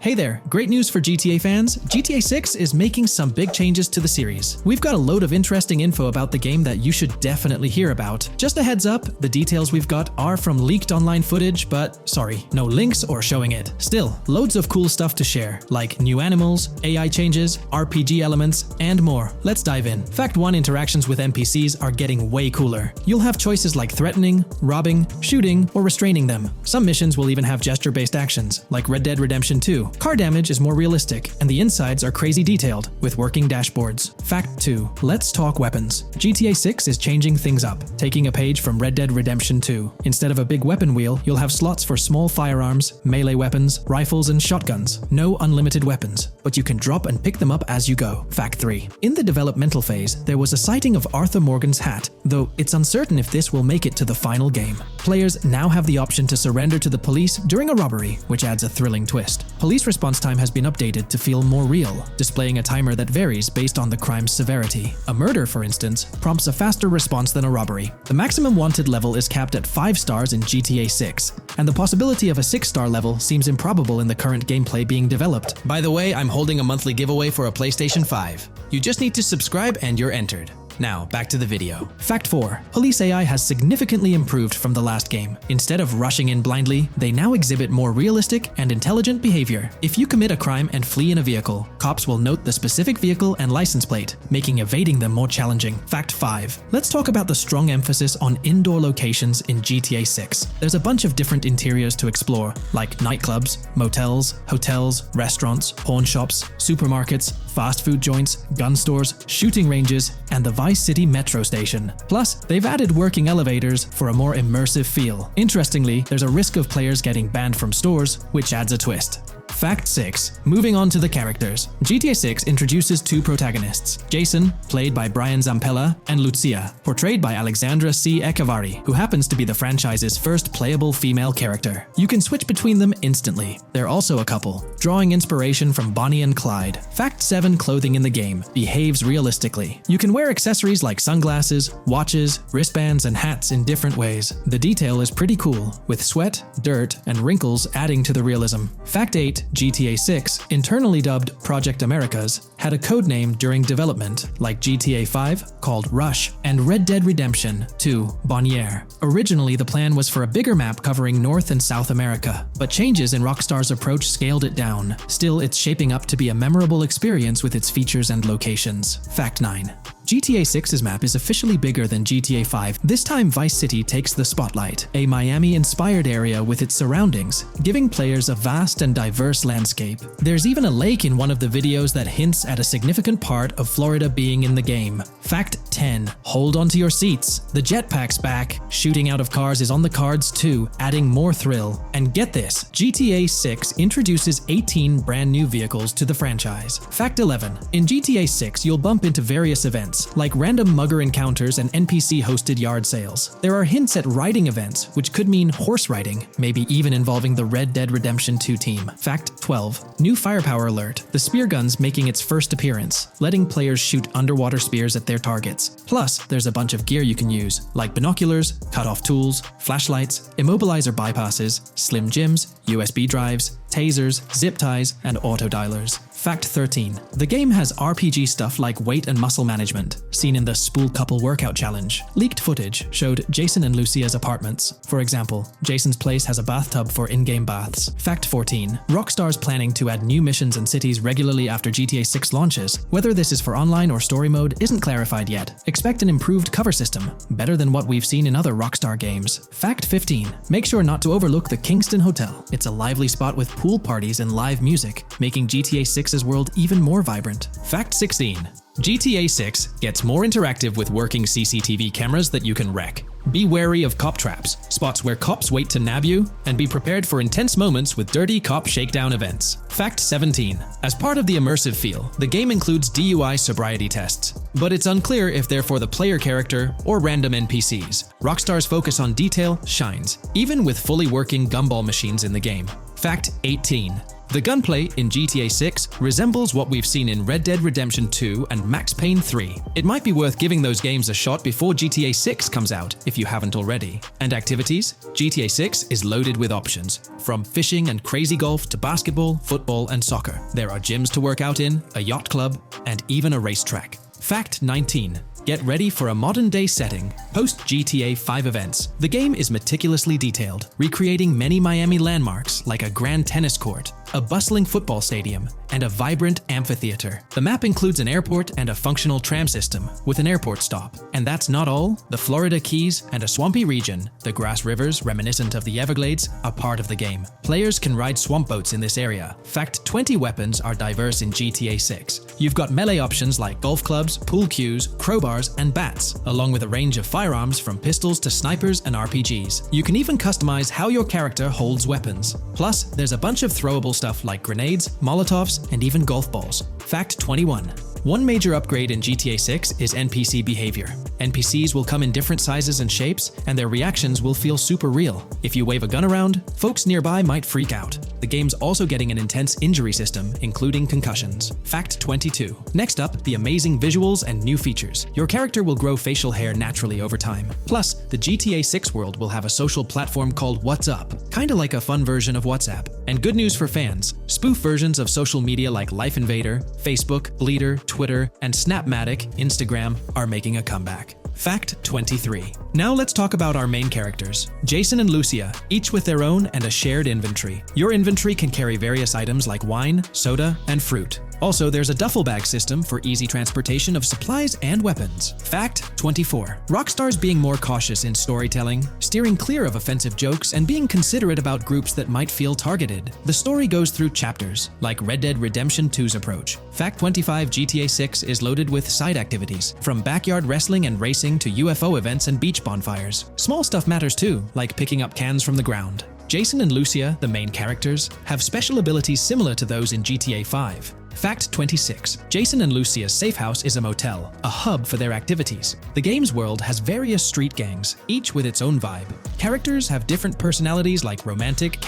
Hey there, great news for GTA fans. GTA 6 is making some big changes to the series. We've got a load of interesting info about the game that you should definitely hear about. Just a heads up, the details we've got are from leaked online footage, but sorry, no links or showing it. Still, loads of cool stuff to share, like new animals, AI changes, RPG elements, and more. Let's dive in. Fact 1: interactions with NPCs are getting way cooler. You'll have choices like threatening, robbing, shooting, or restraining them. Some missions will even have gesture-based actions, like Red Dead Redemption 2. Car damage is more realistic, and the insides are crazy detailed, with working dashboards. Fact 2: let's talk weapons. GTA 6 is changing things up, taking a page from Red Dead Redemption 2. Instead of a big weapon wheel, you'll have slots for small firearms, melee weapons, rifles, and shotguns. No unlimited weapons, but you can drop and pick them up as you go. Fact 3: in the developmental phase, there was a sighting of Arthur Morgan's hat, though it's uncertain if this will make it to the final game. Players now have the option to surrender to the police during a robbery, which adds a thrilling twist. Police response time has been updated to feel more real, displaying a timer that varies based on the crime's severity. A murder, for instance, prompts a faster response than a robbery. The maximum wanted level is capped at 5 stars in GTA 6, and the possibility of a 6-star level seems improbable in the current gameplay being developed. By the way, I'm holding a monthly giveaway for a PlayStation 5. You just need to subscribe and you're entered. Now, back to the video. Fact 4: police AI has significantly improved from the last game. Instead of rushing in blindly, they now exhibit more realistic and intelligent behavior. If you commit a crime and flee in a vehicle, cops will note the specific vehicle and license plate, making evading them more challenging. Fact 5: let's talk about the strong emphasis on indoor locations in GTA 6. There's a bunch of different interiors to explore, like nightclubs, motels, hotels, restaurants, pawn shops, supermarkets, fast food joints, gun stores, shooting ranges, and the Vice City metro station. Plus, they've added working elevators for a more immersive feel. Interestingly, there's a risk of players getting banned from stores, which adds a twist. Fact 6: moving on to the characters. GTA 6 introduces 2 protagonists, Jason, played by Brian Zampella, and Lucia, portrayed by Alexandra C. Echevarri, who happens to be the franchise's first playable female character. You can switch between them instantly. They're also a couple, drawing inspiration from Bonnie and Clyde. Fact 7: clothing in the game behaves realistically. You can wear accessories like sunglasses, watches, wristbands, and hats in different ways. The detail is pretty cool, with sweat, dirt, and wrinkles adding to the realism. Fact 8: GTA 6, internally dubbed Project Americas, had a codename during development, like GTA 5, called Rush, and Red Dead Redemption 2, Bonniere. Originally, the plan was for a bigger map covering North and South America, but changes in Rockstar's approach scaled it down. Still, it's shaping up to be a memorable experience with its features and locations. Fact 9: GTA 6's map is officially bigger than GTA 5. This time, Vice City takes the spotlight, a Miami-inspired area with its surroundings, giving players a vast and diverse landscape. There's even a lake in one of the videos that hints at a significant part of Florida being in the game. Fact 10: hold on to your seats. The jetpack's back. Shooting out of cars is on the cards too, adding more thrill. And get this, GTA 6 introduces 18 brand new vehicles to the franchise. Fact 11: in GTA 6, you'll bump into various events, like random mugger encounters and NPC-hosted yard sales. There are hints at riding events, which could mean horse riding, maybe even involving the Red Dead Redemption 2 team. Fact 12: new firepower alert. The spear gun's making its first appearance, letting players shoot underwater spears at their targets. Plus, there's a bunch of gear you can use, like binoculars, cut-off tools, flashlights, immobilizer bypasses, slim jims, USB drives, tasers, zip ties, and auto dialers. Fact 13: the game has RPG stuff like weight and muscle management, seen in the Spool Couple Workout Challenge. Leaked footage showed Jason and Lucia's apartments. For example, Jason's place has a bathtub for in-game baths. Fact 14: Rockstar's planning to add new missions and cities regularly after GTA 6 launches. Whether this is for online or story mode isn't clarified yet. Expect an improved cover system, better than what we've seen in other Rockstar games. Fact 15: make sure not to overlook the Kingston Hotel. It's a lively spot with pool parties and live music, making GTA 6's world even more vibrant. Fact 16: GTA 6 gets more interactive with working CCTV cameras that you can wreck. Be wary of cop traps, spots where cops wait to nab you, and be prepared for intense moments with dirty cop shakedown events. Fact 17: as part of the immersive feel, the game includes DUI sobriety tests, but it's unclear if they're for the player character or random NPCs. Rockstar's focus on detail shines, even with fully working gumball machines in the game. Fact 18: The gunplay in GTA 6 resembles what we've seen in Red Dead Redemption 2 and Max Payne 3. It might be worth giving those games a shot before GTA 6 comes out, if you haven't already. And activities? GTA 6 is loaded with options, from fishing and crazy golf to basketball, football, and soccer. There are gyms to work out in, a yacht club, and even a racetrack. Fact 19. Get ready for a modern-day setting, post-GTA 5 events. The game is meticulously detailed, recreating many Miami landmarks like a grand tennis court, a bustling football stadium, and a vibrant amphitheater. The map includes an airport and a functional tram system with an airport stop. And that's not all. The Florida Keys and a swampy region, the grass rivers reminiscent of the Everglades, are part of the game. Players can ride swamp boats in this area. Fact 20 weapons are diverse in GTA 6. You've got melee options like golf clubs, pool cues, crowbars, and bats, along with a range of firearms from pistols to snipers and RPGs. You can even customize how your character holds weapons. Plus, there's a bunch of throwable stuff like grenades, Molotovs, and even golf balls. Fact 21. One major upgrade in GTA 6 is NPC behavior. NPCs will come in different sizes and shapes, and their reactions will feel super real. If you wave a gun around, folks nearby might freak out. The game's also getting an intense injury system, including concussions. Fact 22. Next up, the amazing visuals and new features. Your character will grow facial hair naturally over time. Plus, the GTA 6 world will have a social platform called What's Up, kinda like a fun version of WhatsApp. And good news for fans, spoof versions of social media like Life Invader, Facebook, Bleeder, Twitter, and Snapmatic, Instagram, are making a comeback. Fact 23. Now let's talk about our main characters, Jason and Lucia, each with their own and a shared inventory. Your inventory can carry various items like wine, soda, and fruit. Also, there's a duffel bag system for easy transportation of supplies and weapons. Fact 24. Rockstar's being more cautious in storytelling, steering clear of offensive jokes, and being considerate about groups that might feel targeted. The story goes through chapters, like Red Dead Redemption 2's approach. Fact 25. GTA 6 is loaded with side activities, from backyard wrestling and racing to UFO events and beach bonfires. Small stuff matters too, like picking up cans from the ground. Jason and Lucia, the main characters, have special abilities similar to those in GTA 5. Fact 26. Jason and Lucia's safe house is a motel, a hub for their activities. The game's world has various street gangs, each with its own vibe. Characters have different personalities like romantic,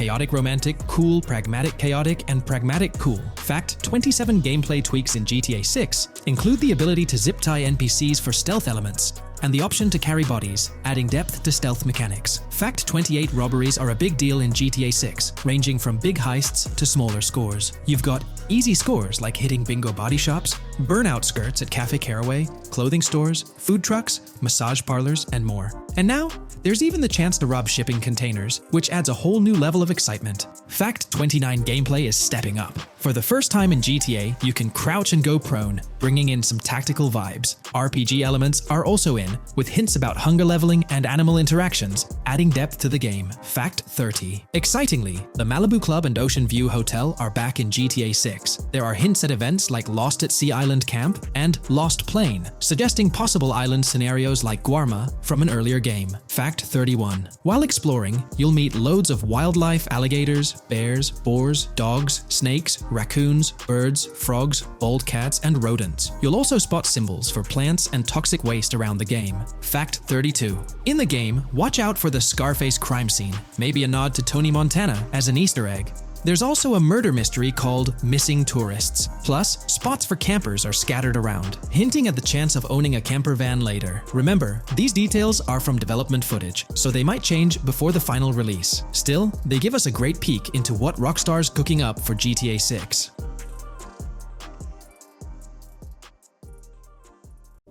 cool, pragmatic, chaotic, and pragmatic cool. Fact 27. Gameplay tweaks in GTA 6 include the ability to zip tie NPCs for stealth elements, and the option to carry bodies, adding depth to stealth mechanics. Fact 28. Robberies are a big deal in GTA 6, ranging from big heists to smaller scores. You've got easy scores like hitting bingo body shops, burnout skirts at Cafe Caraway, clothing stores, food trucks, massage parlors, and more. And now, there's even the chance to rob shipping containers, which adds a whole new level of excitement. Fact 29. Gameplay is stepping up. For the first time in GTA, you can crouch and go prone, bringing in some tactical vibes. RPG elements are also in, with hints about hunger leveling and animal interactions, adding depth to the game. Fact 30. Excitingly, the Malibu Club and Ocean View Hotel are back in GTA 6. There are hints at events like Lost at Sea Island Camp and Lost Plane, suggesting possible island scenarios like Guarma from an earlier game. Fact 31. While exploring, you'll meet loads of wildlife, alligators, bears, boars, dogs, snakes, raccoons, birds, frogs, bald cats, and rodents. You'll also spot symbols for plants and toxic waste around the game. Fact 32. In the game, watch out for the Scarface crime scene, maybe a nod to Tony Montana as an Easter egg. There's also a murder mystery called Missing Tourists. Plus, spots for campers are scattered around, hinting at the chance of owning a camper van later. Remember, these details are from development footage, so they might change before the final release. Still, they give us a great peek into what Rockstar's cooking up for GTA 6.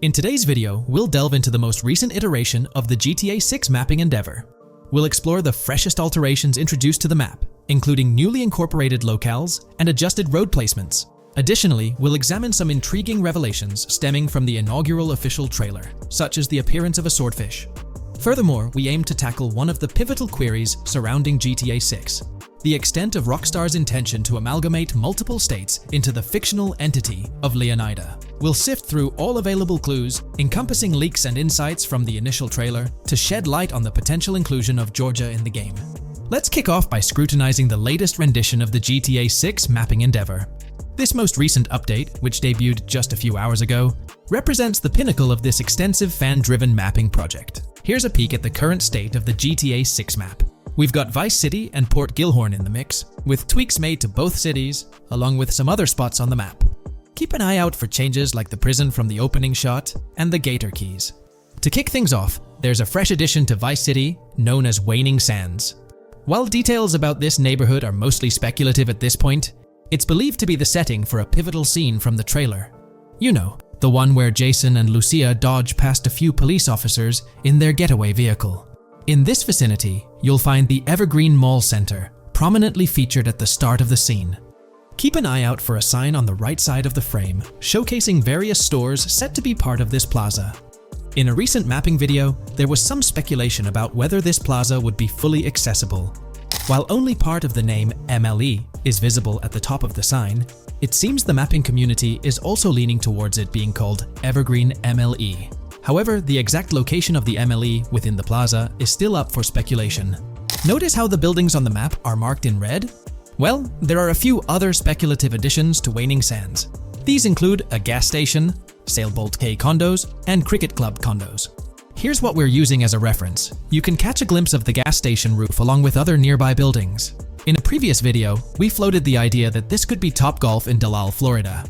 In today's video, we'll delve into the most recent iteration of the GTA 6 mapping endeavor. We'll explore the freshest alterations introduced to the map, including newly incorporated locales and adjusted road placements. Additionally, we'll examine some intriguing revelations stemming from the inaugural official trailer, such as the appearance of a swordfish. Furthermore, we aim to tackle one of the pivotal queries surrounding GTA 6, the extent of Rockstar's intention to amalgamate multiple states into the fictional entity of Leonida. We'll sift through all available clues, encompassing leaks and insights from the initial trailer, to shed light on the potential inclusion of Georgia in the game. Let's kick off by scrutinizing the latest rendition of the GTA 6 mapping endeavor. This most recent update, which debuted just a few hours ago, represents the pinnacle of this extensive fan-driven mapping project. Here's a peek at the current state of the GTA 6 map. We've got Vice City and Port Gilhorn in the mix, with tweaks made to both cities, along with some other spots on the map. Keep an eye out for changes like the prison from the opening shot and the gator keys. To kick things off, there's a fresh addition to Vice City known as Waning Sands. While details about this neighborhood are mostly speculative at this point, it's believed to be the setting for a pivotal scene from the trailer. You know, the one where Jason and Lucia dodge past a few police officers in their getaway vehicle. In this vicinity, you'll find the Evergreen Mall Center, prominently featured at the start of the scene. Keep an eye out for a sign on the right side of the frame, showcasing various stores set to be part of this plaza. In a recent mapping video, there was some speculation about whether this plaza would be fully accessible. While only part of the name MLE is visible at the top of the sign, it seems the mapping community is also leaning towards it being called Evergreen MLE. However, the exact location of the MLE within the plaza is still up for speculation. Notice how the buildings on the map are marked in red? Well, there are a few other speculative additions to Waning Sands. These include a gas station, Sailbolt K condos, and Cricket Club condos. Here's what we're using as a reference. You can catch a glimpse of the gas station roof along with other nearby buildings. In a previous video, we floated the idea that this could be Topgolf in Dalal, Florida.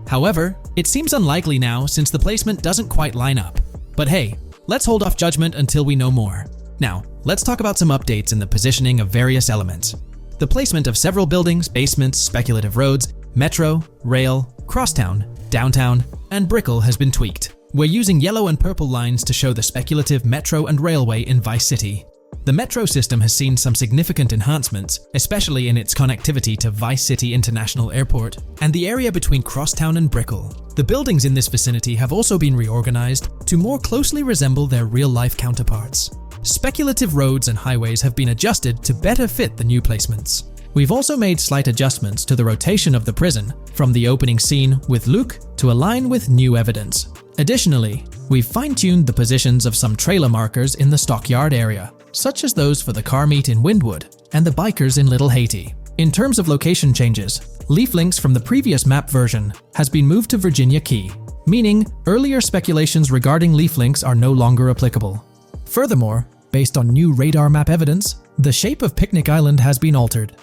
However, it seems unlikely now since the placement doesn't quite line up. But hey, let's hold off judgment until we know more. Now, let's talk about some updates in the positioning of various elements. The placement of several buildings, basements, speculative roads, metro, rail, crosstown, downtown, and Brickell has been tweaked. We're using yellow and purple lines to show the speculative metro and railway in Vice City. The metro system has seen some significant enhancements, especially in its connectivity to Vice City International Airport and the area between Crosstown and Brickell. The buildings in this vicinity have also been reorganized to more closely resemble their real-life counterparts. Speculative roads and highways have been adjusted to better fit the new placements. We've also made slight adjustments to the rotation of the prison from the opening scene with Luke to align with new evidence. Additionally, we've fine-tuned the positions of some trailer markers in the stockyard area, such as those for the car meet in Windwood and the bikers in Little Haiti. In terms of location changes, leaf links from the previous map version has been moved to Virginia Key, meaning earlier speculations regarding leaf links are no longer applicable. Furthermore, based on new radar map evidence, the shape of Picnic Island has been altered.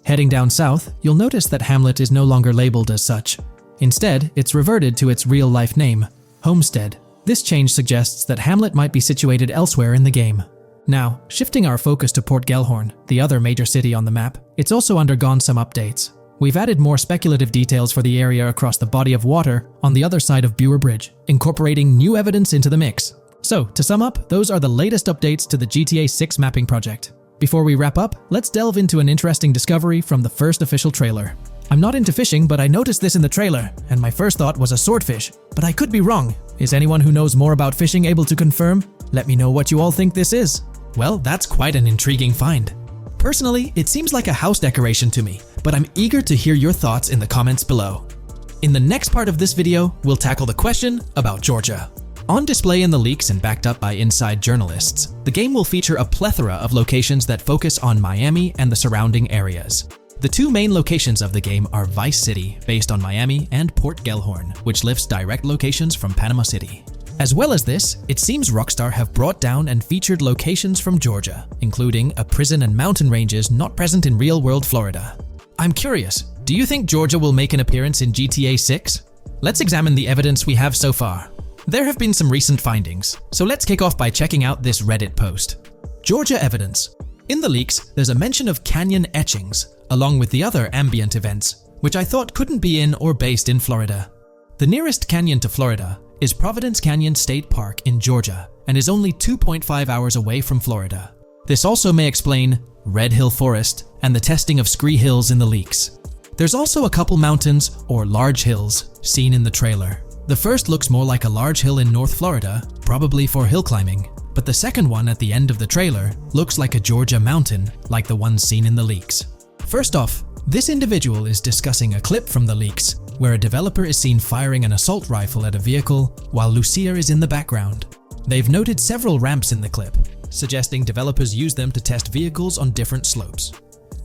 Heading down south, you'll notice that Hamlet is no longer labeled as such. Instead, it's reverted to its real-life name, Homestead. This change suggests that Hamlet might be situated elsewhere in the game. Now, shifting our focus to Port Gellhorn, the other major city on the map, it's also undergone some updates. We've added more speculative details for the area across the body of water on the other side of Buer Bridge, incorporating new evidence into the mix. So, to sum up, those are the latest updates to the GTA 6 mapping project. Before we wrap up, let's delve into an interesting discovery from the first official trailer. I'm not into fishing, but I noticed this in the trailer, and my first thought was a swordfish, but I could be wrong. Is anyone who knows more about fishing able to confirm? Let me know what you all think this is. Well, that's quite an intriguing find. Personally, it seems like a house decoration to me, but I'm eager to hear your thoughts in the comments below. In the next part of this video, we'll tackle the question about Georgia. On display in the leaks and backed up by inside journalists, the game will feature a plethora of locations that focus on Miami and the surrounding areas. The two main locations of the game are Vice City, based on Miami, and Port Gellhorn, which lifts direct locations from Panama City. As well as this, it seems Rockstar have brought down and featured locations from Georgia, including a prison and mountain ranges not present in real-world Florida. I'm curious, do you think Georgia will make an appearance in GTA 6? Let's examine the evidence we have so far. There have been some recent findings, so let's kick off by checking out this Reddit post. Georgia evidence. In the leaks, there's a mention of canyon etchings, along with the other ambient events, which I thought couldn't be in or based in Florida. The nearest canyon to Florida is Providence Canyon State Park in Georgia and is only 2.5 hours away from Florida. This also may explain Red Hill Forest and the testing of Scree Hills in the leaks. There's also a couple mountains or large hills seen in the trailer. The first looks more like a large hill in North Florida, probably for hill climbing, but the second one at the end of the trailer looks like a Georgia mountain, like the one seen in the leaks. First off, this individual is discussing a clip from the leaks, where a developer is seen firing an assault rifle at a vehicle while Lucia is in the background. They've noted several ramps in the clip, suggesting developers use them to test vehicles on different slopes.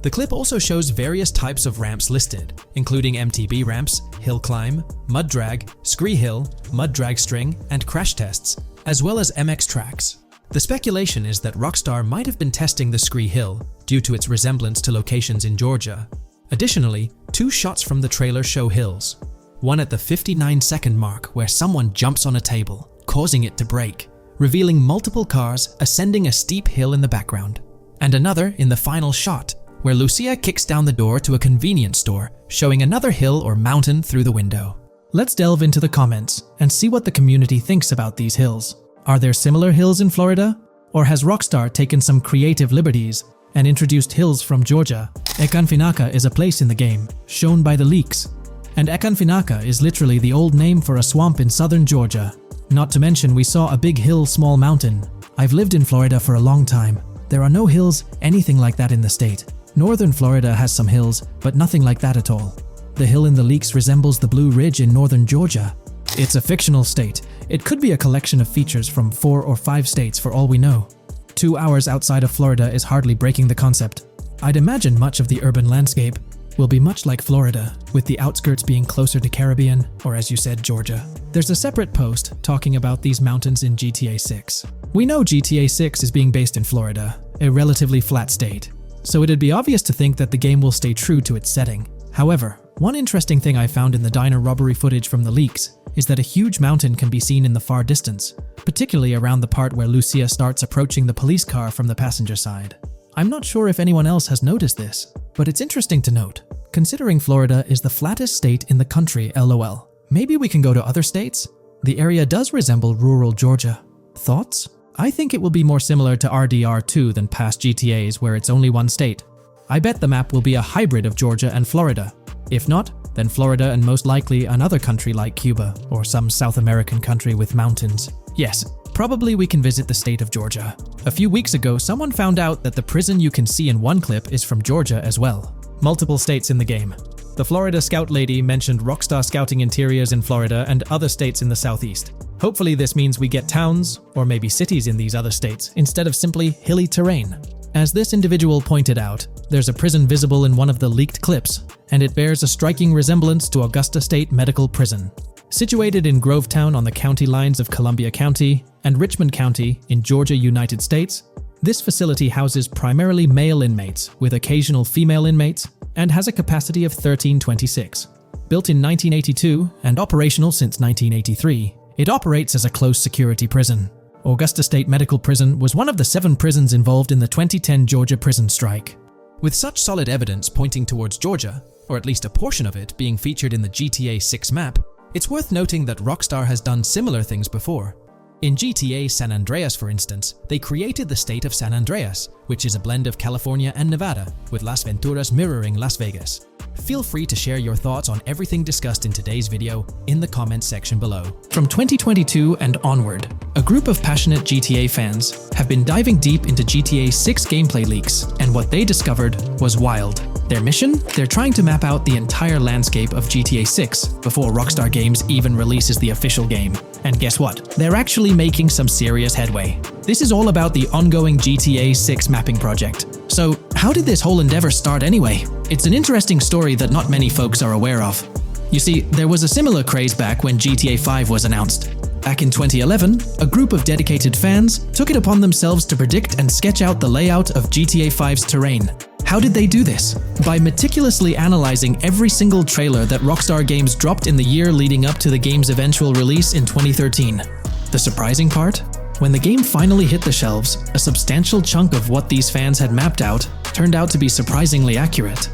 The clip also shows various types of ramps listed, including MTB ramps, hill climb, mud drag, Scree Hill, mud drag string, and crash tests, as well as MX tracks. The speculation is that Rockstar might have been testing the Scree Hill due to its resemblance to locations in Georgia. Additionally, 2 shots from the trailer show hills. One at the 59-second mark where someone jumps on a table, causing it to break, revealing multiple cars ascending a steep hill in the background. And another in the final shot, where Lucia kicks down the door to a convenience store, showing another hill or mountain through the window. Let's delve into the comments and see what the community thinks about these hills. Are there similar hills in Florida? Or has Rockstar taken some creative liberties and introduced hills from Georgia? Ekanfinaka is a place in the game, shown by the leaks. And Ekanfinaka is literally the old name for a swamp in southern Georgia. Not to mention we saw a big hill, small mountain. I've lived in Florida for a long time. There are no hills, anything like that in the state. Northern Florida has some hills, but nothing like that at all. The hill in the leaks resembles the Blue Ridge in northern Georgia. It's a fictional state. It could be a collection of features from 4 or 5 states for all we know. 2 hours outside of Florida is hardly breaking the concept. I'd imagine much of the urban landscape will be much like Florida, with the outskirts being closer to Caribbean, or as you said, Georgia. There's a separate post talking about these mountains in GTA 6. We know GTA 6 is being based in Florida, a relatively flat state, so it'd be obvious to think that the game will stay true to its setting. However, one interesting thing I found in the diner robbery footage from the leaks is that a huge mountain can be seen in the far distance, particularly around the part where Lucia starts approaching the police car from the passenger side. I'm not sure if anyone else has noticed this, but it's interesting to note, considering Florida is the flattest state in the country, LOL. Maybe we can go to other states? The area does resemble rural Georgia. Thoughts? I think it will be more similar to RDR2 than past GTAs where it's only one state. I bet the map will be a hybrid of Georgia and Florida. If not, then Florida and most likely another country like Cuba or some South American country with mountains. Yes, probably we can visit the state of Georgia. A few weeks ago, someone found out that the prison you can see in one clip is from Georgia as well. Multiple states in the game. The Florida Scout lady mentioned Rockstar scouting interiors in Florida and other states in the southeast. Hopefully this means we get towns, or maybe cities in these other states, instead of simply hilly terrain. As this individual pointed out, there's a prison visible in one of the leaked clips, and it bears a striking resemblance to Augusta State Medical Prison. Situated in Grovetown on the county lines of Columbia County and Richmond County in Georgia, United States, this facility houses primarily male inmates with occasional female inmates and has a capacity of 1326. Built in 1982 and operational since 1983, it operates as a close security prison. Augusta State Medical Prison was one of the 7 prisons involved in the 2010 Georgia prison strike. With such solid evidence pointing towards Georgia, or at least a portion of it being featured in the GTA 6 map, it's worth noting that Rockstar has done similar things before. In GTA San Andreas, for instance, they created the state of San Andreas, which is a blend of California and Nevada, with Las Venturas mirroring Las Vegas. Feel free to share your thoughts on everything discussed in today's video in the comments section below. From 2022 and onward, a group of passionate GTA fans have been diving deep into GTA 6 gameplay leaks, and what they discovered was wild. Their mission? They're trying to map out the entire landscape of GTA 6 before Rockstar Games even releases the official game. And guess what? They're actually making some serious headway. This is all about the ongoing GTA 6 mapping project. So, how did this whole endeavor start anyway? It's an interesting story that not many folks are aware of. You see, there was a similar craze back when GTA 5 was announced. Back in 2011, a group of dedicated fans took it upon themselves to predict and sketch out the layout of GTA 5's terrain. How did they do this? By meticulously analyzing every single trailer that Rockstar Games dropped in the year leading up to the game's eventual release in 2013. The surprising part? When the game finally hit the shelves, a substantial chunk of what these fans had mapped out turned out to be surprisingly accurate.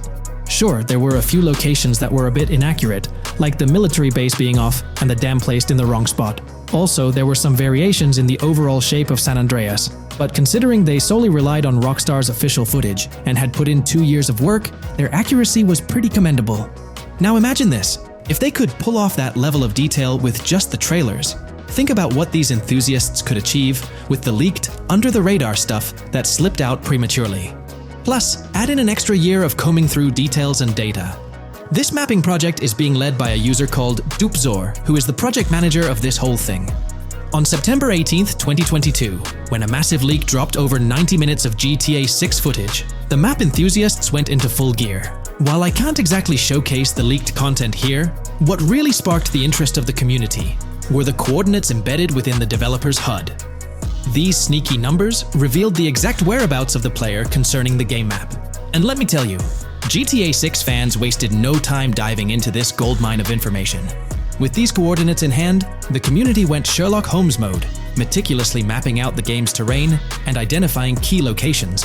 Sure, there were a few locations that were a bit inaccurate, like the military base being off and the dam placed in the wrong spot. Also, there were some variations in the overall shape of San Andreas, but considering they solely relied on Rockstar's official footage and had put in 2 years of work, their accuracy was pretty commendable. Now imagine this, if they could pull off that level of detail with just the trailers, think about what these enthusiasts could achieve with the leaked, under-the-radar stuff that slipped out prematurely. Plus, add in an extra year of combing through details and data. This mapping project is being led by a user called Dupzor, who is the project manager of this whole thing. On September 18th, 2022, when a massive leak dropped over 90 minutes of GTA 6 footage, the map enthusiasts went into full gear. While I can't exactly showcase the leaked content here, what really sparked the interest of the community were the coordinates embedded within the developer's HUD. These sneaky numbers revealed the exact whereabouts of the player concerning the game map. And let me tell you, GTA 6 fans wasted no time diving into this goldmine of information. With these coordinates in hand, the community went Sherlock Holmes mode, meticulously mapping out the game's terrain and identifying key locations.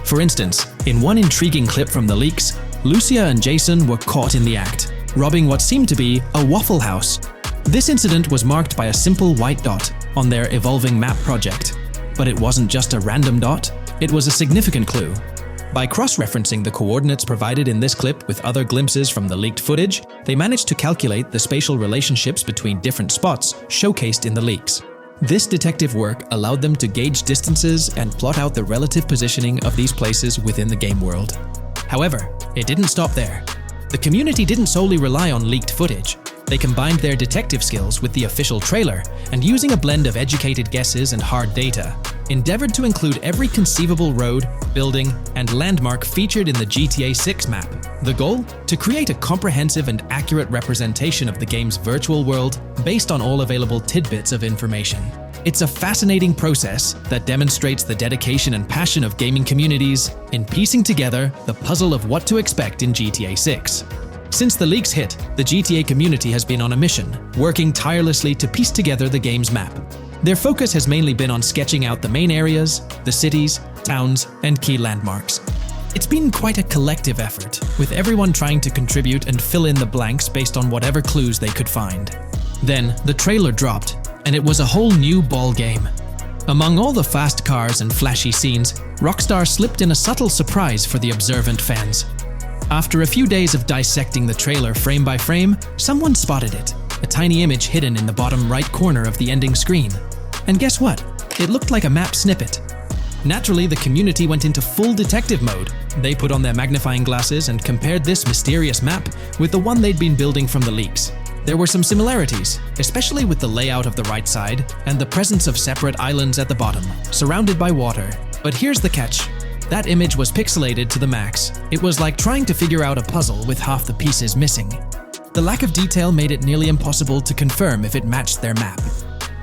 For instance, in one intriguing clip from the leaks, Lucia and Jason were caught in the act, robbing what seemed to be a Waffle House. This incident was marked by a simple white dot on their evolving map project. But it wasn't just a random dot, it was a significant clue. By cross-referencing the coordinates provided in this clip with other glimpses from the leaked footage, they managed to calculate the spatial relationships between different spots showcased in the leaks. This detective work allowed them to gauge distances and plot out the relative positioning of these places within the game world. However, it didn't stop there. The community didn't solely rely on leaked footage. They combined their detective skills with the official trailer and, using a blend of educated guesses and hard data, endeavored to include every conceivable road, building, and landmark featured in the GTA 6 map. The goal? To create a comprehensive and accurate representation of the game's virtual world based on all available tidbits of information. It's a fascinating process that demonstrates the dedication and passion of gaming communities in piecing together the puzzle of what to expect in GTA 6. Since the leaks hit, the GTA community has been on a mission, working tirelessly to piece together the game's map. Their focus has mainly been on sketching out the main areas, the cities, towns, and key landmarks. It's been quite a collective effort, with everyone trying to contribute and fill in the blanks based on whatever clues they could find. Then, the trailer dropped, and it was a whole new ball game. Among all the fast cars and flashy scenes, Rockstar slipped in a subtle surprise for the observant fans. After a few days of dissecting the trailer frame by frame, someone spotted it, a tiny image hidden in the bottom right corner of the ending screen. And guess what? It looked like a map snippet. Naturally, the community went into full detective mode. They put on their magnifying glasses and compared this mysterious map with the one they'd been building from the leaks. There were some similarities, especially with the layout of the right side and the presence of separate islands at the bottom, surrounded by water. But here's the catch. That image was pixelated to the max. It was like trying to figure out a puzzle with half the pieces missing. The lack of detail made it nearly impossible to confirm if it matched their map.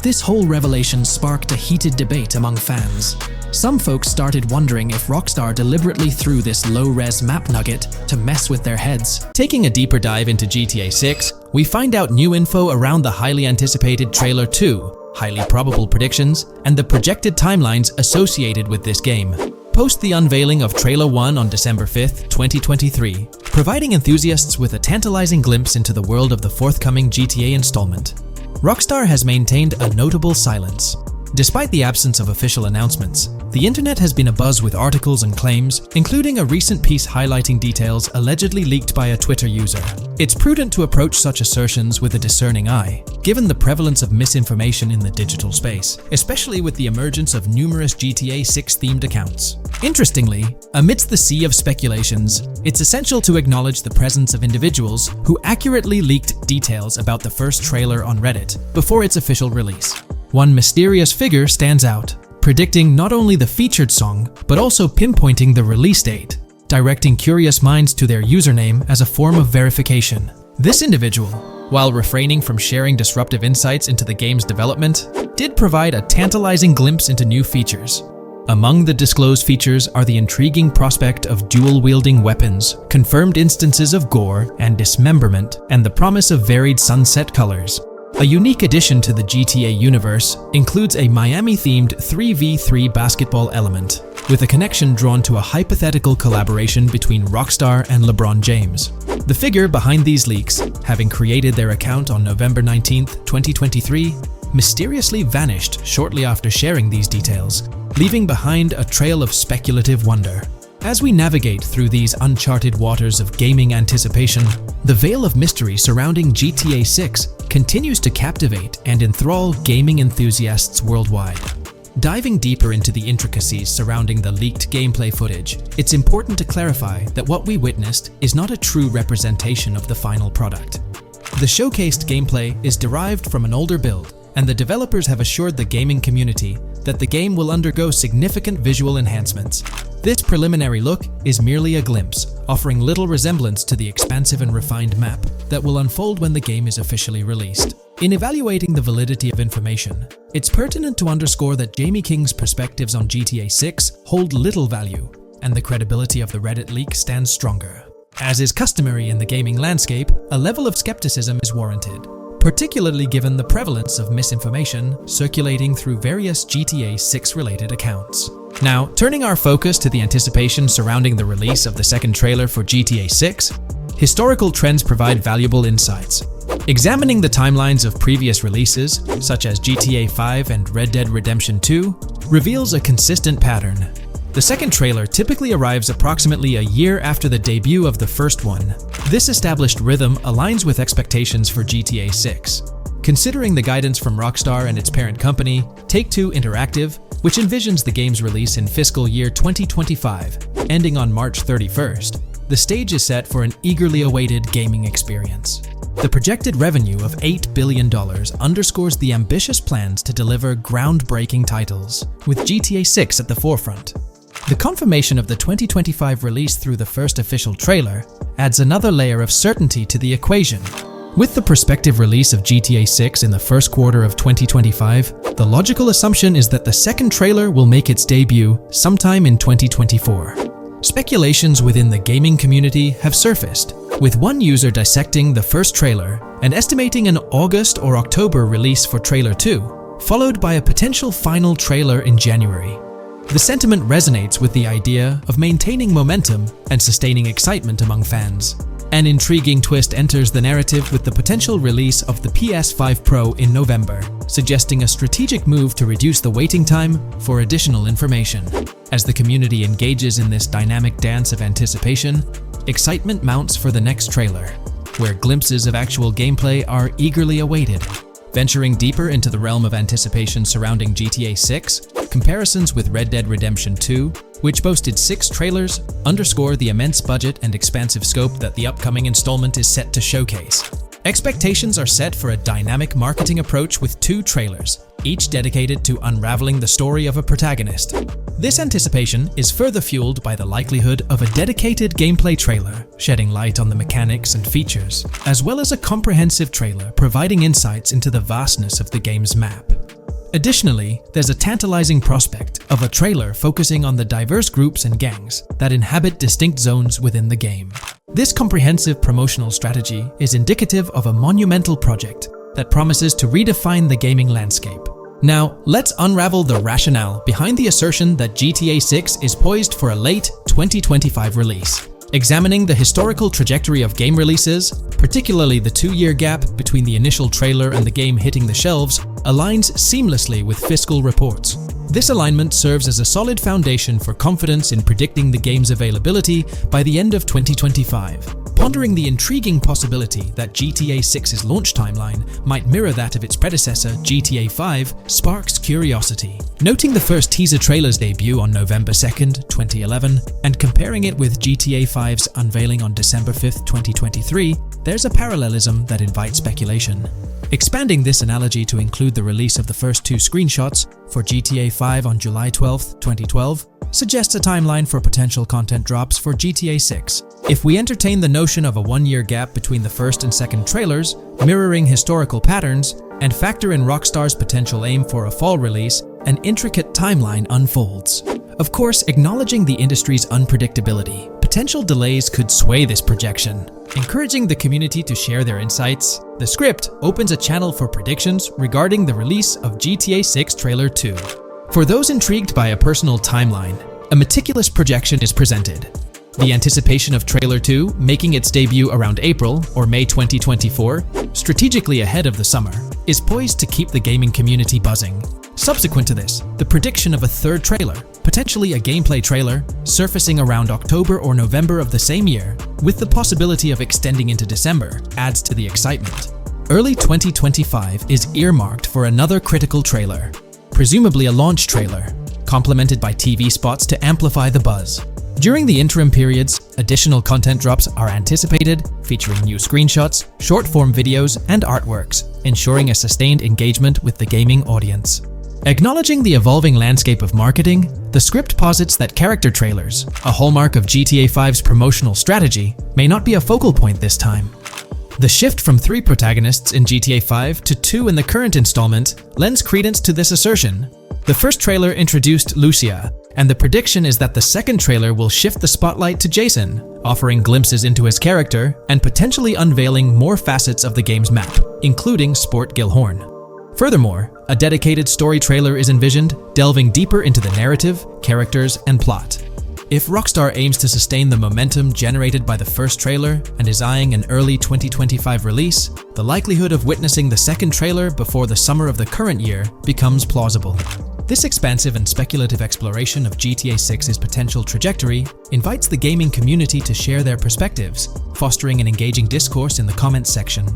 This whole revelation sparked a heated debate among fans. Some folks started wondering if Rockstar deliberately threw this low-res map nugget to mess with their heads. Taking a deeper dive into GTA 6, we find out new info around the highly anticipated Trailer 2, highly probable predictions, and the projected timelines associated with this game. Post the unveiling of Trailer 1 on December 5th, 2023, providing enthusiasts with a tantalizing glimpse into the world of the forthcoming GTA installment. Rockstar has maintained a notable silence. Despite the absence of official announcements, the internet has been abuzz with articles and claims, including a recent piece highlighting details allegedly leaked by a Twitter user. It's prudent to approach such assertions with a discerning eye, given the prevalence of misinformation in the digital space, especially with the emergence of numerous GTA 6-themed accounts. Interestingly, amidst the sea of speculations, it's essential to acknowledge the presence of individuals who accurately leaked details about the first trailer on Reddit before its official release. One mysterious figure stands out, predicting not only the featured song, but also pinpointing the release date, directing curious minds to their username as a form of verification. This individual, while refraining from sharing disruptive insights into the game's development, did provide a tantalizing glimpse into new features. Among the disclosed features are the intriguing prospect of dual-wielding weapons, confirmed instances of gore and dismemberment, and the promise of varied sunset colors. A unique addition to the GTA universe includes a Miami-themed 3v3 basketball element, with a connection drawn to a hypothetical collaboration between Rockstar and LeBron James. The figure behind these leaks, having created their account on November 19, 2023, mysteriously vanished shortly after sharing these details, leaving behind a trail of speculative wonder. As we navigate through these uncharted waters of gaming anticipation, the veil of mystery surrounding GTA 6 continues to captivate and enthrall gaming enthusiasts worldwide. Diving deeper into the intricacies surrounding the leaked gameplay footage, it's important to clarify that what we witnessed is not a true representation of the final product. The showcased gameplay is derived from an older build, and the developers have assured the gaming community that the game will undergo significant visual enhancements. This preliminary look is merely a glimpse, offering little resemblance to the expansive and refined map that will unfold when the game is officially released. In evaluating the validity of information, it's pertinent to underscore that Jamie King's perspectives on GTA 6 hold little value, and the credibility of the Reddit leak stands stronger. As is customary in the gaming landscape, a level of skepticism is warranted, particularly given the prevalence of misinformation circulating through various GTA 6 related accounts. Now, turning our focus to the anticipation surrounding the release of the second trailer for GTA 6, historical trends provide valuable insights. Examining the timelines of previous releases, such as GTA 5 and Red Dead Redemption 2, reveals a consistent pattern. The second trailer typically arrives approximately a year after the debut of the first one. This established rhythm aligns with expectations for GTA 6. Considering the guidance from Rockstar and its parent company, Take-Two Interactive, which envisions the game's release in fiscal year 2025, ending on March 31st, the stage is set for an eagerly awaited gaming experience. The projected revenue of $8 billion underscores the ambitious plans to deliver groundbreaking titles, with GTA 6 at the forefront. The confirmation of the 2025 release through the first official trailer adds another layer of certainty to the equation. With the prospective release of GTA 6 in the first quarter of 2025, the logical assumption is that the second trailer will make its debut sometime in 2024. Speculations within the gaming community have surfaced, with one user dissecting the first trailer and estimating an August or October release for Trailer 2, followed by a potential final trailer in January. The sentiment resonates with the idea of maintaining momentum and sustaining excitement among fans. An intriguing twist enters the narrative with the potential release of the PS5 Pro in November, suggesting a strategic move to reduce the waiting time for additional information. As the community engages in this dynamic dance of anticipation, excitement mounts for the next trailer, where glimpses of actual gameplay are eagerly awaited. Venturing deeper into the realm of anticipation surrounding GTA 6, comparisons with Red Dead Redemption 2, which boasted 6 trailers, underscore the immense budget and expansive scope that the upcoming installment is set to showcase. Expectations are set for a dynamic marketing approach with 2 trailers, each dedicated to unraveling the story of a protagonist. This anticipation is further fueled by the likelihood of a dedicated gameplay trailer, shedding light on the mechanics and features, as well as a comprehensive trailer providing insights into the vastness of the game's map. Additionally, there's a tantalizing prospect of a trailer focusing on the diverse groups and gangs that inhabit distinct zones within the game. This comprehensive promotional strategy is indicative of a monumental project that promises to redefine the gaming landscape. Now, let's unravel the rationale behind the assertion that GTA 6 is poised for a late 2025 release. Examining the historical trajectory of game releases, particularly the 2-year gap between the initial trailer and the game hitting the shelves, aligns seamlessly with fiscal reports. This alignment serves as a solid foundation for confidence in predicting the game's availability by the end of 2025. Pondering the intriguing possibility that GTA 6's launch timeline might mirror that of its predecessor, GTA 5, sparks curiosity. Noting the first teaser trailer's debut on November 2nd, 2011, and comparing it with GTA 5's unveiling on December 5th, 2023, there's a parallelism that invites speculation. Expanding this analogy to include the release of the first 2 screenshots for GTA 5 on July 12, 2012, suggests a timeline for potential content drops for GTA 6. If we entertain the notion of a 1-year gap between the first and second trailers, mirroring historical patterns, and factor in Rockstar's potential aim for a fall release, an intricate timeline unfolds. Of course, acknowledging the industry's unpredictability, potential delays could sway this projection. Encouraging the community to share their insights, the script opens a channel for predictions regarding the release of GTA 6 Trailer 2. For those intrigued by a personal timeline, a meticulous projection is presented. The anticipation of Trailer 2 making its debut around April or May 2024, strategically ahead of the summer, is poised to keep the gaming community buzzing. Subsequent to this, the prediction of a third trailer, potentially a gameplay trailer, surfacing around October or November of the same year, with the possibility of extending into December, adds to the excitement. Early 2025 is earmarked for another critical trailer, presumably a launch trailer, complemented by TV spots to amplify the buzz. During the interim periods, additional content drops are anticipated, featuring new screenshots, short-form videos, and artworks, ensuring a sustained engagement with the gaming audience. Acknowledging the evolving landscape of marketing, the script posits that character trailers, a hallmark of GTA 5's promotional strategy, may not be a focal point this time. The shift from 3 protagonists in GTA 5 to 2 in the current installment lends credence to this assertion. The first trailer introduced Lucia, and the prediction is that the second trailer will shift the spotlight to Jason, offering glimpses into his character and potentially unveiling more facets of the game's map, including Sport Gilhorn. Furthermore, a dedicated story trailer is envisioned, delving deeper into the narrative, characters, and plot. If Rockstar aims to sustain the momentum generated by the first trailer and is eyeing an early 2025 release, the likelihood of witnessing the second trailer before the summer of the current year becomes plausible. This expansive and speculative exploration of GTA 6's potential trajectory invites the gaming community to share their perspectives, fostering an engaging discourse in the comments section.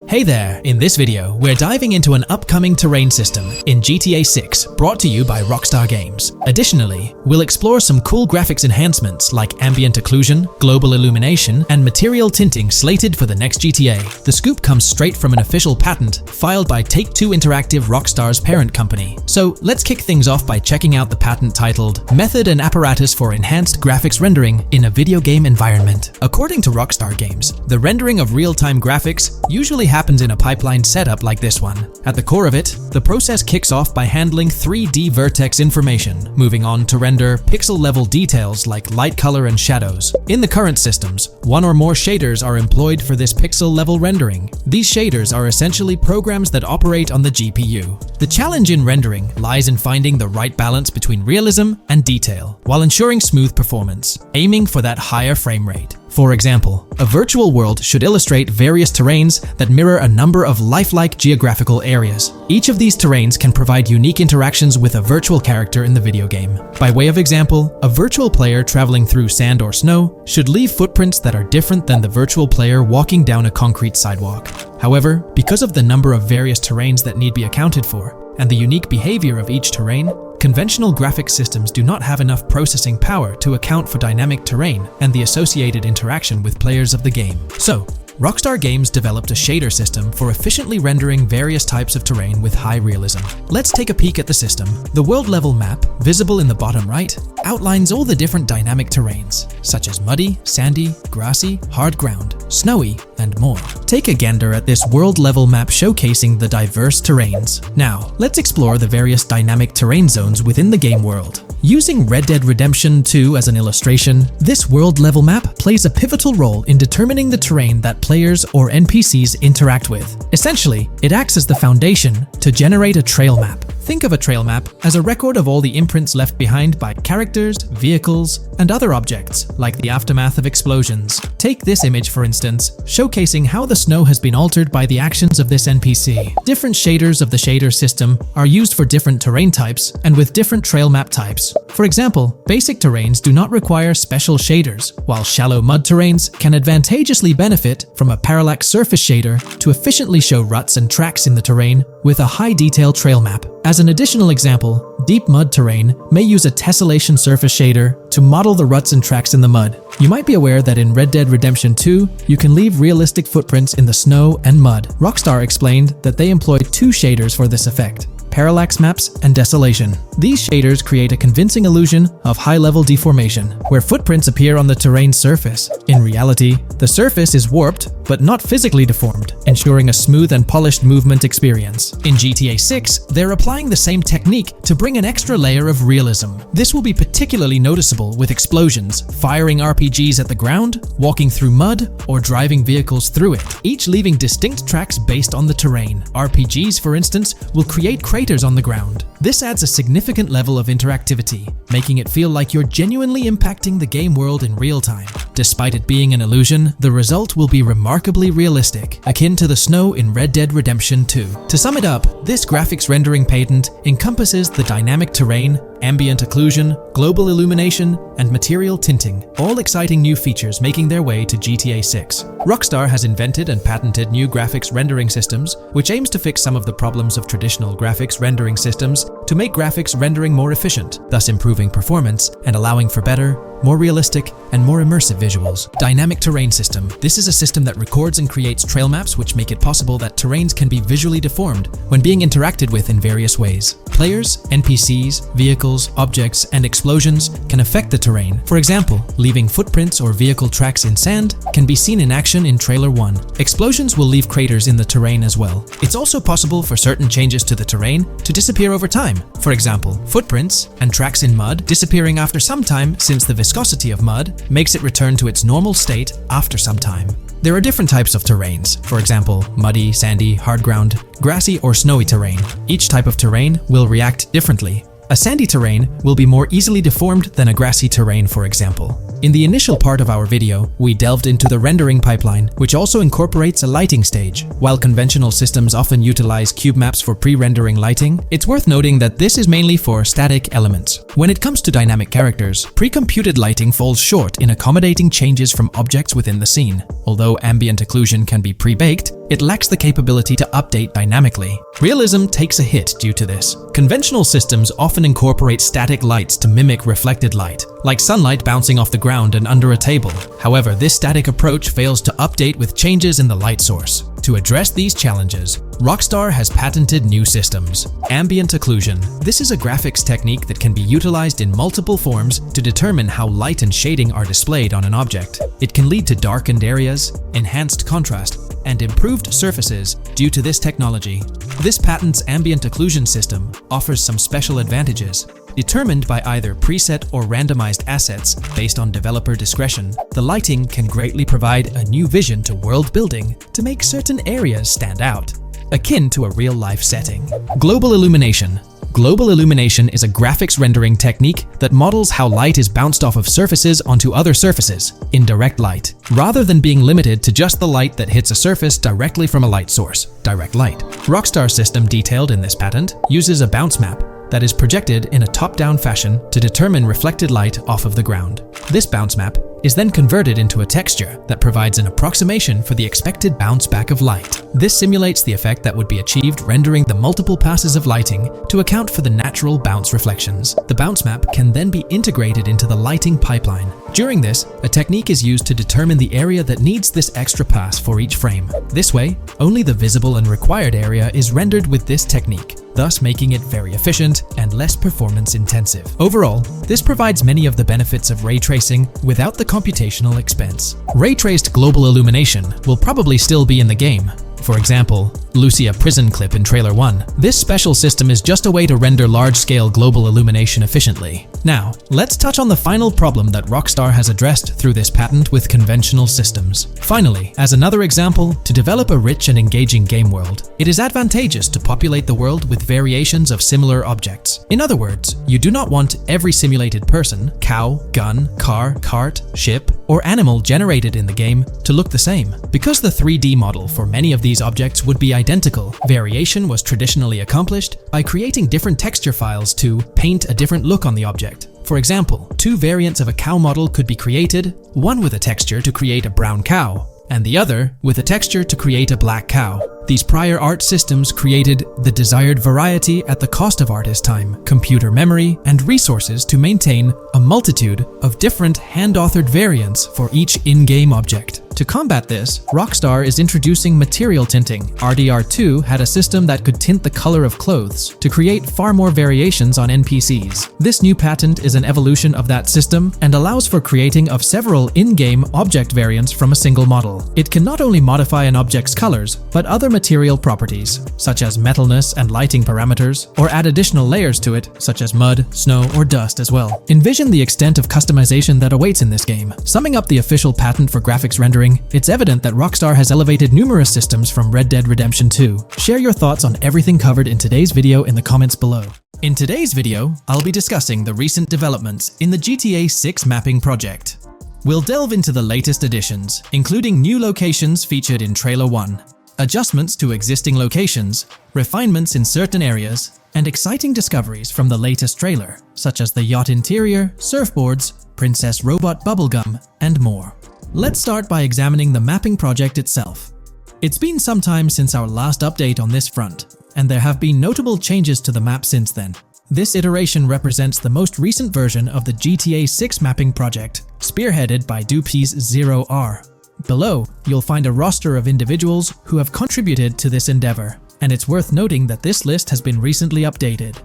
Hey there! In this video, we're diving into an upcoming terrain system in GTA 6 brought to you by Rockstar Games. Additionally, we'll explore some cool graphics enhancements like ambient occlusion, global illumination, and material tinting slated for the next GTA. The scoop comes straight from an official patent filed by Take-Two Interactive, Rockstar's parent company. So let's kick things off by checking out the patent titled Method and Apparatus for Enhanced Graphics Rendering in a Video Game Environment. According to Rockstar Games, the rendering of real-time graphics usually happens in a pipeline setup like this one. At the core of it, the process kicks off by handling 3D vertex information, moving on to render pixel-level details like light color and shadows. In the current systems, one or more shaders are employed for this pixel-level rendering. These shaders are essentially programs that operate on the GPU. The challenge in rendering lies in finding the right balance between realism and detail, while ensuring smooth performance, aiming for that higher frame rate. For example, a virtual world should illustrate various terrains that mirror a number of lifelike geographical areas. Each of these terrains can provide unique interactions with a virtual character in the video game. By way of example, a virtual player traveling through sand or snow should leave footprints that are different than the virtual player walking down a concrete sidewalk. However, because of the number of various terrains that need be accounted for, and the unique behavior of each terrain, conventional graphics systems do not have enough processing power to account for dynamic terrain and the associated interaction with players of the game. So, Rockstar Games developed a shader system for efficiently rendering various types of terrain with high realism. Let's take a peek at the system. The world-level map, visible in the bottom right, outlines all the different dynamic terrains, such as muddy, sandy, grassy, hard ground, snowy, and more. Take a gander at this world-level map showcasing the diverse terrains. Now, let's explore the various dynamic terrain zones within the game world. Using Red Dead Redemption 2 as an illustration, this world-level map plays a pivotal role in determining the terrain that players or NPCs interact with. Essentially, it acts as the foundation to generate a trail map. Think of a trail map as a record of all the imprints left behind by characters, vehicles, and other objects, like the aftermath of explosions. Take this image for instance, showcasing how the snow has been altered by the actions of this NPC. Different shaders of the shader system are used for different terrain types and with different trail map types. For example, basic terrains do not require special shaders, while shallow mud terrains can advantageously benefit from a parallax surface shader to efficiently show ruts and tracks in the terrain with a high-detail trail map. As an additional example, deep mud terrain may use a tessellation surface shader to model the ruts and tracks in the mud. You might be aware that in Red Dead Redemption 2, you can leave realistic footprints in the snow and mud. Rockstar explained that they employed 2 shaders for this effect: parallax maps and desolation. These shaders create a convincing illusion of high-level deformation, where footprints appear on the terrain's surface. In reality, the surface is warped but not physically deformed, ensuring a smooth and polished movement experience. In GTA 6, they're applying the same technique to bring an extra layer of realism. This will be particularly noticeable with explosions, firing RPGs at the ground, walking through mud, or driving vehicles through it, each leaving distinct tracks based on the terrain. RPGs, for instance, will create craters on the ground. This adds a significant level of interactivity, making it feel like you're genuinely impacting the game world in real time. Despite it being an illusion, the result will be remarkably realistic, akin to the snow in Red Dead Redemption 2. To sum it up, this graphics rendering patent encompasses the dynamic terrain, ambient occlusion, global illumination, and material tinting, all exciting new features making their way to GTA 6. Rockstar has invented and patented new graphics rendering systems, which aims to fix some of the problems of traditional graphics rendering systems to make graphics rendering more efficient, thus improving performance and allowing for better, more realistic, and more immersive visuals. Dynamic terrain system. This is a system that records and creates trail maps which make it possible that terrains can be visually deformed when being interacted with in various ways. Players, NPCs, vehicles, vehicles, objects, and explosions can affect the terrain. For example, leaving footprints or vehicle tracks in sand can be seen in action in Trailer 1. Explosions will leave craters in the terrain as well. It's also possible for certain changes to the terrain to disappear over time. For example, footprints and tracks in mud disappearing after some time, since the viscosity of mud makes it return to its normal state after some time. There are different types of terrains, for example, muddy, sandy, hard ground, grassy, or snowy terrain. Each type of terrain will react differently. A sandy terrain will be more easily deformed than a grassy terrain, for example. In the initial part of our video, we delved into the rendering pipeline, which also incorporates a lighting stage. While conventional systems often utilize cube maps for pre-rendering lighting, it's worth noting that this is mainly for static elements. When it comes to dynamic characters, pre-computed lighting falls short in accommodating changes from objects within the scene. Although ambient occlusion can be pre-baked, it lacks the capability to update dynamically. Realism takes a hit due to this. Conventional systems often incorporate static lights to mimic reflected light, like sunlight bouncing off the ground and under a table. However, this static approach fails to update with changes in the light source. To address these challenges, Rockstar has patented new systems. Ambient occlusion. This is a graphics technique that can be utilized in multiple forms to determine how light and shading are displayed on an object. It can lead to darkened areas, enhanced contrast, and improved surfaces due to this technology. This patent's ambient occlusion system offers some special advantages. Determined by either preset or randomized assets based on developer discretion, the lighting can greatly provide a new vision to world building to make certain areas stand out, akin to a real-life setting. Global illumination. Global illumination is a graphics rendering technique that models how light is bounced off of surfaces onto other surfaces in direct light, rather than being limited to just the light that hits a surface directly from a light source, direct light. Rockstar's system detailed in this patent uses a bounce map that is projected in a top-down fashion to determine reflected light off of the ground. This bounce map is then converted into a texture that provides an approximation for the expected bounce back of light. This simulates the effect that would be achieved rendering the multiple passes of lighting to account for the natural bounce reflections. The bounce map can then be integrated into the lighting pipeline. During this, a technique is used to determine the area that needs this extra pass for each frame. This way, only the visible and required area is rendered with this technique, thus making it very efficient and less performance intensive. Overall, this provides many of the benefits of ray tracing without the computational expense. Ray-traced global illumination will probably still be in the game. For example, Lucia prison clip in Trailer 1. This special system is just a way to render large-scale global illumination efficiently. Now, let's touch on the final problem that Rockstar has addressed through this patent with conventional systems. Finally, as another example, to develop a rich and engaging game world, it is advantageous to populate the world with variations of similar objects. In other words, you do not want every simulated person, cow, gun, car, cart, ship, or animal generated in the game to look the same. Because the 3D model for many of these objects would be identical, variation was traditionally accomplished by creating different texture files to paint a different look on the object. For example, two variants of a cow model could be created, one with a texture to create a brown cow, and the other with a texture to create a black cow. These prior art systems created the desired variety at the cost of artist time, computer memory, and resources to maintain a multitude of different hand-authored variants for each in-game object. To combat this, Rockstar is introducing material tinting. RDR2 had a system that could tint the color of clothes to create far more variations on NPCs. This new patent is an evolution of that system and allows for creating of several in-game object variants from a single model. It can not only modify an object's colors, but other material properties, such as metalness and lighting parameters, or add additional layers to it, such as mud, snow, or dust as well. Envision the extent of customization that awaits in this game. Summing up the official patent for graphics rendering, it's evident that Rockstar has elevated numerous systems from Red Dead Redemption 2. Share your thoughts on everything covered in today's video in the comments below. In today's video, I'll be discussing the recent developments in the GTA 6 mapping project. We'll delve into the latest additions, including new locations featured in Trailer 1, adjustments to existing locations, refinements in certain areas, and exciting discoveries from the latest trailer, such as the yacht interior, surfboards, Princess Robot Bubblegum, and more. Let's start by examining the mapping project itself. It's been some time since our last update on this front, and there have been notable changes to the map since then. This iteration represents the most recent version of the GTA 6 mapping project, spearheaded by Dupe's 0R. Below, you'll find a roster of individuals who have contributed to this endeavor. And it's worth noting that this list has been recently updated.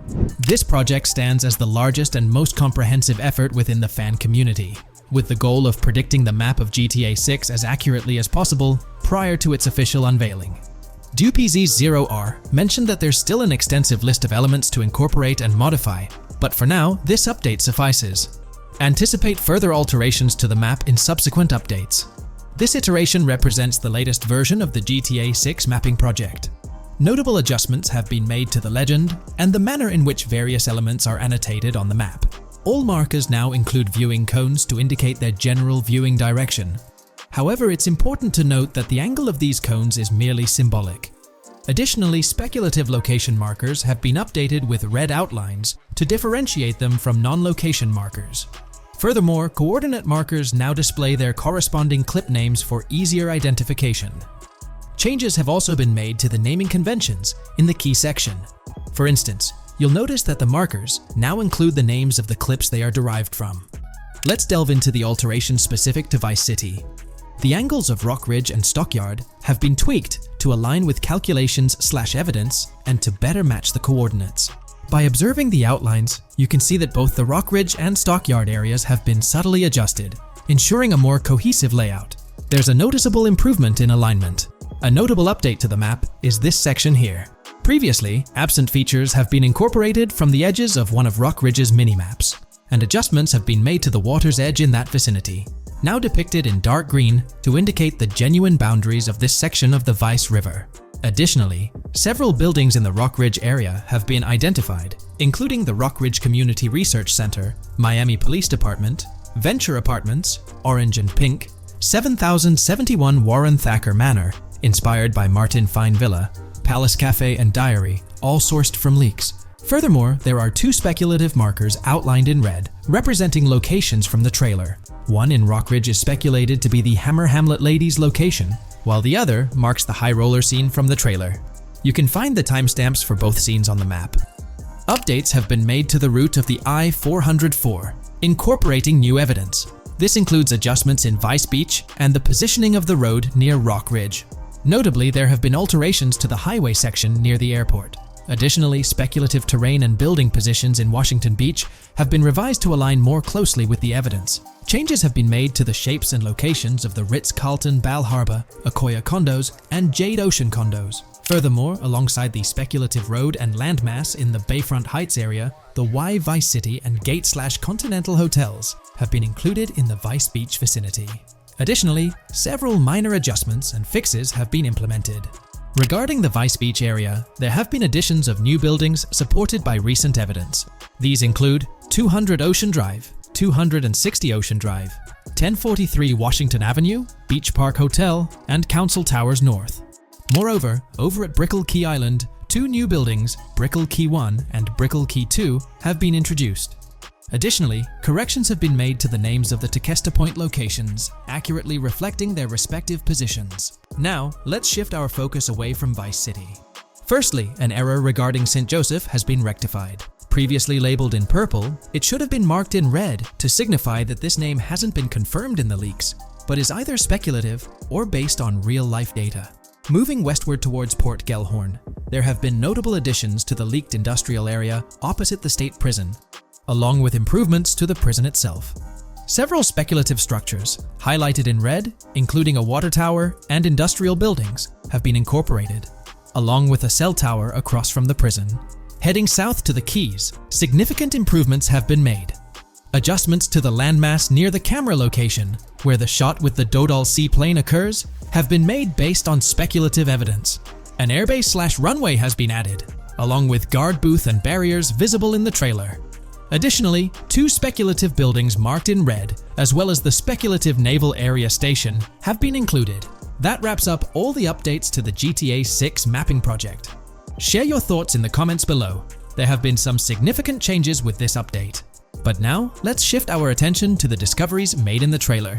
This project stands as the largest and most comprehensive effort within the fan community, with the goal of predicting the map of GTA 6 as accurately as possible prior to its official unveiling. DuPZ0R mentioned that there's still an extensive list of elements to incorporate and modify, but for now, this update suffices. Anticipate further alterations to the map in subsequent updates. This iteration represents the latest version of the GTA 6 mapping project. Notable adjustments have been made to the legend and the manner in which various elements are annotated on the map. All markers now include viewing cones to indicate their general viewing direction. However, it's important to note that the angle of these cones is merely symbolic. Additionally, speculative location markers have been updated with red outlines to differentiate them from non-location markers. Furthermore, coordinate markers now display their corresponding clip names for easier identification. Changes have also been made to the naming conventions in the key section. For instance, you'll notice that the markers now include the names of the clips they are derived from. Let's delve into the alterations specific to Vice City. The angles of Rock Ridge and Stockyard have been tweaked to align with calculations/evidence and to better match the coordinates. By observing the outlines, you can see that both the Rock Ridge and Stockyard areas have been subtly adjusted, ensuring a more cohesive layout. There's a noticeable improvement in alignment. A notable update to the map is this section here. Previously, absent features have been incorporated from the edges of one of Rock Ridge's mini-maps, and adjustments have been made to the water's edge in that vicinity, now depicted in dark green to indicate the genuine boundaries of this section of the Vice River. Additionally, several buildings in the Rock Ridge area have been identified, including the Rock Ridge Community Research Center, Miami Police Department, Venture Apartments, Orange and Pink, 7071 Warren Thacker Manor, inspired by Martin Fine Villa, Palace Cafe and Diary, all sourced from leaks. Furthermore, there are two speculative markers outlined in red, representing locations from the trailer. One in Rock Ridge is speculated to be the Hammer Hamlet Ladies location, while the other marks the high roller scene from the trailer. You can find the timestamps for both scenes on the map. Updates have been made to the route of the I-404, incorporating new evidence. This includes adjustments in Vice Beach and the positioning of the road near Rock Ridge. Notably, there have been alterations to the highway section near the airport. Additionally, speculative terrain and building positions in Washington Beach have been revised to align more closely with the evidence. Changes have been made to the shapes and locations of the Ritz-Carlton Bal Harbour, Akoya condos, and Jade Ocean condos. Furthermore, alongside the speculative road and landmass in the Bayfront Heights area, the Y Vice City and Gate/Continental hotels have been included in the Vice Beach vicinity. Additionally, several minor adjustments and fixes have been implemented. Regarding the Vice Beach area, there have been additions of new buildings supported by recent evidence. These include 200 Ocean Drive, 260 Ocean Drive, 1043 Washington Avenue, Beach Park Hotel, and Council Towers North. Moreover, over at Brickell Key Island, two new buildings, Brickell Key 1 and Brickell Key 2, have been introduced. Additionally, corrections have been made to the names of the Tequesta Point locations, accurately reflecting their respective positions. Now, let's shift our focus away from Vice City. Firstly, an error regarding St. Joseph has been rectified. Previously labeled in purple, it should have been marked in red to signify that this name hasn't been confirmed in the leaks, but is either speculative or based on real-life data. Moving westward towards Port Gellhorn, there have been notable additions to the leaked industrial area opposite the state prison, along with improvements to the prison itself. Several speculative structures, highlighted in red, including a water tower and industrial buildings, have been incorporated, along with a cell tower across from the prison. Heading south to the Keys, significant improvements have been made. Adjustments to the landmass near the camera location, where the shot with the Dodal seaplane occurs, have been made based on speculative evidence. An airbase/runway has been added, along with guard booth and barriers visible in the trailer. Additionally, two speculative buildings marked in red, as well as the speculative Naval Area Station, have been included. That wraps up all the updates to the GTA 6 mapping project. Share your thoughts in the comments below. There have been some significant changes with this update. But now, let's shift our attention to the discoveries made in the trailer.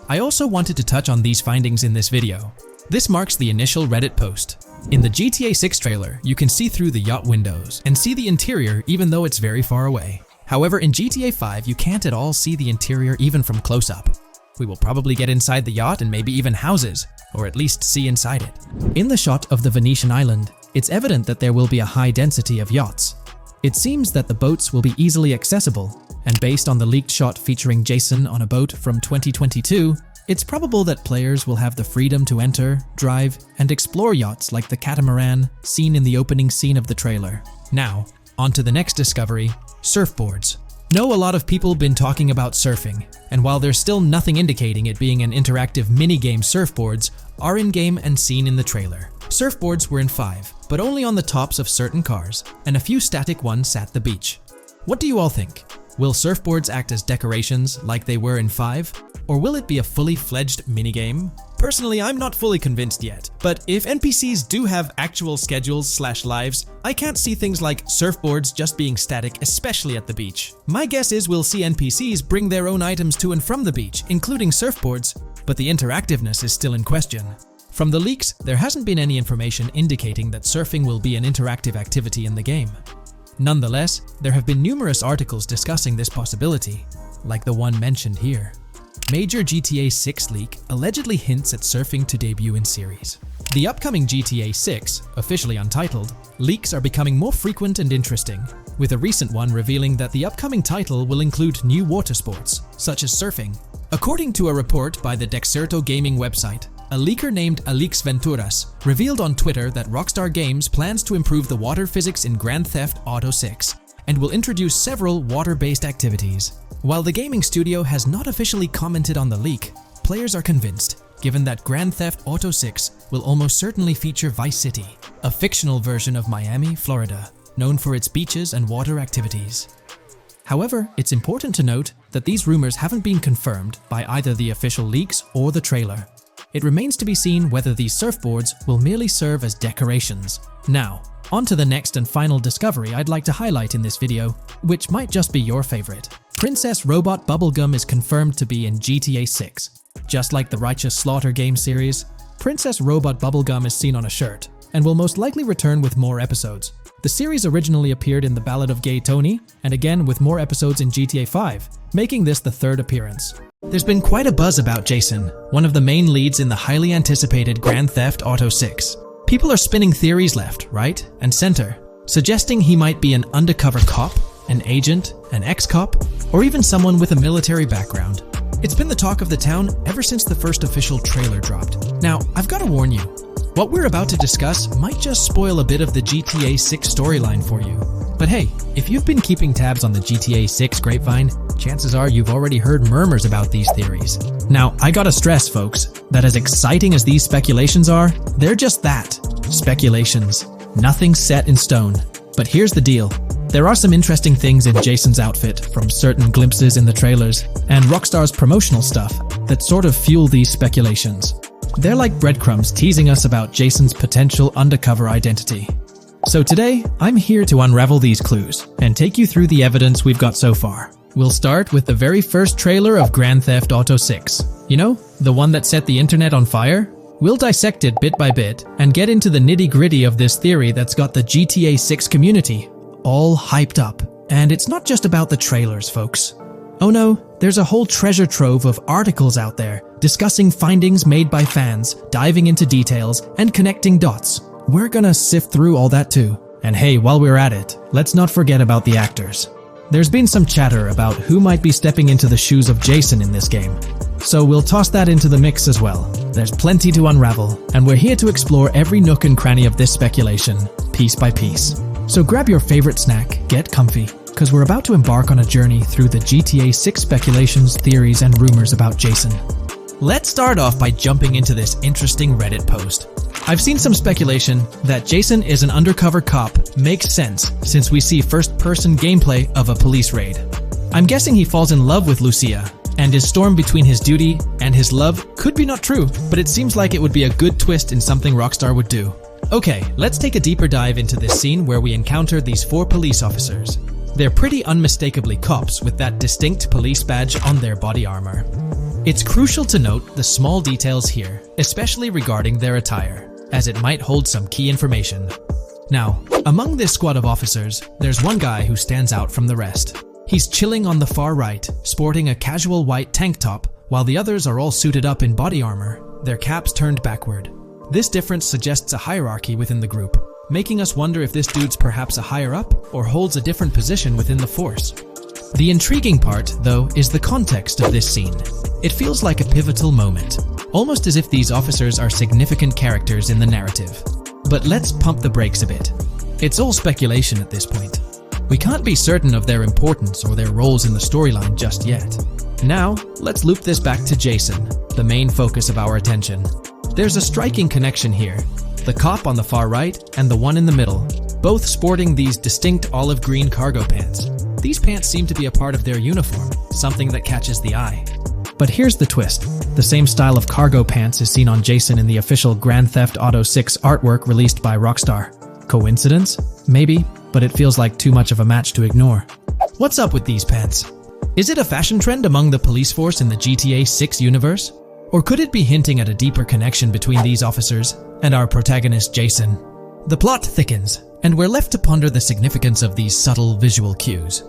I also wanted to touch on these findings in this video. This marks the initial Reddit post. In the GTA 6 trailer, you can see through the yacht windows and see the interior even though it's very far away. However, in GTA 5, you can't at all see the interior even from close-up. We will probably get inside the yacht and maybe even houses, or at least see inside it. In the shot of the Venetian island, it's evident that there will be a high density of yachts. It seems that the boats will be easily accessible, and based on the leaked shot featuring Jason on a boat from 2022, it's probable that players will have the freedom to enter, drive, and explore yachts like the catamaran seen in the opening scene of the trailer. Now, on to the next discovery, surfboards. Know a lot of people been talking about surfing, and while there's still nothing indicating it being an interactive minigame, surfboards are in-game and seen in the trailer. Surfboards were in 5, but only on the tops of certain cars, and a few static ones at the beach. What do you all think? Will surfboards act as decorations like they were in 5? Or will it be a fully fledged minigame? Personally, I'm not fully convinced yet, but if NPCs do have actual schedules/lives, I can't see things like surfboards just being static, especially at the beach. My guess is we'll see NPCs bring their own items to and from the beach, including surfboards, but the interactiveness is still in question. From the leaks, there hasn't been any information indicating that surfing will be an interactive activity in the game. Nonetheless, there have been numerous articles discussing this possibility, like the one mentioned here. Major GTA 6 leak allegedly hints at surfing to debut in series. The upcoming GTA 6, officially untitled, leaks are becoming more frequent and interesting, with a recent one revealing that the upcoming title will include new water sports, such as surfing. According to a report by the Dexerto gaming website, a leaker named Alix Venturas revealed on Twitter that Rockstar Games plans to improve the water physics in Grand Theft Auto 6 and will introduce several water-based activities. While the gaming studio has not officially commented on the leak, players are convinced, given that Grand Theft Auto 6 will almost certainly feature Vice City, a fictional version of Miami, Florida, known for its beaches and water activities. However, it's important to note that these rumors haven't been confirmed by either the official leaks or the trailer. It remains to be seen whether these surfboards will merely serve as decorations. Now, on to the next and final discovery I'd like to highlight in this video, which might just be your favorite. Princess Robot Bubblegum is confirmed to be in GTA 6. Just like the Righteous Slaughter game series, Princess Robot Bubblegum is seen on a shirt, and will most likely return with more episodes. The series originally appeared in The Ballad of Gay Tony, and again with more episodes in GTA 5, making this the 3rd appearance. There's been quite a buzz about Jason, one of the main leads in the highly anticipated Grand Theft Auto 6. People are spinning theories left, right, and center, suggesting he might be an undercover cop, an agent, an ex-cop, or even someone with a military background. It's been the talk of the town ever since the first official trailer dropped. Now, I've got to warn you, what we're about to discuss might just spoil a bit of the GTA 6 storyline for you. But hey, if you've been keeping tabs on the GTA 6 grapevine, chances are you've already heard murmurs about these theories. Now, I gotta stress, folks, that as exciting as these speculations are, they're just that, speculations. Nothing set in stone. But here's the deal. There are some interesting things in Jason's outfit from certain glimpses in the trailers and Rockstar's promotional stuff that sort of fuel these speculations. They're like breadcrumbs teasing us about Jason's potential undercover identity. So today, I'm here to unravel these clues and take you through the evidence we've got so far. We'll start with the very first trailer of Grand Theft Auto 6. You know, the one that set the internet on fire? We'll dissect it bit by bit and get into the nitty-gritty of this theory that's got the GTA 6 community all hyped up. And it's not just about the trailers, folks. Oh no, there's a whole treasure trove of articles out there discussing findings made by fans, diving into details, and connecting dots. We're gonna sift through all that too. And hey, while we're at it, let's not forget about the actors. There's been some chatter about who might be stepping into the shoes of Jason in this game. So we'll toss that into the mix as well. There's plenty to unravel, and we're here to explore every nook and cranny of this speculation, piece by piece. So grab your favorite snack, get comfy, because we're about to embark on a journey through the GTA 6 speculations, theories, and rumors about Jason. Let's start off by jumping into this interesting Reddit post. I've seen some speculation that Jason is an undercover cop makes sense since we see first-person gameplay of a police raid. I'm guessing he falls in love with Lucia, and his storm between his duty and his love could be not true, but it seems like it would be a good twist in something Rockstar would do. Okay, let's take a deeper dive into this scene where we encounter these 4 police officers. They're pretty unmistakably cops with that distinct police badge on their body armor. It's crucial to note the small details here, especially regarding their attire, as it might hold some key information. Now, among this squad of officers, there's one guy who stands out from the rest. He's chilling on the far right, sporting a casual white tank top, while the others are all suited up in body armor, their caps turned backward. This difference suggests a hierarchy within the group. making us wonder if this dude's perhaps a higher up or holds a different position within the force. The intriguing part, though, is the context of this scene. It feels like a pivotal moment, almost as if these officers are significant characters in the narrative. But let's pump the brakes a bit. It's all speculation at this point. We can't be certain of their importance or their roles in the storyline just yet. Now, let's loop this back to Jason, the main focus of our attention. There's a striking connection here. The cop on the far right and the one in the middle, both sporting these distinct olive green cargo pants. These pants seem to be a part of their uniform, something that catches the eye. But here's the twist. The same style of cargo pants is seen on Jason in the official Grand Theft Auto 6 artwork released by Rockstar. Coincidence? Maybe, but it feels like too much of a match to ignore. What's up with these pants? Is it a fashion trend among the police force in the GTA 6 universe? Or could it be hinting at a deeper connection between these officers and our protagonist Jason? The plot thickens, and we're left to ponder the significance of these subtle visual cues.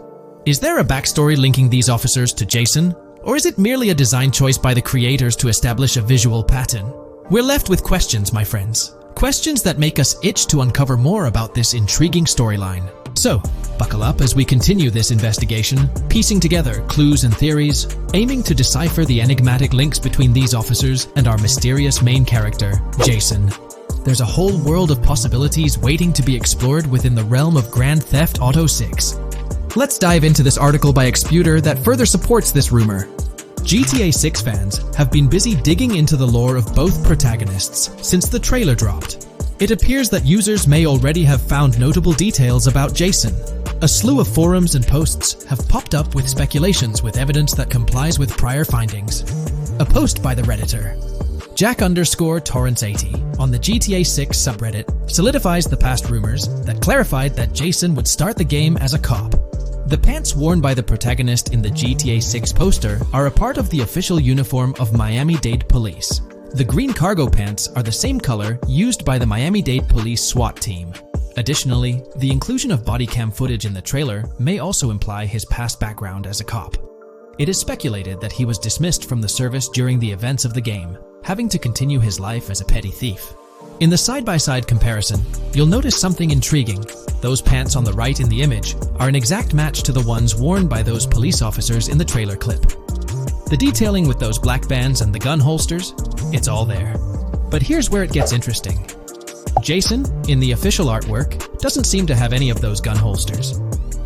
Is there a backstory linking these officers to Jason? Or is it merely a design choice by the creators to establish a visual pattern? We're left with questions, my friends. Questions that make us itch to uncover more about this intriguing storyline. So, buckle up as we continue this investigation, piecing together clues and theories, aiming to decipher the enigmatic links between these officers and our mysterious main character, Jason. There's a whole world of possibilities waiting to be explored within the realm of Grand Theft Auto 6. Let's dive into this article by Exputer that further supports this rumor. GTA 6 fans have been busy digging into the lore of both protagonists since the trailer dropped. It appears that users may already have found notable details about Jason. A slew of forums and posts have popped up with speculations with evidence that complies with prior findings. A post by the Redditor, Jack_Torrance80, on the GTA 6 subreddit solidifies the past rumors that clarified that Jason would start the game as a cop. The pants worn by the protagonist in the GTA 6 poster are a part of the official uniform of Miami-Dade Police. The green cargo pants are the same color used by the Miami-Dade Police SWAT team. Additionally, the inclusion of body cam footage in the trailer may also imply his past background as a cop. It is speculated that he was dismissed from the service during the events of the game, having to continue his life as a petty thief. In the side-by-side comparison, you'll notice something intriguing. Those pants on the right in the image are an exact match to the ones worn by those police officers in the trailer clip. The detailing with those black bands and the gun holsters, it's all there. But here's where it gets interesting. Jason, in the official artwork, doesn't seem to have any of those gun holsters.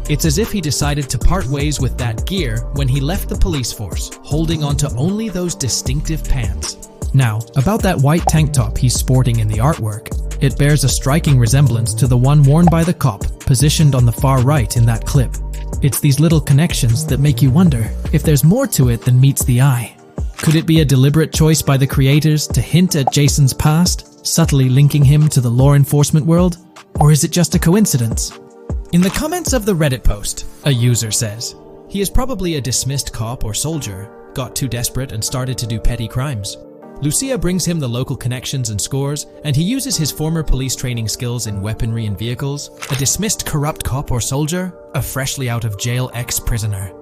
It's as if he decided to part ways with that gear when he left the police force, holding onto only those distinctive pants. Now, about that white tank top he's sporting in the artwork, it bears a striking resemblance to the one worn by the cop, positioned on the far right in that clip. It's these little connections that make you wonder if there's more to it than meets the eye. Could it be a deliberate choice by the creators to hint at Jason's past, subtly linking him to the law enforcement world? Or is it just a coincidence? In the comments of the Reddit post, a user says, he is probably a dismissed cop or soldier, got too desperate and started to do petty crimes. Lucia brings him the local connections and scores, and he uses his former police training skills in weaponry and vehicles. A dismissed corrupt cop or soldier, a freshly out of jail ex-prisoner.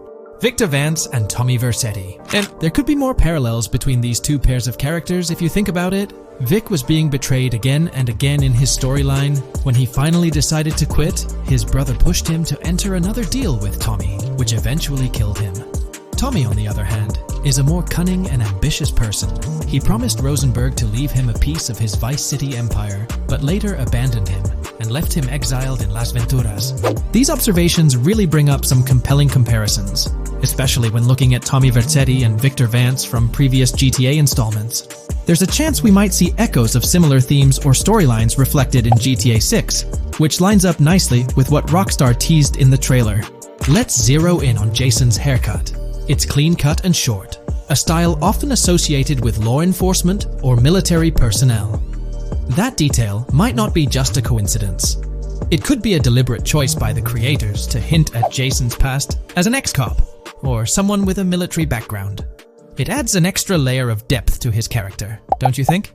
Victor Vance and Tommy Vercetti. And there could be more parallels between these two pairs of characters if you think about it. Vic was being betrayed again and again in his storyline. When he finally decided to quit, his brother pushed him to enter another deal with Tommy, which eventually killed him. Tommy, on the other hand, is a more cunning and ambitious person. He promised Rosenberg to leave him a piece of his Vice City empire, but later abandoned him and left him exiled in Las Venturas. These observations really bring up some compelling comparisons, especially when looking at Tommy Vercetti and Victor Vance from previous GTA installments. There's a chance we might see echoes of similar themes or storylines reflected in GTA 6, which lines up nicely with what Rockstar teased in the trailer. Let's zero in on Jason's haircut. It's clean cut and short, a style often associated with law enforcement or military personnel. That detail might not be just a coincidence. It could be a deliberate choice by the creators to hint at Jason's past as an ex-cop or someone with a military background. It adds an extra layer of depth to his character, don't you think?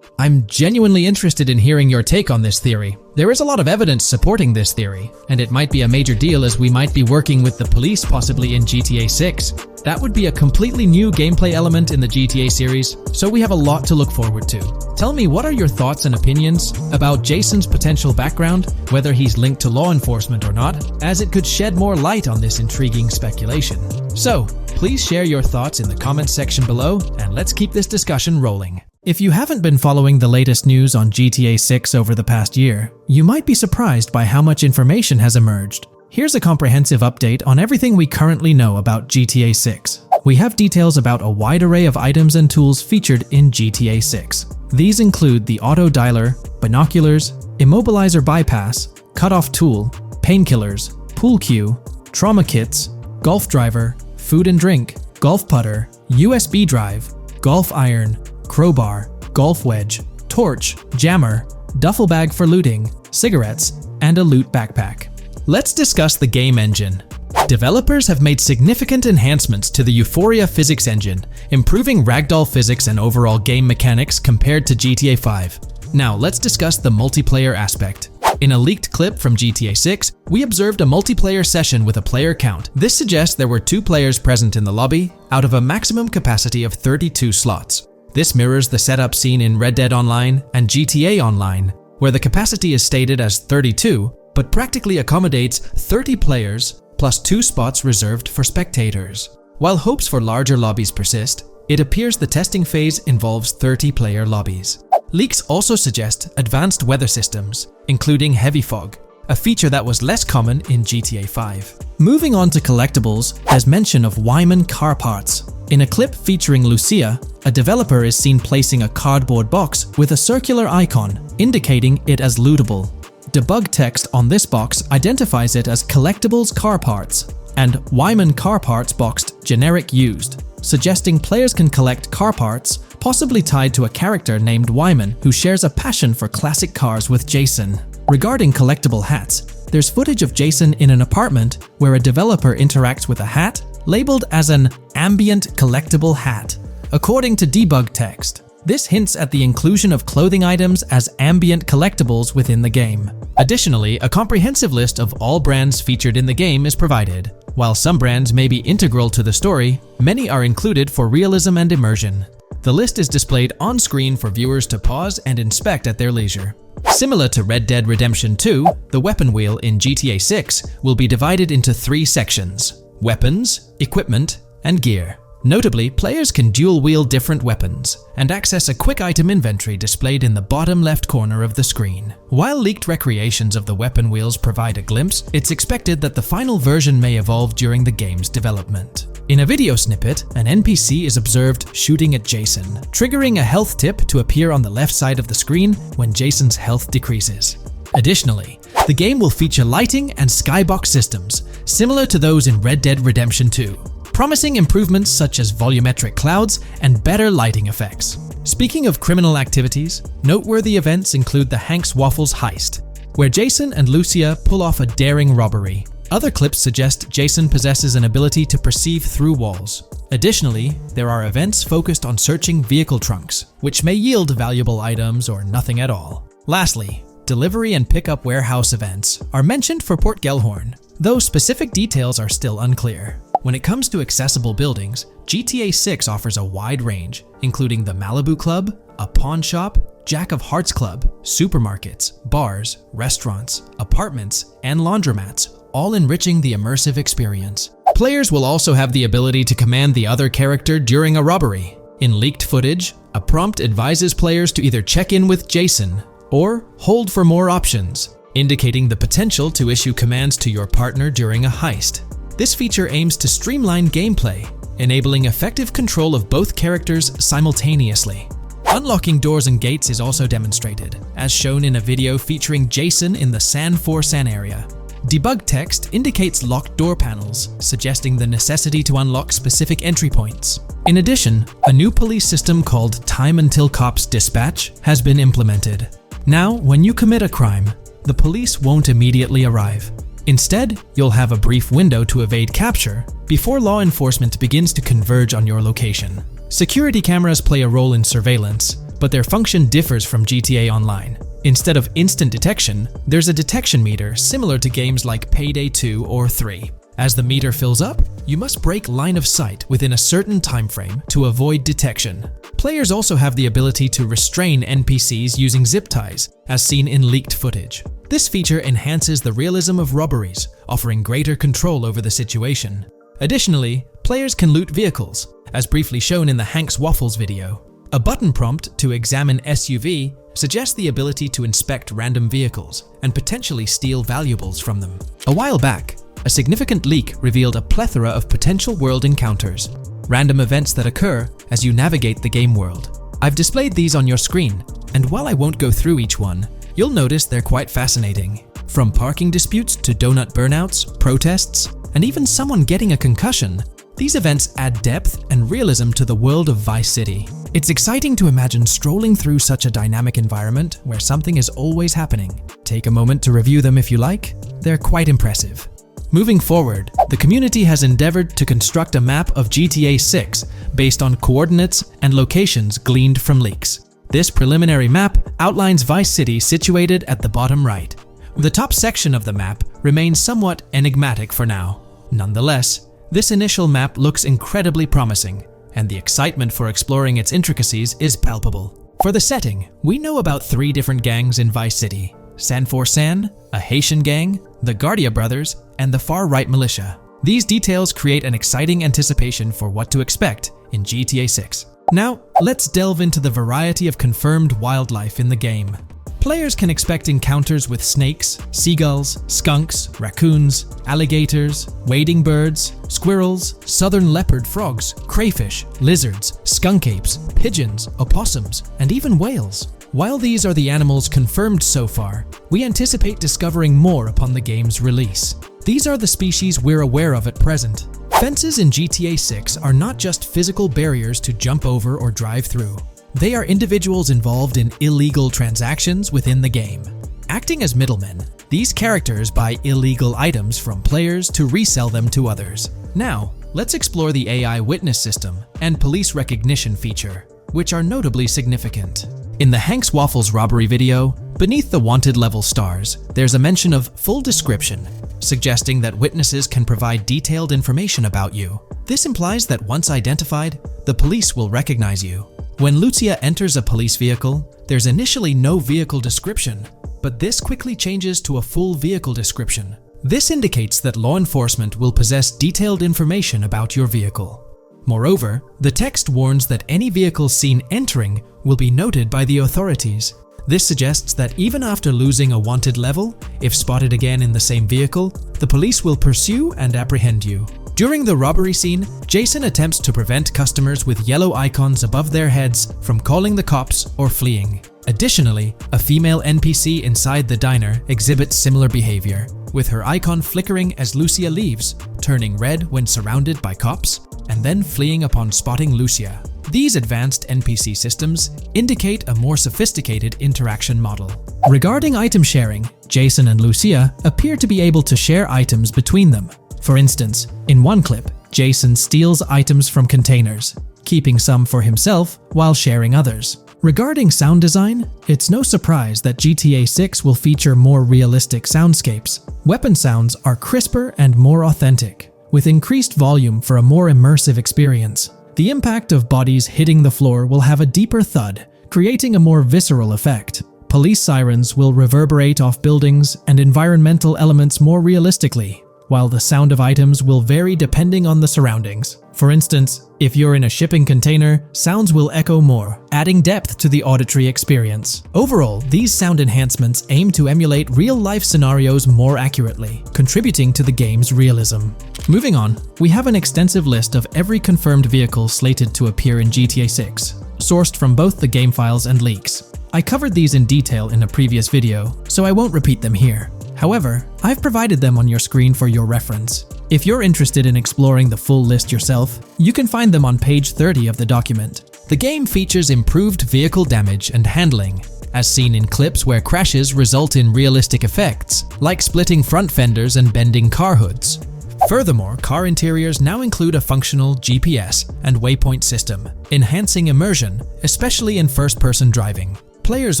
I'm genuinely interested in hearing your take on this theory. There is a lot of evidence supporting this theory, and it might be a major deal as we might be working with the police possibly in GTA 6. That would be a completely new gameplay element in the GTA series, so we have a lot to look forward to. Tell me, what are your thoughts and opinions about Jason's potential background, whether he's linked to law enforcement or not, as it could shed more light on this intriguing speculation. So, please share your thoughts in the comments section below, and let's keep this discussion rolling. If you haven't been following the latest news on GTA 6 over the past year, you might be surprised by how much information has emerged. Here's a comprehensive update on everything we currently know about GTA 6. We have details about a wide array of items and tools featured in GTA 6. These include the auto dialer, binoculars, immobilizer bypass, cutoff tool, painkillers, pool cue, trauma kits, golf driver, food and drink, golf putter, USB drive, golf iron, crowbar, golf wedge, torch, jammer, duffel bag for looting, cigarettes, and a loot backpack. Let's discuss the game engine. Developers have made significant enhancements to the Euphoria physics engine, improving ragdoll physics and overall game mechanics compared to GTA 5. Now let's discuss the multiplayer aspect. In a leaked clip from GTA 6, we observed a multiplayer session with a player count. This suggests there were 2 players present in the lobby, out of a maximum capacity of 32 slots. This mirrors the setup seen in Red Dead Online and GTA Online, where the capacity is stated as 32, but practically accommodates 30 players plus 2 spots reserved for spectators. While hopes for larger lobbies persist, it appears the testing phase involves 30-player lobbies. Leaks also suggest advanced weather systems, including heavy fog, a feature that was less common in GTA 5. Moving on to collectibles, there's mention of Wyman car parts. In a clip featuring Lucia, a developer is seen placing a cardboard box with a circular icon, indicating it as lootable. Debug text on this box identifies it as collectibles car parts, and Wyman car parts boxed generic used, suggesting players can collect car parts, possibly tied to a character named Wyman who shares a passion for classic cars with Jason. Regarding collectible hats, there's footage of Jason in an apartment where a developer interacts with a hat labeled as an ambient collectible hat. According to debug text, this hints at the inclusion of clothing items as ambient collectibles within the game. Additionally, a comprehensive list of all brands featured in the game is provided. While some brands may be integral to the story, many are included for realism and immersion. The list is displayed on screen for viewers to pause and inspect at their leisure. Similar to Red Dead Redemption 2, the weapon wheel in GTA 6 will be divided into 3 sections: weapons, equipment, and gear. Notably, players can dual-wield different weapons and access a quick item inventory displayed in the bottom left corner of the screen. While leaked recreations of the weapon wheels provide a glimpse, it's expected that the final version may evolve during the game's development. In a video snippet, an NPC is observed shooting at Jason, triggering a health tip to appear on the left side of the screen when Jason's health decreases. Additionally, the game will feature lighting and skybox systems, similar to those in Red Dead Redemption 2. Promising improvements such as volumetric clouds and better lighting effects. Speaking of criminal activities, noteworthy events include the Hank's Waffles heist, where Jason and Lucia pull off a daring robbery. Other clips suggest Jason possesses an ability to perceive through walls. Additionally, there are events focused on searching vehicle trunks, which may yield valuable items or nothing at all. Lastly, delivery and pickup warehouse events are mentioned for Port Gellhorn, though specific details are still unclear. When it comes to accessible buildings, GTA 6 offers a wide range, including the Malibu Club, a pawn shop, Jack of Hearts Club, supermarkets, bars, restaurants, apartments, and laundromats, all enriching the immersive experience. Players will also have the ability to command the other character during a robbery. In leaked footage, a prompt advises players to either check in with Jason or hold for more options, indicating the potential to issue commands to your partner during a heist. This feature aims to streamline gameplay, enabling effective control of both characters simultaneously. Unlocking doors and gates is also demonstrated, as shown in a video featuring Jason in the San Forsan area. Debug text indicates locked door panels, suggesting the necessity to unlock specific entry points. In addition, a new police system called Time Until Cops Dispatch has been implemented. Now, when you commit a crime, the police won't immediately arrive. Instead, you'll have a brief window to evade capture before law enforcement begins to converge on your location. Security cameras play a role in surveillance, but their function differs from GTA Online. Instead of instant detection, there's a detection meter similar to games like Payday 2 or 3. As the meter fills up, you must break line of sight within a certain time frame to avoid detection. Players also have the ability to restrain NPCs using zip ties, as seen in leaked footage. This feature enhances the realism of robberies, offering greater control over the situation. Additionally, players can loot vehicles, as briefly shown in the Hank's Waffles video. A button prompt to examine SUV suggests the ability to inspect random vehicles and potentially steal valuables from them. A while back, a significant leak revealed a plethora of potential world encounters, random events that occur as you navigate the game world. I've displayed these on your screen, and while I won't go through each one, you'll notice they're quite fascinating. From parking disputes to donut burnouts, protests, and even someone getting a concussion, these events add depth and realism to the world of Vice City. It's exciting to imagine strolling through such a dynamic environment where something is always happening. Take a moment to review them if you like. They're quite impressive. Moving forward, the community has endeavored to construct a map of GTA 6 based on coordinates and locations gleaned from leaks. This preliminary map outlines Vice City situated at the bottom right. The top section of the map remains somewhat enigmatic for now. Nonetheless, this initial map looks incredibly promising, and the excitement for exploring its intricacies is palpable. For the setting, we know about 3 different gangs in Vice City: San for San, a Haitian gang, the Guardia Brothers, and the far-right militia. These details create an exciting anticipation for what to expect in GTA 6. Now, let's delve into the variety of confirmed wildlife in the game. Players can expect encounters with snakes, seagulls, skunks, raccoons, alligators, wading birds, squirrels, southern leopard frogs, crayfish, lizards, skunk apes, pigeons, opossums, and even whales. While these are the animals confirmed so far, we anticipate discovering more upon the game's release. These are the species we're aware of at present. Fences in GTA 6 are not just physical barriers to jump over or drive through. They are individuals involved in illegal transactions within the game. Acting as middlemen, these characters buy illegal items from players to resell them to others. Now, let's explore the AI witness system and police recognition feature, which are notably significant. In the Hank's Waffles robbery video, beneath the wanted level stars, there's a mention of full description, suggesting that witnesses can provide detailed information about you. This implies that once identified, the police will recognize you. When Lucia enters a police vehicle, there's initially no vehicle description, but this quickly changes to a full vehicle description. This indicates that law enforcement will possess detailed information about your vehicle. Moreover, the text warns that any vehicle seen entering will be noted by the authorities. This suggests that even after losing a wanted level, if spotted again in the same vehicle, the police will pursue and apprehend you. During the robbery scene, Jason attempts to prevent customers with yellow icons above their heads from calling the cops or fleeing. Additionally, a female NPC inside the diner exhibits similar behavior, with her icon flickering as Lucia leaves, turning red when surrounded by cops, and then fleeing upon spotting Lucia. These advanced NPC systems indicate a more sophisticated interaction model. Regarding item sharing, Jason and Lucia appear to be able to share items between them. For instance, in one clip, Jason steals items from containers, keeping some for himself while sharing others. Regarding sound design, it's no surprise that GTA 6 will feature more realistic soundscapes. Weapon sounds are crisper and more authentic, with increased volume for a more immersive experience. The impact of bodies hitting the floor will have a deeper thud, creating a more visceral effect. Police sirens will reverberate off buildings and environmental elements more realistically, while the sound of items will vary depending on the surroundings. For instance, if you're in a shipping container, sounds will echo more, adding depth to the auditory experience. Overall, these sound enhancements aim to emulate real-life scenarios more accurately, contributing to the game's realism. Moving on, we have an extensive list of every confirmed vehicle slated to appear in GTA 6, sourced from both the game files and leaks. I covered these in detail in a previous video, so I won't repeat them here. However, I've provided them on your screen for your reference. If you're interested in exploring the full list yourself, you can find them on page 30 of the document. The game features improved vehicle damage and handling, as seen in clips where crashes result in realistic effects, like splitting front fenders and bending car hoods. Furthermore, car interiors now include a functional GPS and waypoint system, enhancing immersion, especially in first-person driving. Players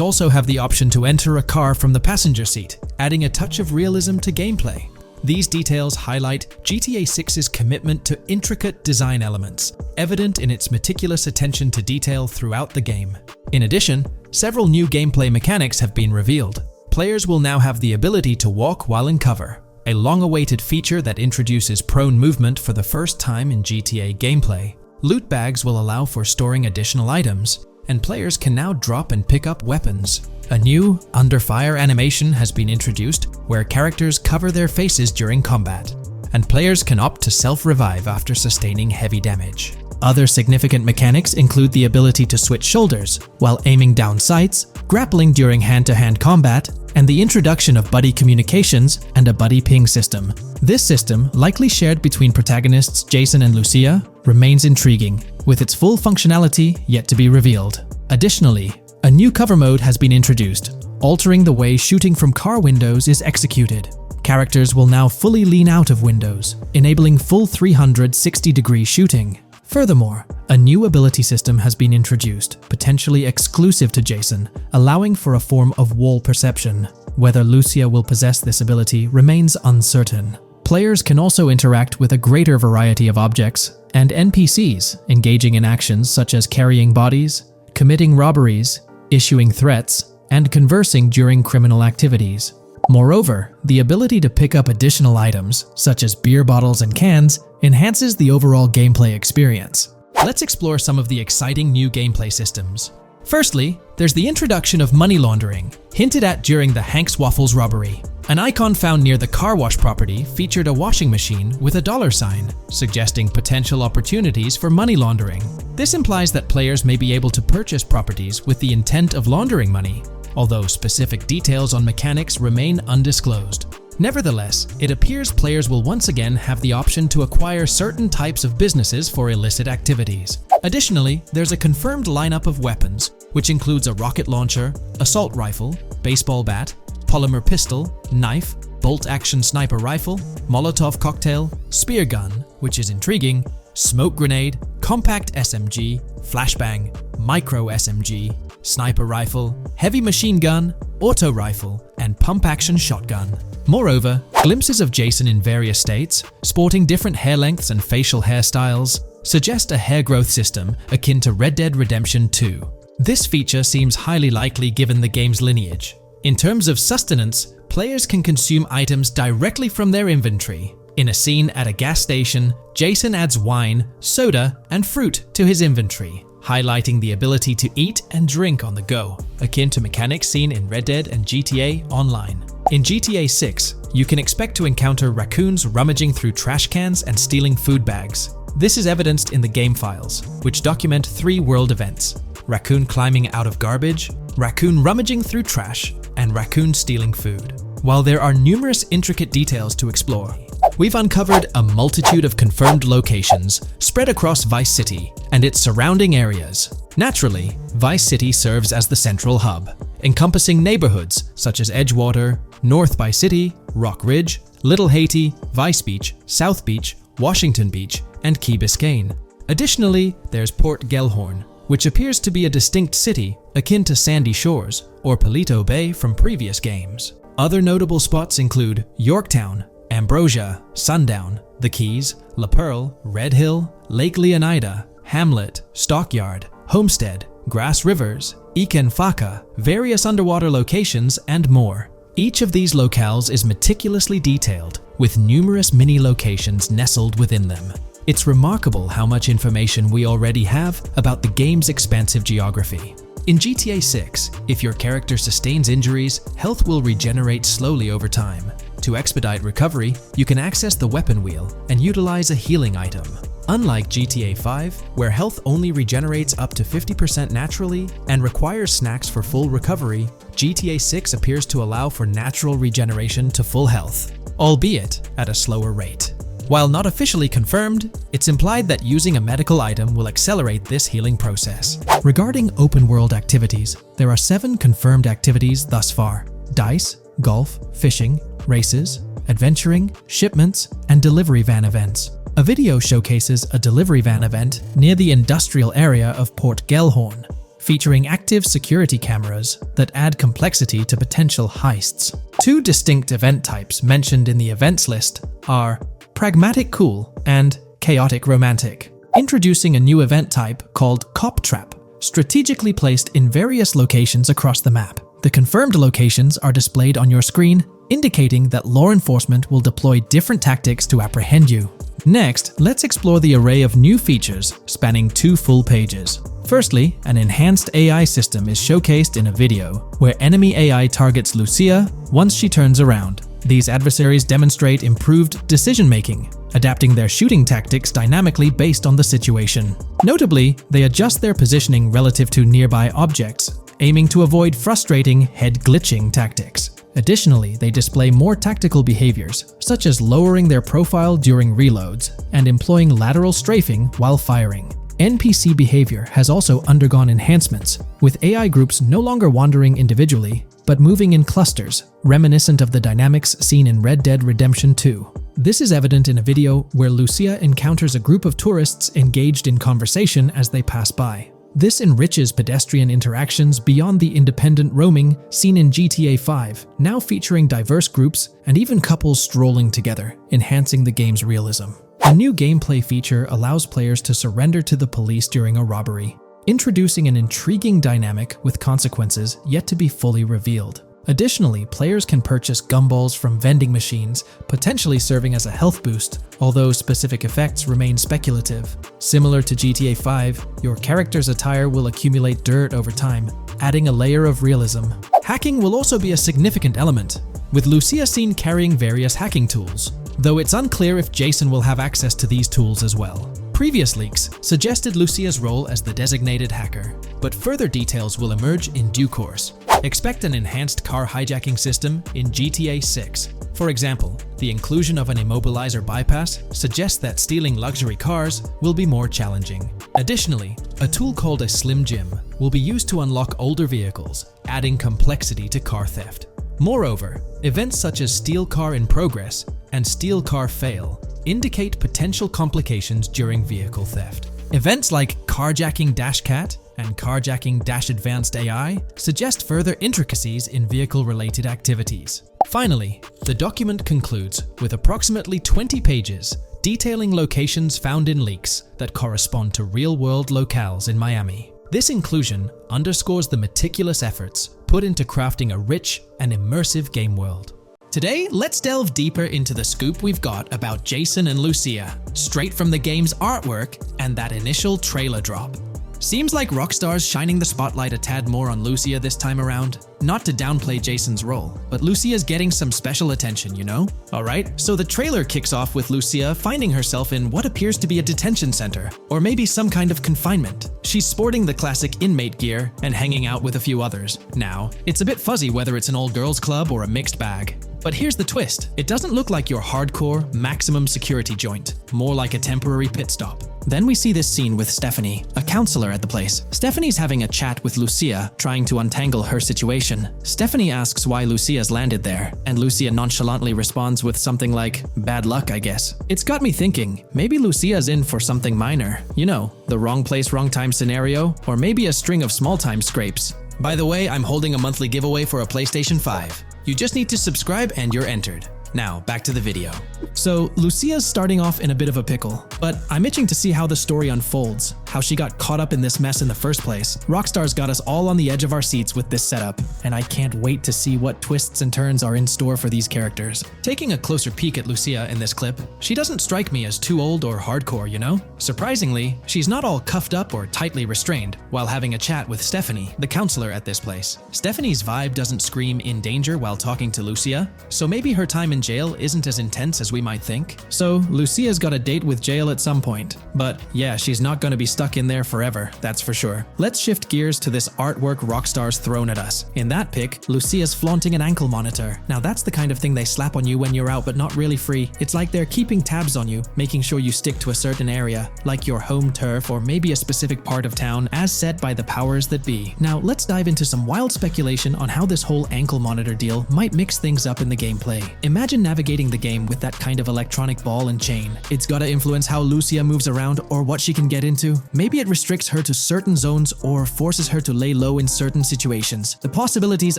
also have the option to enter a car from the passenger seat, adding a touch of realism to gameplay. These details highlight GTA 6's commitment to intricate design elements, evident in its meticulous attention to detail throughout the game. In addition, several new gameplay mechanics have been revealed. Players will now have the ability to walk while in cover, a long-awaited feature that introduces prone movement for the first time in GTA gameplay. Loot bags will allow for storing additional items, and players can now drop and pick up weapons. A new under fire animation has been introduced where characters cover their faces during combat, and players can opt to self-revive after sustaining heavy damage. Other significant mechanics include the ability to switch shoulders while aiming down sights, grappling during hand-to-hand combat, and the introduction of buddy communications and a buddy ping system. This system, likely shared between protagonists Jason and Lucia, remains intriguing, with its full functionality yet to be revealed. Additionally, a new cover mode has been introduced, altering the way shooting from car windows is executed. Characters will now fully lean out of windows, enabling full 360-degree shooting. Furthermore, a new ability system has been introduced, potentially exclusive to Jason, allowing for a form of wall perception. Whether Lucia will possess this ability remains uncertain. Players can also interact with a greater variety of objects and NPCs, engaging in actions such as carrying bodies, committing robberies, issuing threats, and conversing during criminal activities. Moreover, the ability to pick up additional items, such as beer bottles and cans, enhances the overall gameplay experience. Let's explore some of the exciting new gameplay systems. Firstly, there's the introduction of money laundering, hinted at during the Hank's Waffles robbery. An icon found near the car wash property featured a washing machine with a dollar sign, suggesting potential opportunities for money laundering. This implies that players may be able to purchase properties with the intent of laundering money, although specific details on mechanics remain undisclosed. Nevertheless, it appears players will once again have the option to acquire certain types of businesses for illicit activities. Additionally, there's a confirmed lineup of weapons, which includes a rocket launcher, assault rifle, baseball bat, polymer pistol, knife, bolt-action sniper rifle, Molotov cocktail, spear gun, which is intriguing, smoke grenade, compact SMG, flashbang, micro SMG, sniper rifle, heavy machine gun, auto rifle, and pump-action shotgun. Moreover, glimpses of Jason in various states, sporting different hair lengths and facial hairstyles, suggest a hair growth system akin to Red Dead Redemption 2. This feature seems highly likely given the game's lineage. In terms of sustenance, players can consume items directly from their inventory. In a scene at a gas station, Jason adds wine, soda, and fruit to his inventory, highlighting the ability to eat and drink on the go, akin to mechanics seen in Red Dead and GTA Online. In GTA 6, you can expect to encounter raccoons rummaging through trash cans and stealing food bags. This is evidenced in the game files, which document 3 world events: raccoon climbing out of garbage, raccoon rummaging through trash, and raccoon stealing food. While there are numerous intricate details to explore, we've uncovered a multitude of confirmed locations spread across Vice City and its surrounding areas. Naturally, Vice City serves as the central hub, encompassing neighborhoods such as Edgewater, North Vice City, Rock Ridge, Little Haiti, Vice Beach, South Beach, Washington Beach, and Key Biscayne. Additionally, there's Port Gellhorn, which appears to be a distinct city akin to Sandy Shores or Palito Bay from previous games. Other notable spots include Yorktown, Ambrosia, Sundown, The Keys, La Pearl, Red Hill, Lake Leonida, Hamlet, Stockyard, Homestead, Grass Rivers, Ikenfaka, various underwater locations, and more. Each of these locales is meticulously detailed, with numerous mini locations nestled within them. It's remarkable how much information we already have about the game's expansive geography. In GTA 6, if your character sustains injuries, health will regenerate slowly over time. To expedite recovery, you can access the weapon wheel and utilize a healing item. Unlike GTA 5, where health only regenerates up to 50% naturally and requires snacks for full recovery, GTA 6 appears to allow for natural regeneration to full health, albeit at a slower rate. While not officially confirmed, it's implied that using a medical item will accelerate this healing process. Regarding open-world activities, there are 7 confirmed activities thus far: dice, golf, fishing, races, adventuring, shipments, and delivery van events. A video showcases a delivery van event near the industrial area of Port Gellhorn, featuring active security cameras that add complexity to potential heists. Two distinct event types mentioned in the events list are pragmatic cool and chaotic romantic. Introducing a new event type called Cop Trap, strategically placed in various locations across the map. The confirmed locations are displayed on your screen, indicating that law enforcement will deploy different tactics to apprehend you. Next, let's explore the array of new features spanning 2 full pages. Firstly, an enhanced AI system is showcased in a video, where enemy AI targets Lucia once she turns around. These adversaries demonstrate improved decision-making, adapting their shooting tactics dynamically based on the situation. Notably, they adjust their positioning relative to nearby objects, aiming to avoid frustrating head-glitching tactics. Additionally, they display more tactical behaviors, such as lowering their profile during reloads and employing lateral strafing while firing. NPC behavior has also undergone enhancements, with AI groups no longer wandering individually, but moving in clusters, reminiscent of the dynamics seen in Red Dead Redemption 2. This is evident in a video where Lucia encounters a group of tourists engaged in conversation as they pass by. This enriches pedestrian interactions beyond the independent roaming seen in GTA 5, now featuring diverse groups and even couples strolling together, enhancing the game's realism. A new gameplay feature allows players to surrender to the police during a robbery, introducing an intriguing dynamic with consequences yet to be fully revealed. Additionally, players can purchase gumballs from vending machines, potentially serving as a health boost, although specific effects remain speculative. Similar to GTA 5, your character's attire will accumulate dirt over time, adding a layer of realism. Hacking will also be a significant element, with Lucia seen carrying various hacking tools, though it's unclear if Jason will have access to these tools as well. Previous leaks suggested Lucia's role as the designated hacker, but further details will emerge in due course. Expect an enhanced car hijacking system in GTA 6. For example, the inclusion of an immobilizer bypass suggests that stealing luxury cars will be more challenging. Additionally, a tool called a Slim Jim will be used to unlock older vehicles, adding complexity to car theft. Moreover, events such as Steal Car in Progress and Steal Car Fail indicate potential complications during vehicle theft. Events like Carjacking Cat and Carjacking Advanced AI suggest further intricacies in vehicle-related activities. Finally, the document concludes with approximately 20 pages detailing locations found in leaks that correspond to real-world locales in Miami. This inclusion underscores the meticulous efforts put into crafting a rich and immersive game world. Today, let's delve deeper into the scoop we've got about Jason and Lucia, straight from the game's artwork and that initial trailer drop. Seems like Rockstar's shining the spotlight a tad more on Lucia this time around. Not to downplay Jason's role, but Lucia's getting some special attention, you know? Alright, so the trailer kicks off with Lucia finding herself in what appears to be a detention center, or maybe some kind of confinement. She's sporting the classic inmate gear and hanging out with a few others. Now, it's a bit fuzzy whether it's an all-girls club or a mixed bag. But here's the twist. It doesn't look like your hardcore, maximum security joint, more like a temporary pit stop. Then we see this scene with Stephanie, a counselor at the place. Stephanie's having a chat with Lucia, trying to untangle her situation. Stephanie asks why Lucia's landed there, and Lucia nonchalantly responds with something like, "Bad luck, I guess." It's got me thinking, maybe Lucia's in for something minor. You know, the wrong place, wrong time scenario, or maybe a string of small-time scrapes. By the way, I'm holding a monthly giveaway for a PlayStation 5. You just need to subscribe and you're entered. Now, back to the video. So, Lucia's starting off in a bit of a pickle, but I'm itching to see how the story unfolds, how she got caught up in this mess in the first place. Rockstar's got us all on the edge of our seats with this setup, and I can't wait to see what twists and turns are in store for these characters. Taking a closer peek at Lucia in this clip, she doesn't strike me as too old or hardcore, you know? Surprisingly, she's not all cuffed up or tightly restrained while having a chat with Stephanie, the counselor at this place. Stephanie's vibe doesn't scream in danger while talking to Lucia, so maybe her time in jail isn't as intense as we might think. So, Lucia's got a date with jail at some point. But yeah, she's not gonna be stuck in there forever, that's for sure. Let's shift gears to this artwork Rockstar's thrown at us. In that pic, Lucia's flaunting an ankle monitor. Now that's the kind of thing they slap on you when you're out but not really free. It's like they're keeping tabs on you, making sure you stick to a certain area, like your home turf or maybe a specific part of town as set by the powers that be. Now let's dive into some wild speculation on how this whole ankle monitor deal might mix things up in the gameplay. Imagine Imagine navigating the game with that kind of electronic ball and chain. It's gotta influence how Lucia moves around or what she can get into. Maybe it restricts her to certain zones or forces her to lay low in certain situations. The possibilities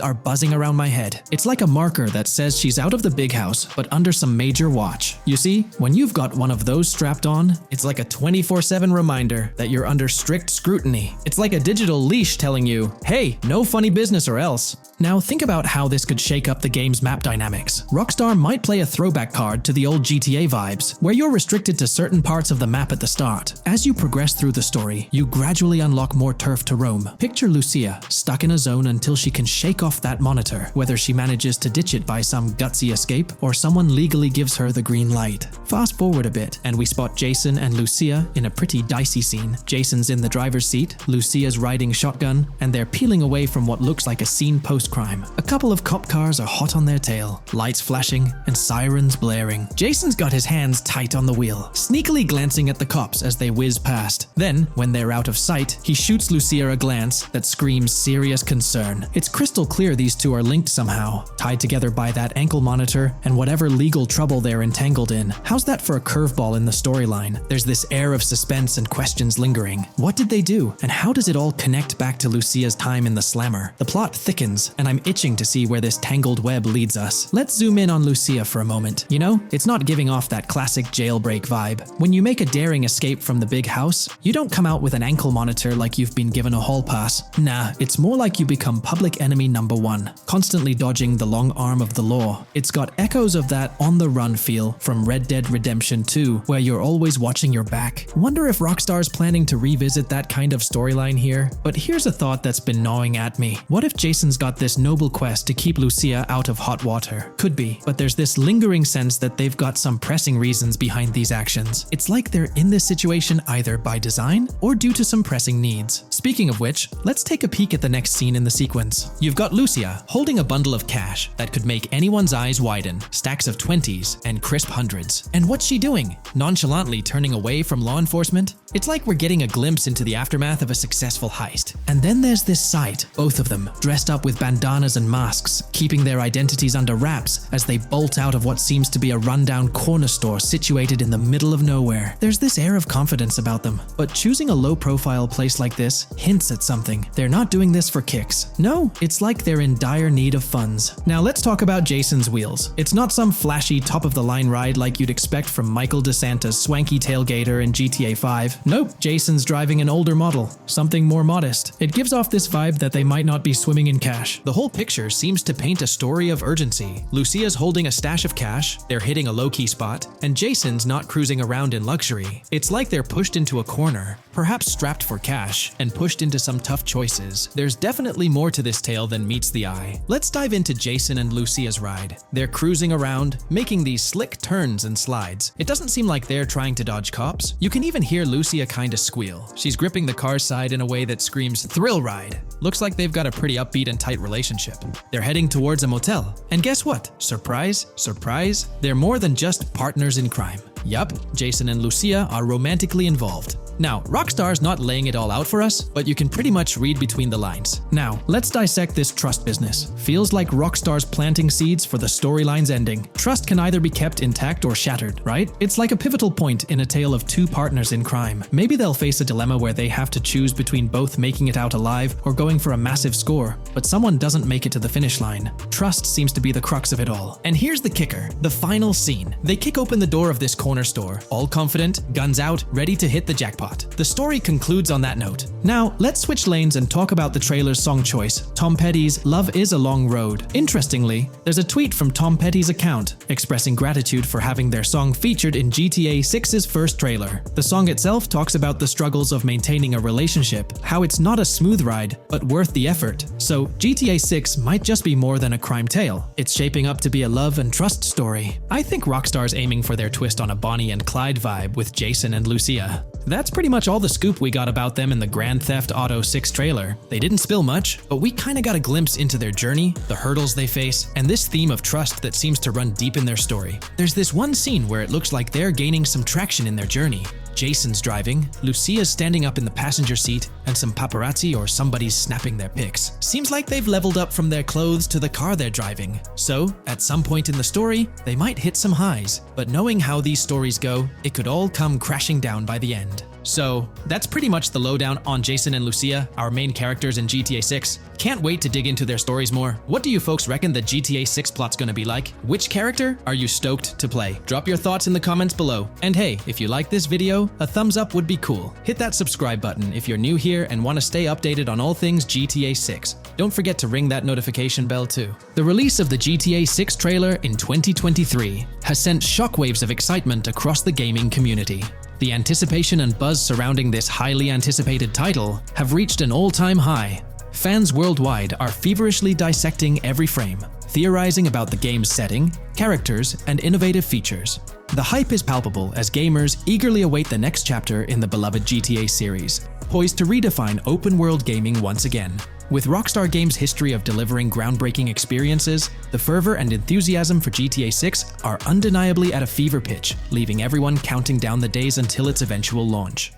are buzzing around my head. It's like a marker that says she's out of the big house, but under some major watch. You see, when you've got one of those strapped on, it's like a 24/7 reminder that you're under strict scrutiny. It's like a digital leash telling you, hey, no funny business or else. Now think about how this could shake up the game's map dynamics. Rockstar might play a throwback card to the old GTA vibes, where you're restricted to certain parts of the map at the start. As you progress through the story, you gradually unlock more turf to roam. Picture Lucia, stuck in a zone until she can shake off that monitor, whether she manages to ditch it by some gutsy escape or someone legally gives her the green light. Fast forward a bit, and we spot Jason and Lucia in a pretty dicey scene. Jason's in the driver's seat, Lucia's riding shotgun, and they're peeling away from what looks like a scene post-crime. A couple of cop cars are hot on their tail, lights flashing and sirens blaring. Jason's got his hands tight on the wheel, sneakily glancing at the cops as they whiz past. Then, when they're out of sight, he shoots Lucia a glance that screams serious concern. It's crystal clear these two are linked somehow, tied together by that ankle monitor and whatever legal trouble they're entangled in. How's that for a curveball in the storyline? There's this air of suspense and questions lingering. What did they do, and how does it all connect back to Lucia's time in the slammer? The plot thickens, and I'm itching to see where this tangled web leads us. Let's zoom in on Lucia for a moment. You know, it's not giving off that classic jailbreak vibe. When you make a daring escape from the big house, you don't come out with an ankle monitor like you've been given a hall pass. Nah, it's more like you become public enemy number one, constantly dodging the long arm of the law. It's got echoes of that on-the-run feel from Red Dead Redemption 2, where you're always watching your back. Wonder if Rockstar's planning to revisit that kind of storyline here? But here's a thought that's been gnawing at me. What if Jason's got this noble quest to keep Lucia out of hot water? Could be, but there's this lingering sense that they've got some pressing reasons behind these actions. It's like they're in this situation either by design or due to some pressing needs. Speaking of which, let's take a peek at the next scene in the sequence. You've got Lucia holding a bundle of cash that could make anyone's eyes widen, stacks of 20s and crisp hundreds. And what's she doing? Nonchalantly turning away from law enforcement? It's like we're getting a glimpse into the aftermath of a successful heist. And then there's this sight, both of them, dressed up with bandanas and masks, keeping their identities under wraps as they bolt out of what seems to be a rundown corner store situated in the middle of nowhere. There's this air of confidence about them, but choosing a low-profile place like this hints at something. They're not doing this for kicks. No, it's like they're in dire need of funds. Now let's talk about Jason's wheels. It's not some flashy top-of-the-line ride like you'd expect from Michael DeSanta's swanky tailgater in GTA 5. Nope, Jason's driving an older model, something more modest. It gives off this vibe that they might not be swimming in cash. The whole picture seems to paint a story of urgency. Lucia's holding a stash of cash, they're hitting a low-key spot, and Jason's not cruising around in luxury. It's like they're pushed into a corner, perhaps strapped for cash, and pushed into some tough choices. There's definitely more to this tale than meets the eye. Let's dive into Jason and Lucia's ride. They're cruising around, making these slick turns and slides. It doesn't seem like they're trying to dodge cops. You can even hear Lucia kinda squeal. She's gripping the car's side in a way that screams thrill ride. Looks like they've got a pretty upbeat and tight relationship. They're heading towards a motel. And guess what? Surprise, surprise, they're more than just partners in crime. Yup, Jason and Lucia are romantically involved. Now, Rockstar's not laying it all out for us, but you can pretty much read between the lines. Now, let's dissect this trust business. Feels like Rockstar's planting seeds for the storyline's ending. Trust can either be kept intact or shattered, right? It's like a pivotal point in a tale of two partners in crime. Maybe they'll face a dilemma where they have to choose between both making it out alive or going for a massive score, but someone doesn't make it to the finish line. Trust seems to be the crux of it all. And here's the kicker, the final scene. They kick open the door of this corner store, all confident, guns out, ready to hit the jackpot. The story concludes on that note. Now, let's switch lanes and talk about the trailer's song choice, Tom Petty's Love Is a Long Road. Interestingly, there's a tweet from Tom Petty's account expressing gratitude for having their song featured in GTA 6's first trailer. The song itself talks about the struggles of maintaining a relationship, how it's not a smooth ride, but worth the effort. So, GTA 6 might just be more than a crime tale. It's shaping up to be a love and trust story. I think Rockstar's aiming for their twist on a Bonnie and Clyde vibe with Jason and Lucia. That's pretty much all the scoop we got about them in the Grand Theft Auto 6 trailer. They didn't spill much, but we kinda got a glimpse into their journey, the hurdles they face, and this theme of trust that seems to run deep in their story. There's this one scene where it looks like they're gaining some traction in their journey. Jason's driving, Lucia's standing up in the passenger seat, and some paparazzi or somebody's snapping their pics. Seems like they've leveled up from their clothes to the car they're driving. So, at some point in the story, they might hit some highs. But knowing how these stories go, it could all come crashing down by the end. So, that's pretty much the lowdown on Jason and Lucia, our main characters in GTA 6. Can't wait to dig into their stories more. What do you folks reckon the GTA 6 plot's gonna be like? Which character are you stoked to play? Drop your thoughts in the comments below. And hey, if you like this video, a thumbs up would be cool. Hit that subscribe button if you're new here and want to stay updated on all things GTA 6. Don't forget to ring that notification bell too. The release of the GTA 6 trailer in 2023 has sent shockwaves of excitement across the gaming community. The anticipation and buzz surrounding this highly anticipated title have reached an all-time high. Fans worldwide are feverishly dissecting every frame, theorizing about the game's setting, characters, and innovative features. The hype is palpable as gamers eagerly await the next chapter in the beloved GTA series, poised to redefine open-world gaming once again. With Rockstar Games' history of delivering groundbreaking experiences, the fervor and enthusiasm for GTA 6 are undeniably at a fever pitch, leaving everyone counting down the days until its eventual launch.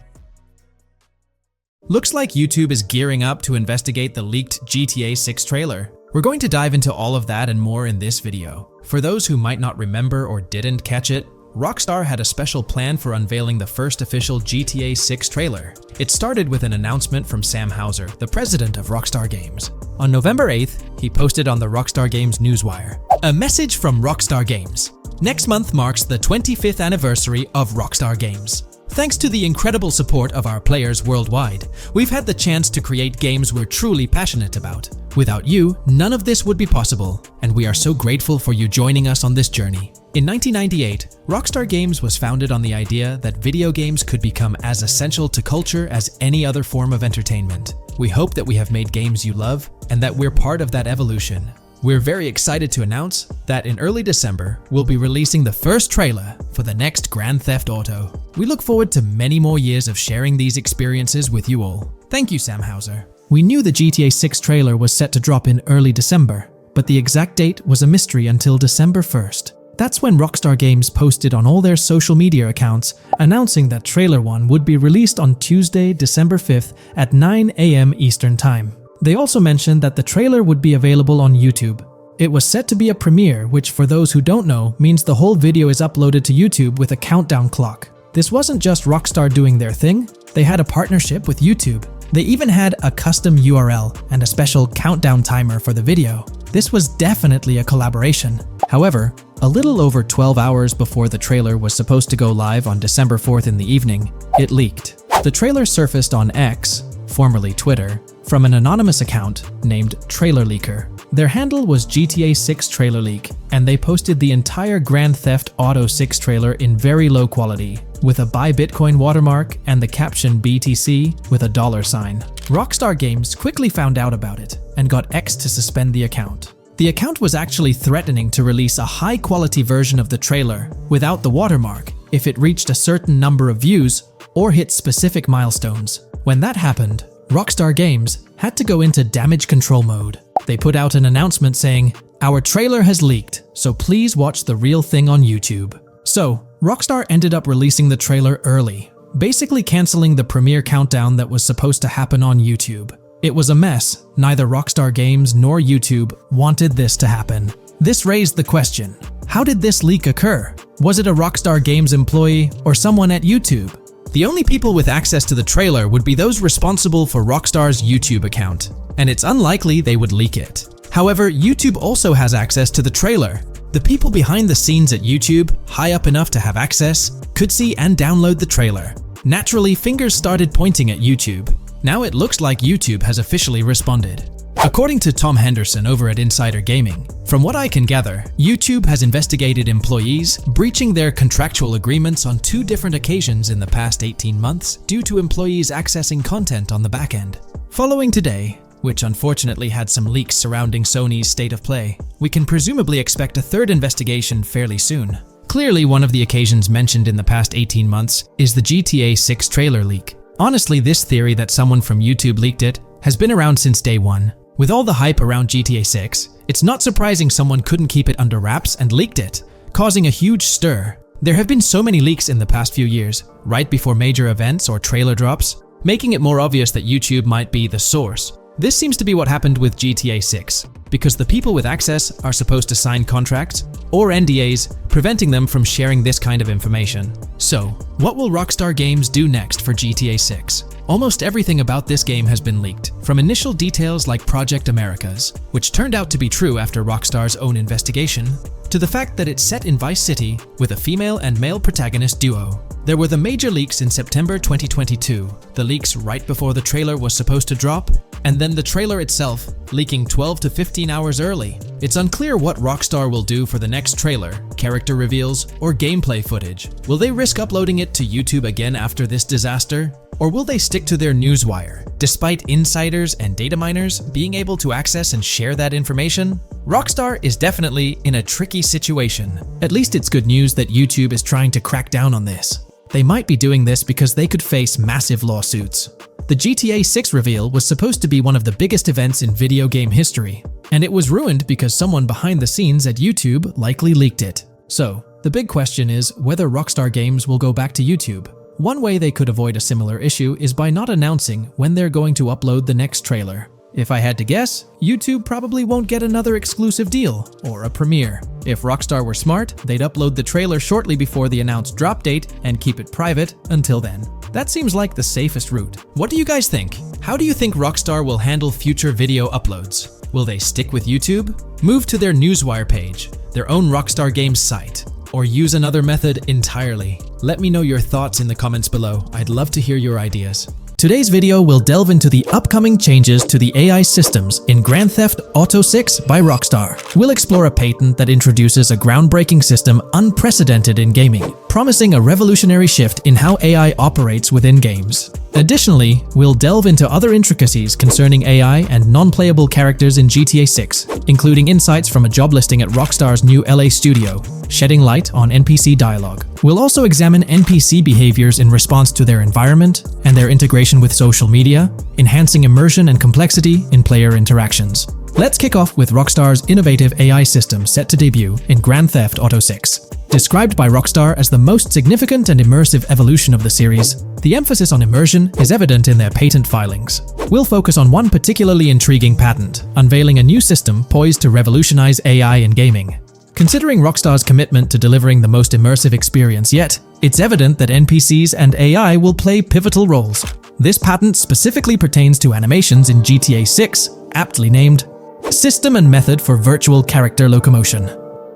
Looks like YouTube is gearing up to investigate the leaked GTA 6 trailer. We're going to dive into all of that and more in this video. For those who might not remember or didn't catch it, Rockstar had a special plan for unveiling the first official GTA 6 trailer. It started with an announcement from Sam Houser, the president of Rockstar Games. On November 8th, he posted on the Rockstar Games newswire, "A message from Rockstar Games. Next month marks the 25th anniversary of Rockstar Games. Thanks to the incredible support of our players worldwide, we've had the chance to create games we're truly passionate about. Without you, none of this would be possible, and we are so grateful for you joining us on this journey." In 1998, Rockstar Games was founded on the idea that video games could become as essential to culture as any other form of entertainment. We hope that we have made games you love, and that we're part of that evolution. We're very excited to announce that in early December, we'll be releasing the first trailer for the next Grand Theft Auto. We look forward to many more years of sharing these experiences with you all. Thank you, Sam Houser. We knew the GTA 6 trailer was set to drop in early December, but the exact date was a mystery until December 1st. That's when Rockstar Games posted on all their social media accounts announcing that Trailer 1 would be released on Tuesday, December 5th at 9 AM Eastern Time. They also mentioned that the trailer would be available on YouTube. It was set to be a premiere, which for those who don't know means the whole video is uploaded to YouTube with a countdown clock. This wasn't just Rockstar doing their thing, they had a partnership with YouTube. They even had a custom URL and a special countdown timer for the video. This was definitely a collaboration. However, a little over 12 hours before the trailer was supposed to go live on December 4th in the evening, it leaked. The trailer surfaced on X, formerly Twitter, from an anonymous account named Trailer Leaker. Their handle was GTA 6 Trailer Leak, and they posted the entire Grand Theft Auto 6 trailer in very low quality, with a Buy Bitcoin watermark and the caption BTC with a $sign. Rockstar Games quickly found out about it and got X to suspend the account. The account was actually threatening to release a high-quality version of the trailer without the watermark if it reached a certain number of views or hit specific milestones. When that happened, Rockstar Games had to go into damage control mode. They put out an announcement saying, "Our trailer has leaked, so please watch the real thing on YouTube." So, Rockstar ended up releasing the trailer early, basically canceling the premiere countdown that was supposed to happen on YouTube. It was a mess. Neither Rockstar Games nor YouTube wanted this to happen. This raised the question, how did this leak occur? Was it a Rockstar Games employee or someone at YouTube? The only people with access to the trailer would be those responsible for Rockstar's YouTube account, and it's unlikely they would leak it. However, YouTube also has access to the trailer. The people behind the scenes at YouTube, high up enough to have access, could see and download the trailer. Naturally, fingers started pointing at YouTube. Now it looks like YouTube has officially responded. According to Tom Henderson over at Insider Gaming, from what I can gather, YouTube has investigated employees breaching their contractual agreements on 2 different occasions in the past 18 months due to employees accessing content on the back end. Following today, which unfortunately had some leaks surrounding Sony's state of play, we can presumably expect a 3rd investigation fairly soon. Clearly, one of the occasions mentioned in the past 18 months is the GTA 6 trailer leak. Honestly, this theory that someone from YouTube leaked it has been around since day one. With all the hype around GTA 6, it's not surprising someone couldn't keep it under wraps and leaked it, causing a huge stir. There have been so many leaks in the past few years, right before major events or trailer drops, making it more obvious that YouTube might be the source. This seems to be what happened with GTA 6, because the people with access are supposed to sign contracts or NDAs, preventing them from sharing this kind of information. So, what will Rockstar Games do next for GTA 6? Almost everything about this game has been leaked, from initial details like Project Americas, which turned out to be true after Rockstar's own investigation, to the fact that it's set in Vice City with a female and male protagonist duo. There were the major leaks in September 2022, the leaks right before the trailer was supposed to drop, and then the trailer itself leaking 12 to 15 hours early. It's unclear what Rockstar will do for the next trailer, character reveals, or gameplay footage. Will they risk uploading it to YouTube again after this disaster? Or will they stick to their newswire, despite insiders and data miners being able to access and share that information? Rockstar is definitely in a tricky situation. At least it's good news that YouTube is trying to crack down on this. They might be doing this because they could face massive lawsuits. The GTA 6 reveal was supposed to be one of the biggest events in video game history, and it was ruined because someone behind the scenes at YouTube likely leaked it. So, the big question is whether Rockstar Games will go back to YouTube. One way they could avoid a similar issue is by not announcing when they're going to upload the next trailer. If I had to guess, YouTube probably won't get another exclusive deal or a premiere. If Rockstar were smart, they'd upload the trailer shortly before the announced drop date and keep it private until then. That seems like the safest route. What do you guys think? How do you think Rockstar will handle future video uploads? Will they stick with YouTube, move to their Newswire page, their own Rockstar Games site, or use another method entirely? Let me know your thoughts in the comments below. I'd love to hear your ideas. Today's video will delve into the upcoming changes to the AI systems in Grand Theft Auto 6 by Rockstar. We'll explore a patent that introduces a groundbreaking system unprecedented in gaming, promising a revolutionary shift in how AI operates within games. Additionally, we'll delve into other intricacies concerning AI and non-playable characters in GTA 6, including insights from a job listing at Rockstar's new LA studio, shedding light on NPC dialogue. We'll also examine NPC behaviors in response to their environment and their integration with social media, enhancing immersion and complexity in player interactions. Let's kick off with Rockstar's innovative AI system set to debut in Grand Theft Auto 6. Described by Rockstar as the most significant and immersive evolution of the series, the emphasis on immersion is evident in their patent filings. We'll focus on one particularly intriguing patent, unveiling a new system poised to revolutionize AI in gaming. Considering Rockstar's commitment to delivering the most immersive experience yet, it's evident that NPCs and AI will play pivotal roles. This patent specifically pertains to animations in GTA 6, aptly named System and Method for Virtual Character Locomotion.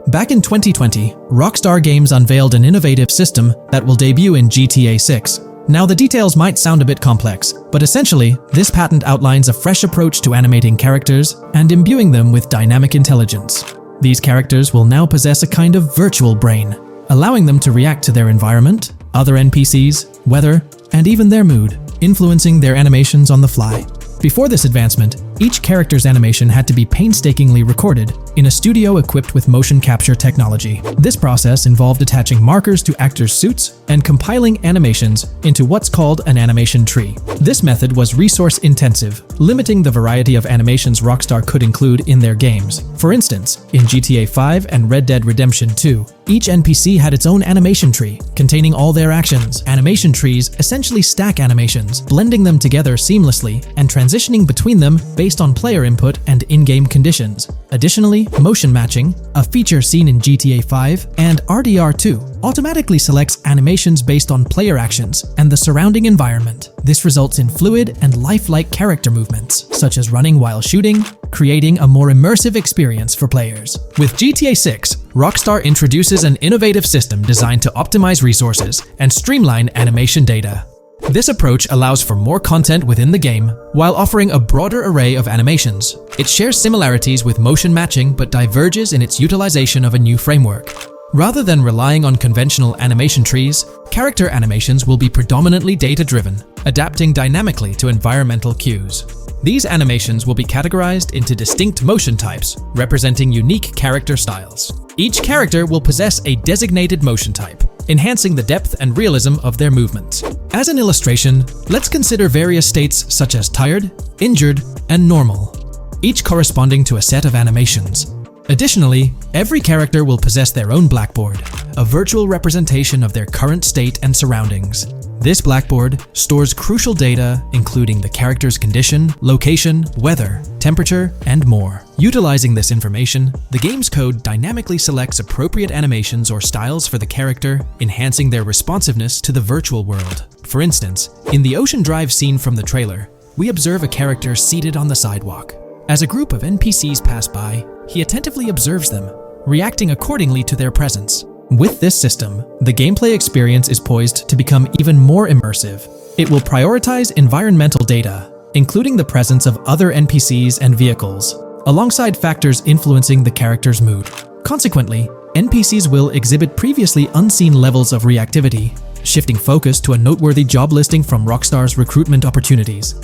Back in 2020, Rockstar Games unveiled an innovative system that will debut in GTA 6. Now, the details might sound a bit complex, but essentially, this patent outlines a fresh approach to animating characters and imbuing them with dynamic intelligence. These characters will now possess a kind of virtual brain, allowing them to react to their environment, other NPCs, weather, and even their mood, influencing their animations on the fly. Before this advancement, each character's animation had to be painstakingly recorded in a studio equipped with motion capture technology. This process involved attaching markers to actors' suits and compiling animations into what's called an animation tree. This method was resource-intensive, limiting the variety of animations Rockstar could include in their games. For instance, in GTA 5 and Red Dead Redemption 2, each NPC had its own animation tree, containing all their actions. Animation trees essentially stack animations, blending them together seamlessly and transitioning between them based on player input and in-game conditions. Additionally, motion matching, a feature seen in GTA 5 and RDR2, automatically selects animations based on player actions and the surrounding environment. This results in fluid and lifelike character movements, such as running while shooting, creating a more immersive experience for players. With GTA 6, Rockstar introduces an innovative system designed to optimize resources and streamline animation data. This approach allows for more content within the game while offering a broader array of animations. It shares similarities with motion matching but diverges in its utilization of a new framework. Rather than relying on conventional animation trees, character animations will be predominantly data-driven, adapting dynamically to environmental cues. These animations will be categorized into distinct motion types, representing unique character styles. Each character will possess a designated motion type, enhancing the depth and realism of their movements. As an illustration, let's consider various states such as tired, injured, and normal, each corresponding to a set of animations. Additionally, every character will possess their own blackboard, a virtual representation of their current state and surroundings. This blackboard stores crucial data including the character's condition, location, weather, temperature, and more. Utilizing this information, the game's code dynamically selects appropriate animations or styles for the character, enhancing their responsiveness to the virtual world. For instance, in the Ocean Drive scene from the trailer, we observe a character seated on the sidewalk. As a group of NPCs pass by, he attentively observes them, reacting accordingly to their presence. With this system, the gameplay experience is poised to become even more immersive. It will prioritize environmental data, including the presence of other NPCs and vehicles, alongside factors influencing the character's mood. Consequently, NPCs will exhibit previously unseen levels of reactivity, shifting focus to a noteworthy job listing from Rockstar's recruitment opportunities.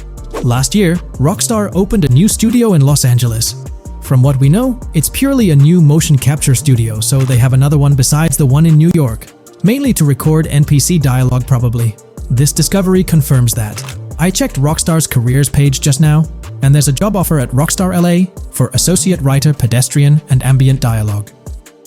Last year, Rockstar opened a new studio in Los Angeles. From what we know, it's purely a new motion capture studio, so they have another one besides the one in New York, mainly to record NPC dialogue probably. This discovery confirms that. I checked Rockstar's careers page just now, and there's a job offer at Rockstar LA for Associate Writer Pedestrian and Ambient Dialogue.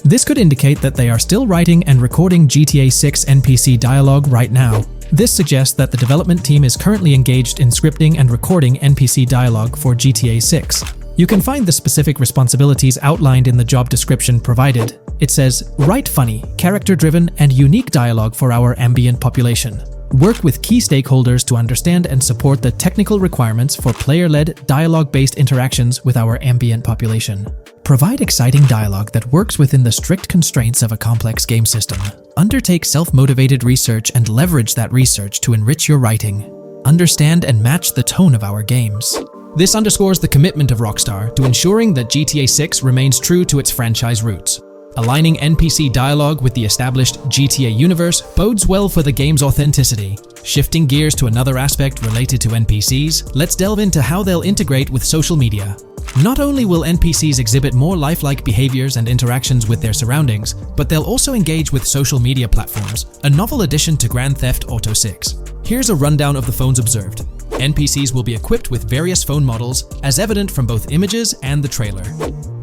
This could indicate that they are still writing and recording GTA 6 NPC dialogue right now. This suggests that the development team is currently engaged in scripting and recording NPC dialogue for GTA 6. You can find the specific responsibilities outlined in the job description provided. It says, write funny, character-driven, and unique dialogue for our ambient population. Work with key stakeholders to understand and support the technical requirements for player-led, dialogue-based interactions with our ambient population. Provide exciting dialogue that works within the strict constraints of a complex game system. Undertake self-motivated research and leverage that research to enrich your writing. Understand and match the tone of our games. This underscores the commitment of Rockstar to ensuring that GTA 6 remains true to its franchise roots. Aligning NPC dialogue with the established GTA universe bodes well for the game's authenticity. Shifting gears to another aspect related to NPCs, let's delve into how they'll integrate with social media. Not only will NPCs exhibit more lifelike behaviors and interactions with their surroundings, but they'll also engage with social media platforms, a novel addition to Grand Theft Auto 6. Here's a rundown of the phones observed. NPCs will be equipped with various phone models, as evident from both images and the trailer.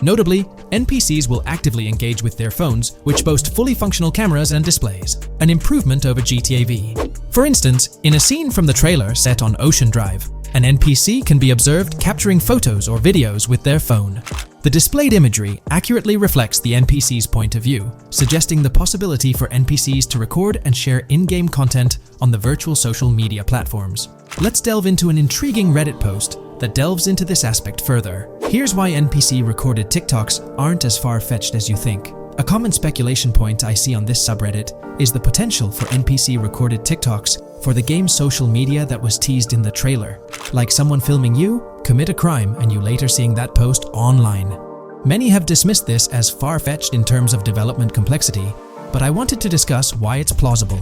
Notably, NPCs will actively engage with their phones, which boast fully functional cameras and displays, an improvement over GTA V. For instance, in a scene from the trailer set on Ocean Drive, an NPC can be observed capturing photos or videos with their phone. The displayed imagery accurately reflects the NPC's point of view, suggesting the possibility for NPCs to record and share in-game content on the virtual social media platforms. Let's delve into an intriguing Reddit post that delves into this aspect further. Here's why NPC-recorded TikToks aren't as far-fetched as you think. A common speculation point I see on this subreddit is the potential for NPC-recorded TikToks for the game's social media that was teased in the trailer, like someone filming you commit a crime and you later seeing that post online. Many have dismissed this as far-fetched in terms of development complexity, but I wanted to discuss why it's plausible.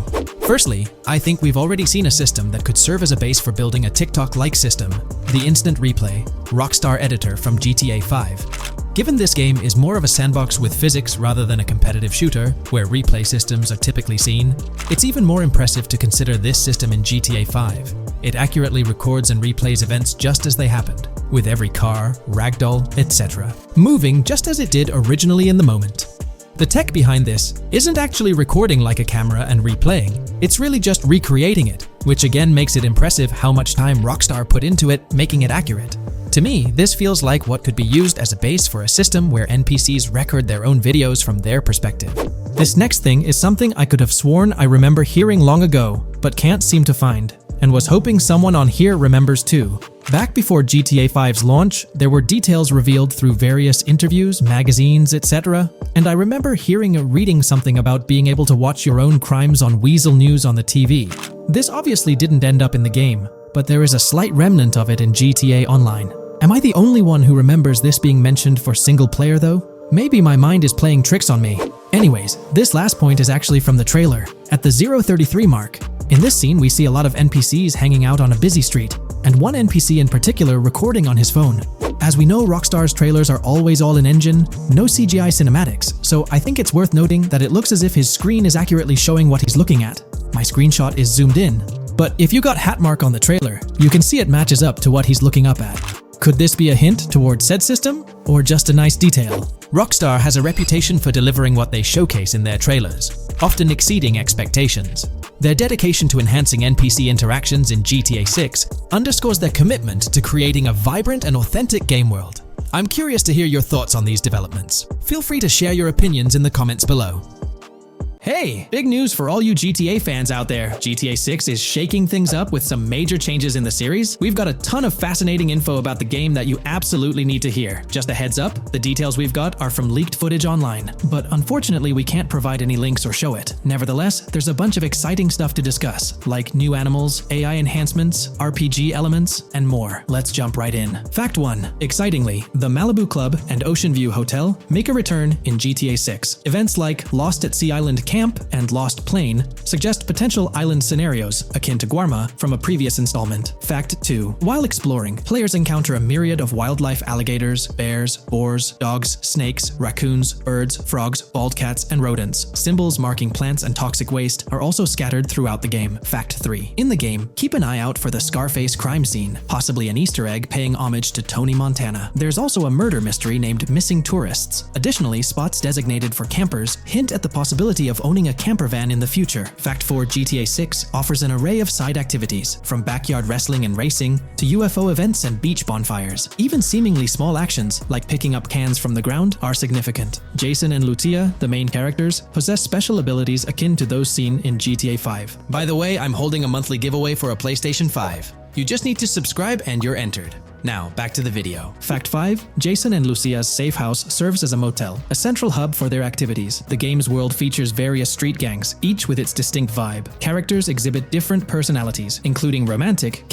Firstly, I think we've already seen a system that could serve as a base for building a TikTok-like system, the Instant Replay, Rockstar editor from GTA 5. Given this game is more of a sandbox with physics rather than a competitive shooter, where replay systems are typically seen, it's even more impressive to consider this system in GTA 5. It accurately records and replays events just as they happened, with every car, ragdoll, etc., moving just as it did originally in the moment. The tech behind this isn't actually recording like a camera and replaying, it's really just recreating it, which again makes it impressive how much time Rockstar put into it, making it accurate. To me, this feels like what could be used as a base for a system where NPCs record their own videos from their perspective. This next thing is something I could have sworn I remember hearing long ago, but can't seem to find, and was hoping someone on here remembers too. Back before GTA 5's launch, there were details revealed through various interviews, magazines, etc., and I remember hearing or reading something about being able to watch your own crimes on Weasel News on the TV. This obviously didn't end up in the game, but there is a slight remnant of it in GTA Online. Am I the only one who remembers this being mentioned for single player though? Maybe my mind is playing tricks on me. Anyways, this last point is actually from the trailer, at the 0:33 mark. In this scene, we see a lot of NPCs hanging out on a busy street, and one NPC in particular recording on his phone. As we know, Rockstar's trailers are always all in engine, no CGI cinematics, so I think it's worth noting that it looks as if his screen is accurately showing what he's looking at. My screenshot is zoomed in, but if you got Hatmark on the trailer, you can see it matches up to what he's looking up at. Could this be a hint towards said system, or just a nice detail? Rockstar has a reputation for delivering what they showcase in their trailers, often exceeding expectations. Their dedication to enhancing NPC interactions in GTA 6 underscores their commitment to creating a vibrant and authentic game world. I'm curious to hear your thoughts on these developments. Feel free to share your opinions in the comments below. Hey, big news for all you GTA fans out there. GTA 6 is shaking things up with some major changes in the series. We've got a ton of fascinating info about the game that you absolutely need to hear. Just a heads up, the details we've got are from leaked footage online, but unfortunately we can't provide any links or show it. Nevertheless, there's a bunch of exciting stuff to discuss, like new animals, AI enhancements, RPG elements, and more. Let's jump right in. Fact 1. Excitingly, the Malibu Club and Ocean View Hotel make a return in GTA 6. Events like Lost at Sea Island Camp and Lost Plane suggest potential island scenarios akin to Guarma from a previous installment. Fact 2. While exploring, players encounter a myriad of wildlife: alligators, bears, boars, dogs, snakes, raccoons, birds, frogs, bald cats, and rodents. Symbols marking plants and toxic waste are also scattered throughout the game. Fact 3. In the game, keep an eye out for the Scarface crime scene, possibly an Easter egg paying homage to Tony Montana. There's also a murder mystery named Missing Tourists. Additionally, spots designated for campers hint at the possibility of owning a camper van in the future. Fact 4. GTA 6 offers an array of side activities, from backyard wrestling and racing to UFO events and beach bonfires. Even seemingly small actions, like picking up cans from the ground, are significant. Jason and Lucia, the main characters, possess special abilities akin to those seen in GTA 5. By the way, I'm holding a monthly giveaway for a PlayStation 5. You just need to subscribe and you're entered. Now, back to the video. Fact 5. Jason and Lucia's safe house serves as a motel, a central hub for their activities. The game's world features various street gangs, each with its distinct vibe. Characters exhibit different personalities, including romantic,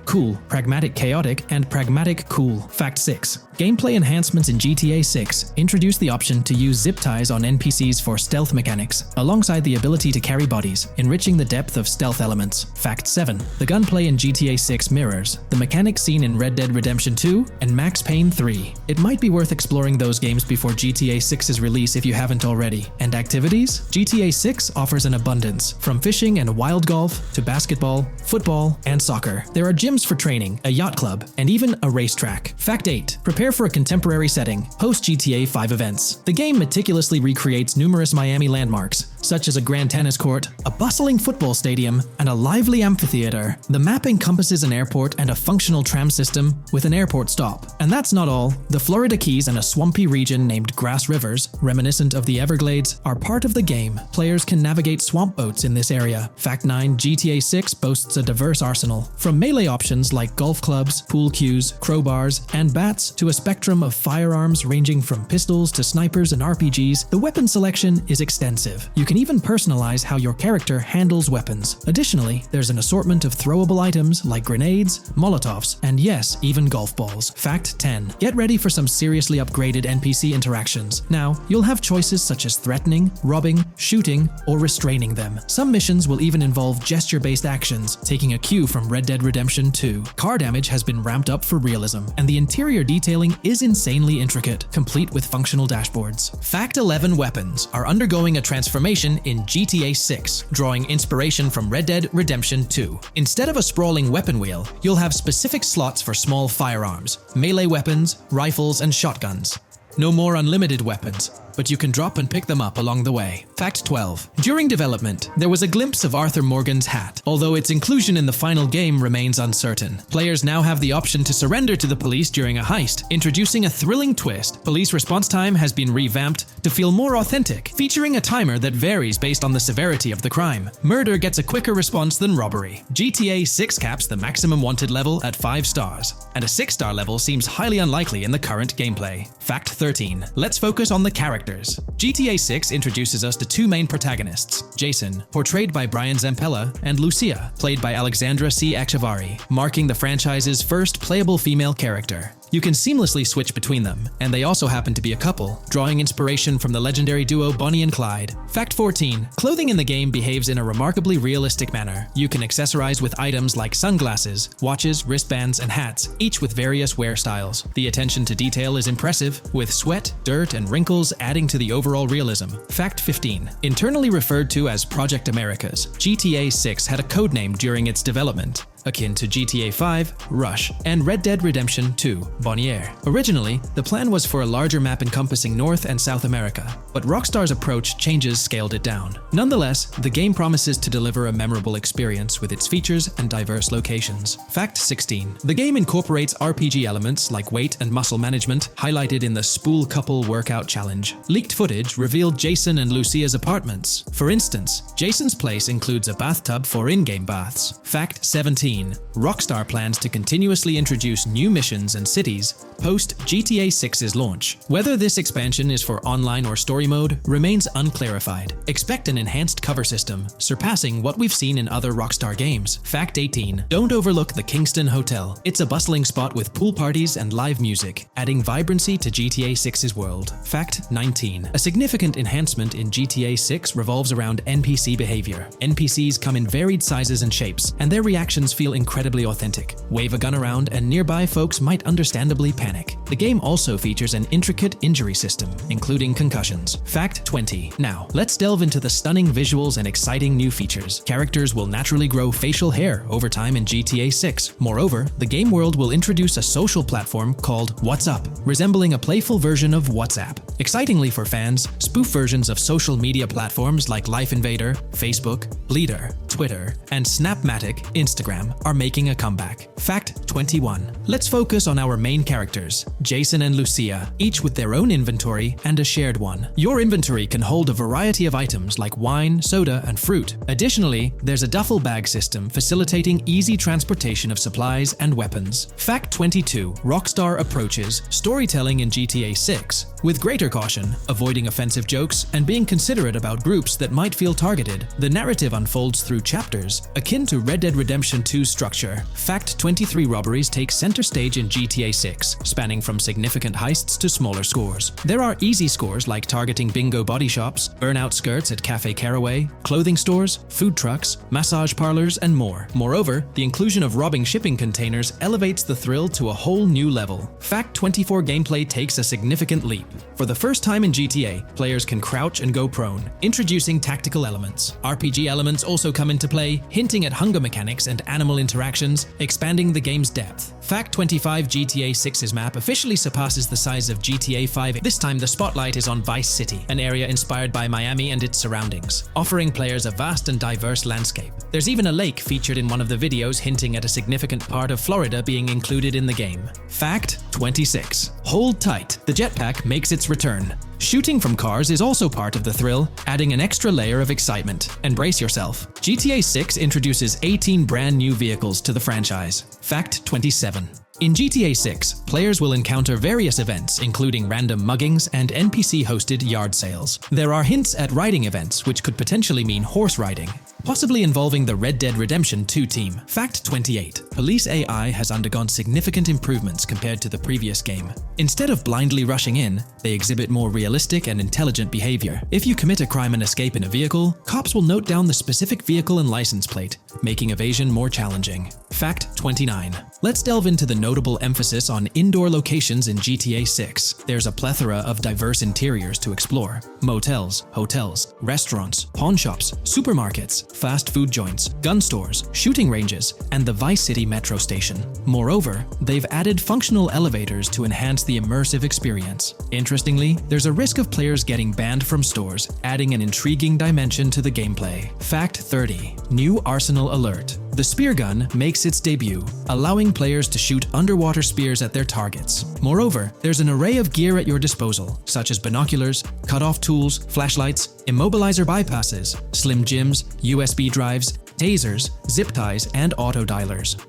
cool, pragmatic chaotic, and pragmatic cool. Fact 6. Gameplay enhancements in GTA 6 introduce the option to use zip ties on NPCs for stealth mechanics, alongside the ability to carry bodies, enriching the depth of stealth elements. Fact 7. The gunplay in GTA 6 mirrors the mechanics seen in Red Dead Redemption 2 and Max Payne 3. It might be worth exploring those games before GTA 6's release if you haven't already. And activities? GTA 6 offers an abundance, from fishing and wild golf to basketball, football, and soccer. There are gyms for training, a yacht club, and even a racetrack. Fact 8. Prepare for a contemporary setting, post-GTA 5 events. The game meticulously recreates numerous Miami landmarks, such as a grand tennis court, a bustling football stadium, and a lively amphitheater. The map encompasses an airport and a functional tram system with an airport stop. And that's not all. The Florida Keys and a swampy region named Grass Rivers, reminiscent of the Everglades, are part of the game. Players can navigate swamp boats in this area. Fact 9. GTA 6 boasts a diverse arsenal, from melee options like golf clubs, pool cues, crowbars, and bats to a spectrum of firearms ranging from pistols to snipers and RPGs. The weapon selection is extensive. You can even personalize how your character handles weapons. Additionally, there's an assortment of throwable items like grenades, molotovs, and yes, even golf balls. Fact 10. Get ready for some seriously upgraded NPC interactions. Now, you'll have choices such as threatening, robbing, shooting, or restraining them. Some missions will even involve gesture-based actions, taking a cue from Red Dead Redemption 2. Car damage has been ramped up for realism, and the interior detailing is insanely intricate, complete with functional dashboards. Fact 11. Weapons are undergoing a transformation in GTA 6, drawing inspiration from Red Dead Redemption 2. Instead of a sprawling weapon wheel, you'll have specific slots for small firearms, melee weapons, rifles, and shotguns. No more unlimited weapons, but you can drop and pick them up along the way. Fact 12. During development, there was a glimpse of Arthur Morgan's hat, although its inclusion in the final game remains uncertain. Players now have the option to surrender to the police during a heist, introducing a thrilling twist. Police response time has been revamped to feel more authentic, featuring a timer that varies based on the severity of the crime. Murder gets a quicker response than robbery. GTA 6 caps the maximum wanted level at 5 stars, and a 6-star level seems highly unlikely in the current gameplay. Fact 13. Let's focus on the characters. GTA 6 introduces us to two main protagonists, Jason, portrayed by Brian Zampella, and Lucia, played by Alexandra C. Echevarri, marking the franchise's first playable female character. You can seamlessly switch between them, and they also happen to be a couple, drawing inspiration from the legendary duo Bonnie and Clyde. Fact 14. Clothing in the game behaves in a remarkably realistic manner. You can accessorize with items like sunglasses, watches, wristbands, and hats, each with various wear styles. The attention to detail is impressive, with sweat, dirt, and wrinkles adding to the overall realism. Fact 15. Internally referred to as Project Americas, GTA 6 had a codename during its development. akin to GTA 5, Rush, and Red Dead Redemption 2, Bonnier. Originally, the plan was for a larger map encompassing North and South America, but Rockstar's approach changes scaled it down. Nonetheless, the game promises to deliver a memorable experience with its features and diverse locations. Fact 16. The game incorporates RPG elements like weight and muscle management, highlighted in the Spool Couple Workout Challenge. Leaked footage revealed Jason and Lucia's apartments. For instance, Jason's place includes a bathtub for in-game baths. Fact 17. Rockstar plans to continuously introduce new missions and cities post GTA 6's launch. Whether this expansion is for online or story mode remains unclarified. Expect an enhanced cover system, surpassing what we've seen in other Rockstar games. Fact 18. Don't overlook the Kingston Hotel. It's a bustling spot with pool parties and live music, adding vibrancy to GTA 6's world. Fact 19. A significant enhancement in GTA 6 revolves around NPC behavior. NPCs come in varied sizes and shapes, and their reactions feel incredibly authentic. Wave a gun around and nearby folks might understandably panic. The game also features an intricate injury system, including concussions. Fact 20. Now, let's delve into the stunning visuals and exciting new features. Characters will naturally grow facial hair over time in GTA 6. Moreover, the game world will introduce a social platform called What's Up, resembling a playful version of WhatsApp. Excitingly for fans, spoof versions of social media platforms like Life Invader, Facebook, Bleeder, Twitter, and Snapmatic, Instagram are making a comeback. Fact 21. Let's focus on our main characters, Jason and Lucia, each with their own inventory and a shared one. Your inventory can hold a variety of items like wine, soda, and fruit. Additionally, there's a duffel bag system facilitating easy transportation of supplies and weapons. Fact 22. Rockstar approaches storytelling in GTA 6 with greater caution, avoiding offensive jokes and being considerate about groups that might feel targeted. The narrative unfolds through chapters, akin to Red Dead Redemption 2's structure. Fact 23. Robberies take center stage in GTA 6, spanning from significant heists to smaller scores. There are easy scores like targeting bingo body shops, burnout skirts at Cafe Caraway, clothing stores, food trucks, massage parlors, and more. Moreover, the inclusion of robbing shipping containers elevates the thrill to a whole new level. Fact 24. Gameplay takes a significant leap. For the first time in GTA, players can crouch and go prone, introducing tactical elements. RPG elements also come into play, hinting at hunger mechanics and animal interactions, expanding the game's depth. Fact 25. GTA 6's map officially surpasses the size of GTA 5. This time the spotlight is on Vice City, an area inspired by Miami and its surroundings, offering players a vast and diverse landscape. There's even a lake featured in one of the videos, hinting at a significant part of Florida being included in the game. Fact 26. Hold tight, the jetpack makes its return. Shooting from cars is also part of the thrill, adding an extra layer of excitement. And brace yourself. GTA 6 introduces 18 brand new vehicles to the franchise. Fact 27. In GTA 6, players will encounter various events, including random muggings and NPC-hosted yard sales. There are hints at riding events, which could potentially mean horse riding, possibly involving the Red Dead Redemption 2 team. Fact 28. Police AI has undergone significant improvements compared to the previous game. Instead of blindly rushing in, they exhibit more realistic and intelligent behavior. If you commit a crime and escape in a vehicle, cops will note down the specific vehicle and license plate, making evasion more challenging. Fact 29. Let's delve into the notable emphasis on indoor locations in GTA 6. There's a plethora of diverse interiors to explore. Motels, hotels, restaurants, pawn shops, supermarkets, fast food joints, gun stores, shooting ranges, and the Vice City metro station. Moreover, they've added functional elevators to enhance the immersive experience. Interestingly, there's a risk of players getting banned from stores, adding an intriguing dimension to the gameplay. Fact 30. New arsenal alert. The spear gun makes its debut, allowing players to shoot underwater spears at their targets. Moreover, there's an array of gear at your disposal, such as binoculars, cut-off tools, flashlights, immobilizer bypasses, slim jims, USB drives, tasers, zip ties, and auto dialers.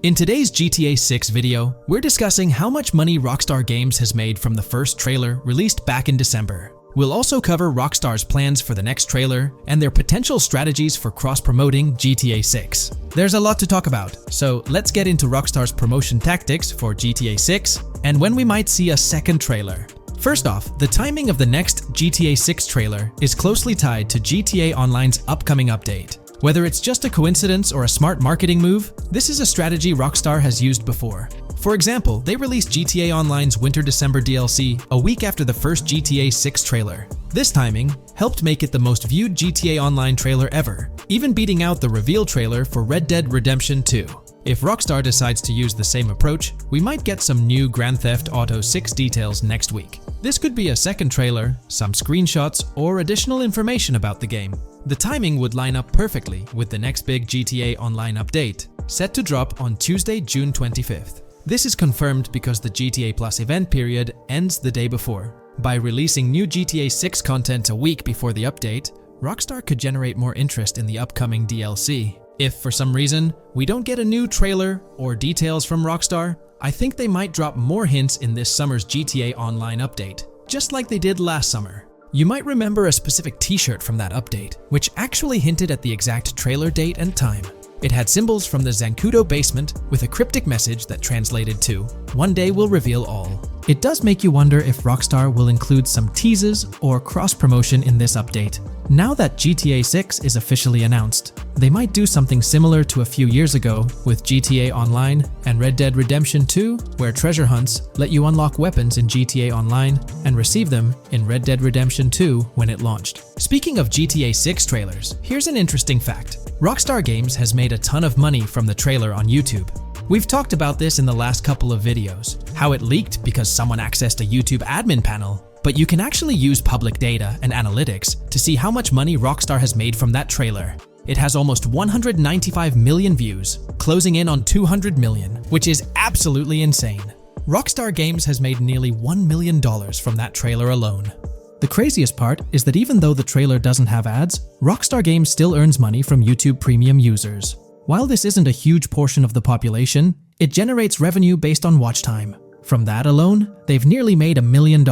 In today's GTA 6 video, we're discussing how much money Rockstar Games has made from the first trailer released back in December. We'll also cover Rockstar's plans for the next trailer and their potential strategies for cross-promoting GTA 6. There's a lot to talk about, so let's get into Rockstar's promotion tactics for GTA 6 and when we might see a second trailer. First off, the timing of the next GTA 6 trailer is closely tied to GTA Online's upcoming update. Whether it's just a coincidence or a smart marketing move, this is a strategy Rockstar has used before. For example, they released GTA Online's Winter-December DLC a week after the first GTA 6 trailer. This timing helped make it the most viewed GTA Online trailer ever, even beating out the reveal trailer for Red Dead Redemption 2. If Rockstar decides to use the same approach, we might get some new Grand Theft Auto 6 details next week. This could be a second trailer, some screenshots, or additional information about the game. The timing would line up perfectly with the next big GTA Online update, set to drop on Tuesday, June 25th. This is confirmed because the GTA Plus event period ends the day before. By releasing new GTA 6 content a week before the update, Rockstar could generate more interest in the upcoming DLC. If for some reason we don't get a new trailer or details from Rockstar, I think they might drop more hints in this summer's GTA Online update, just like they did last summer. You might remember a specific t-shirt from that update, which actually hinted at the exact trailer date and time. It had symbols from the Zancudo basement with a cryptic message that translated to, "One day we'll reveal all." It does make you wonder if Rockstar will include some teases or cross-promotion in this update. Now that GTA 6 is officially announced, they might do something similar to a few years ago with GTA Online and Red Dead Redemption 2, where treasure hunts let you unlock weapons in GTA Online and receive them in Red Dead Redemption 2 when it launched. Speaking of GTA 6 trailers, here's an interesting fact. Rockstar Games has made a ton of money from the trailer on YouTube. We've talked about this in the last couple of videos, how it leaked because someone accessed a YouTube admin panel, but you can actually use public data and analytics to see how much money Rockstar has made from that trailer. It has almost 195 million views, closing in on 200 million, which is absolutely insane. Rockstar Games has made nearly $1 million from that trailer alone. The craziest part is that even though the trailer doesn't have ads, Rockstar Games still earns money from YouTube Premium users. While this isn't a huge portion of the population, it generates revenue based on watch time. From that alone, they've nearly made $1 million.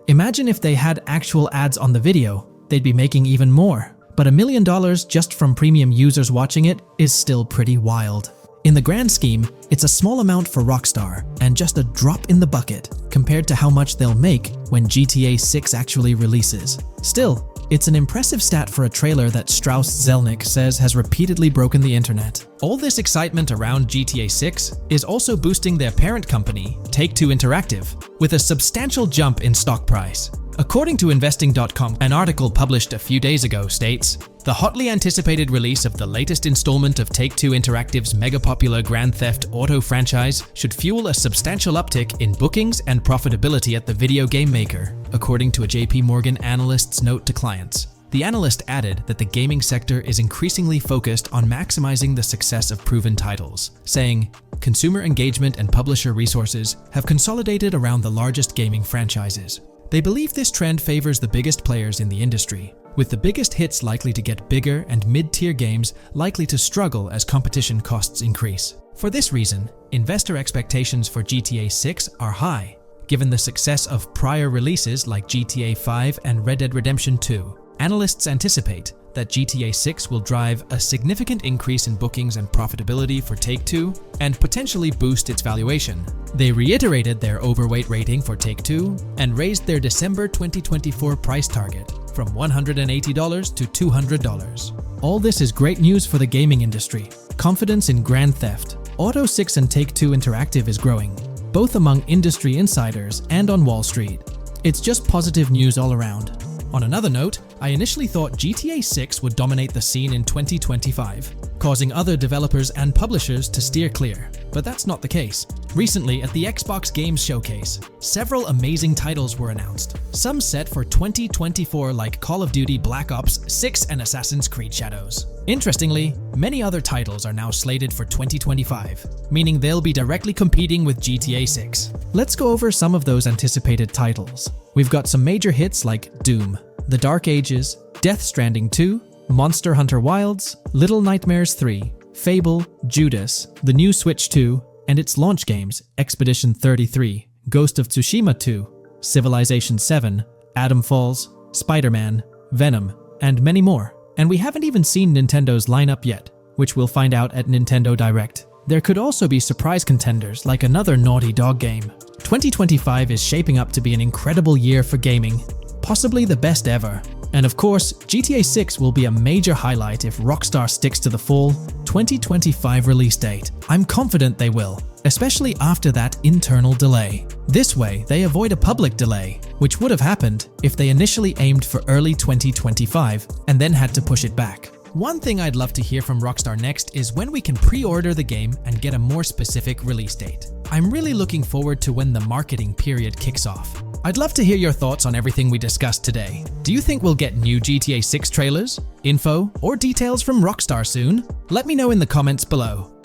Imagine if they had actual ads on the video, they'd be making even more. But $1 million just from premium users watching it is still pretty wild. In the grand scheme, it's a small amount for Rockstar and just a drop in the bucket compared to how much they'll make when GTA 6 actually releases. Still, it's an impressive stat for a trailer that Strauss Zelnick says has repeatedly broken the internet. All this excitement around GTA 6 is also boosting their parent company, Take-Two Interactive, with a substantial jump in stock price. According to Investing.com, an article published a few days ago states, "The hotly anticipated release of the latest installment of Take-Two Interactive's mega-popular Grand Theft Auto franchise should fuel a substantial uptick in bookings and profitability at the video game maker," according to a JP Morgan analyst's note to clients. The analyst added that the gaming sector is increasingly focused on maximizing the success of proven titles, saying, "Consumer engagement and publisher resources have consolidated around the largest gaming franchises. They believe this trend favors the biggest players in the industry, with the biggest hits likely to get bigger and mid-tier games likely to struggle as competition costs increase. For this reason, investor expectations for GTA 6 are high, given the success of prior releases like GTA 5 and Red Dead Redemption 2. Analysts anticipate that GTA 6 will drive a significant increase in bookings and profitability for Take-Two and potentially boost its valuation. They reiterated their overweight rating for Take-Two and raised their December 2024 price target from $180 to $200. All this is great news for the gaming industry. Confidence in Grand Theft Auto 6 and Take-Two Interactive is growing, both among industry insiders and on Wall Street. It's just positive news all around. On another note, I initially thought GTA 6 would dominate the scene in 2025, causing other developers and publishers to steer clear, but that's not the case. Recently, at the Xbox Games Showcase, several amazing titles were announced, some set for 2024 like Call of Duty Black Ops 6 and Assassin's Creed Shadows. Interestingly, many other titles are now slated for 2025, meaning they'll be directly competing with GTA 6. Let's go over some of those anticipated titles. We've got some major hits like Doom, The Dark Ages, Death Stranding 2, Monster Hunter Wilds, Little Nightmares 3, Fable, Judas, the new Switch 2, and its launch games, Expedition 33, Ghost of Tsushima 2, Civilization 7, Atom Falls, Spider-Man, Venom, and many more. And we haven't even seen Nintendo's lineup yet, which we'll find out at Nintendo Direct. There could also be surprise contenders like another Naughty Dog game. 2025 is shaping up to be an incredible year for gaming, possibly the best ever. And of course, GTA 6 will be a major highlight if Rockstar sticks to the fall 2025 release date. I'm confident they will, especially after that internal delay. This way, they avoid a public delay, which would have happened if they initially aimed for early 2025 and then had to push it back. One thing I'd love to hear from Rockstar next is when we can pre-order the game and get a more specific release date. I'm really looking forward to when the marketing period kicks off. I'd love to hear your thoughts on everything we discussed today. Do you think we'll get new GTA 6 trailers, info, or details from Rockstar soon? Let me know in the comments below.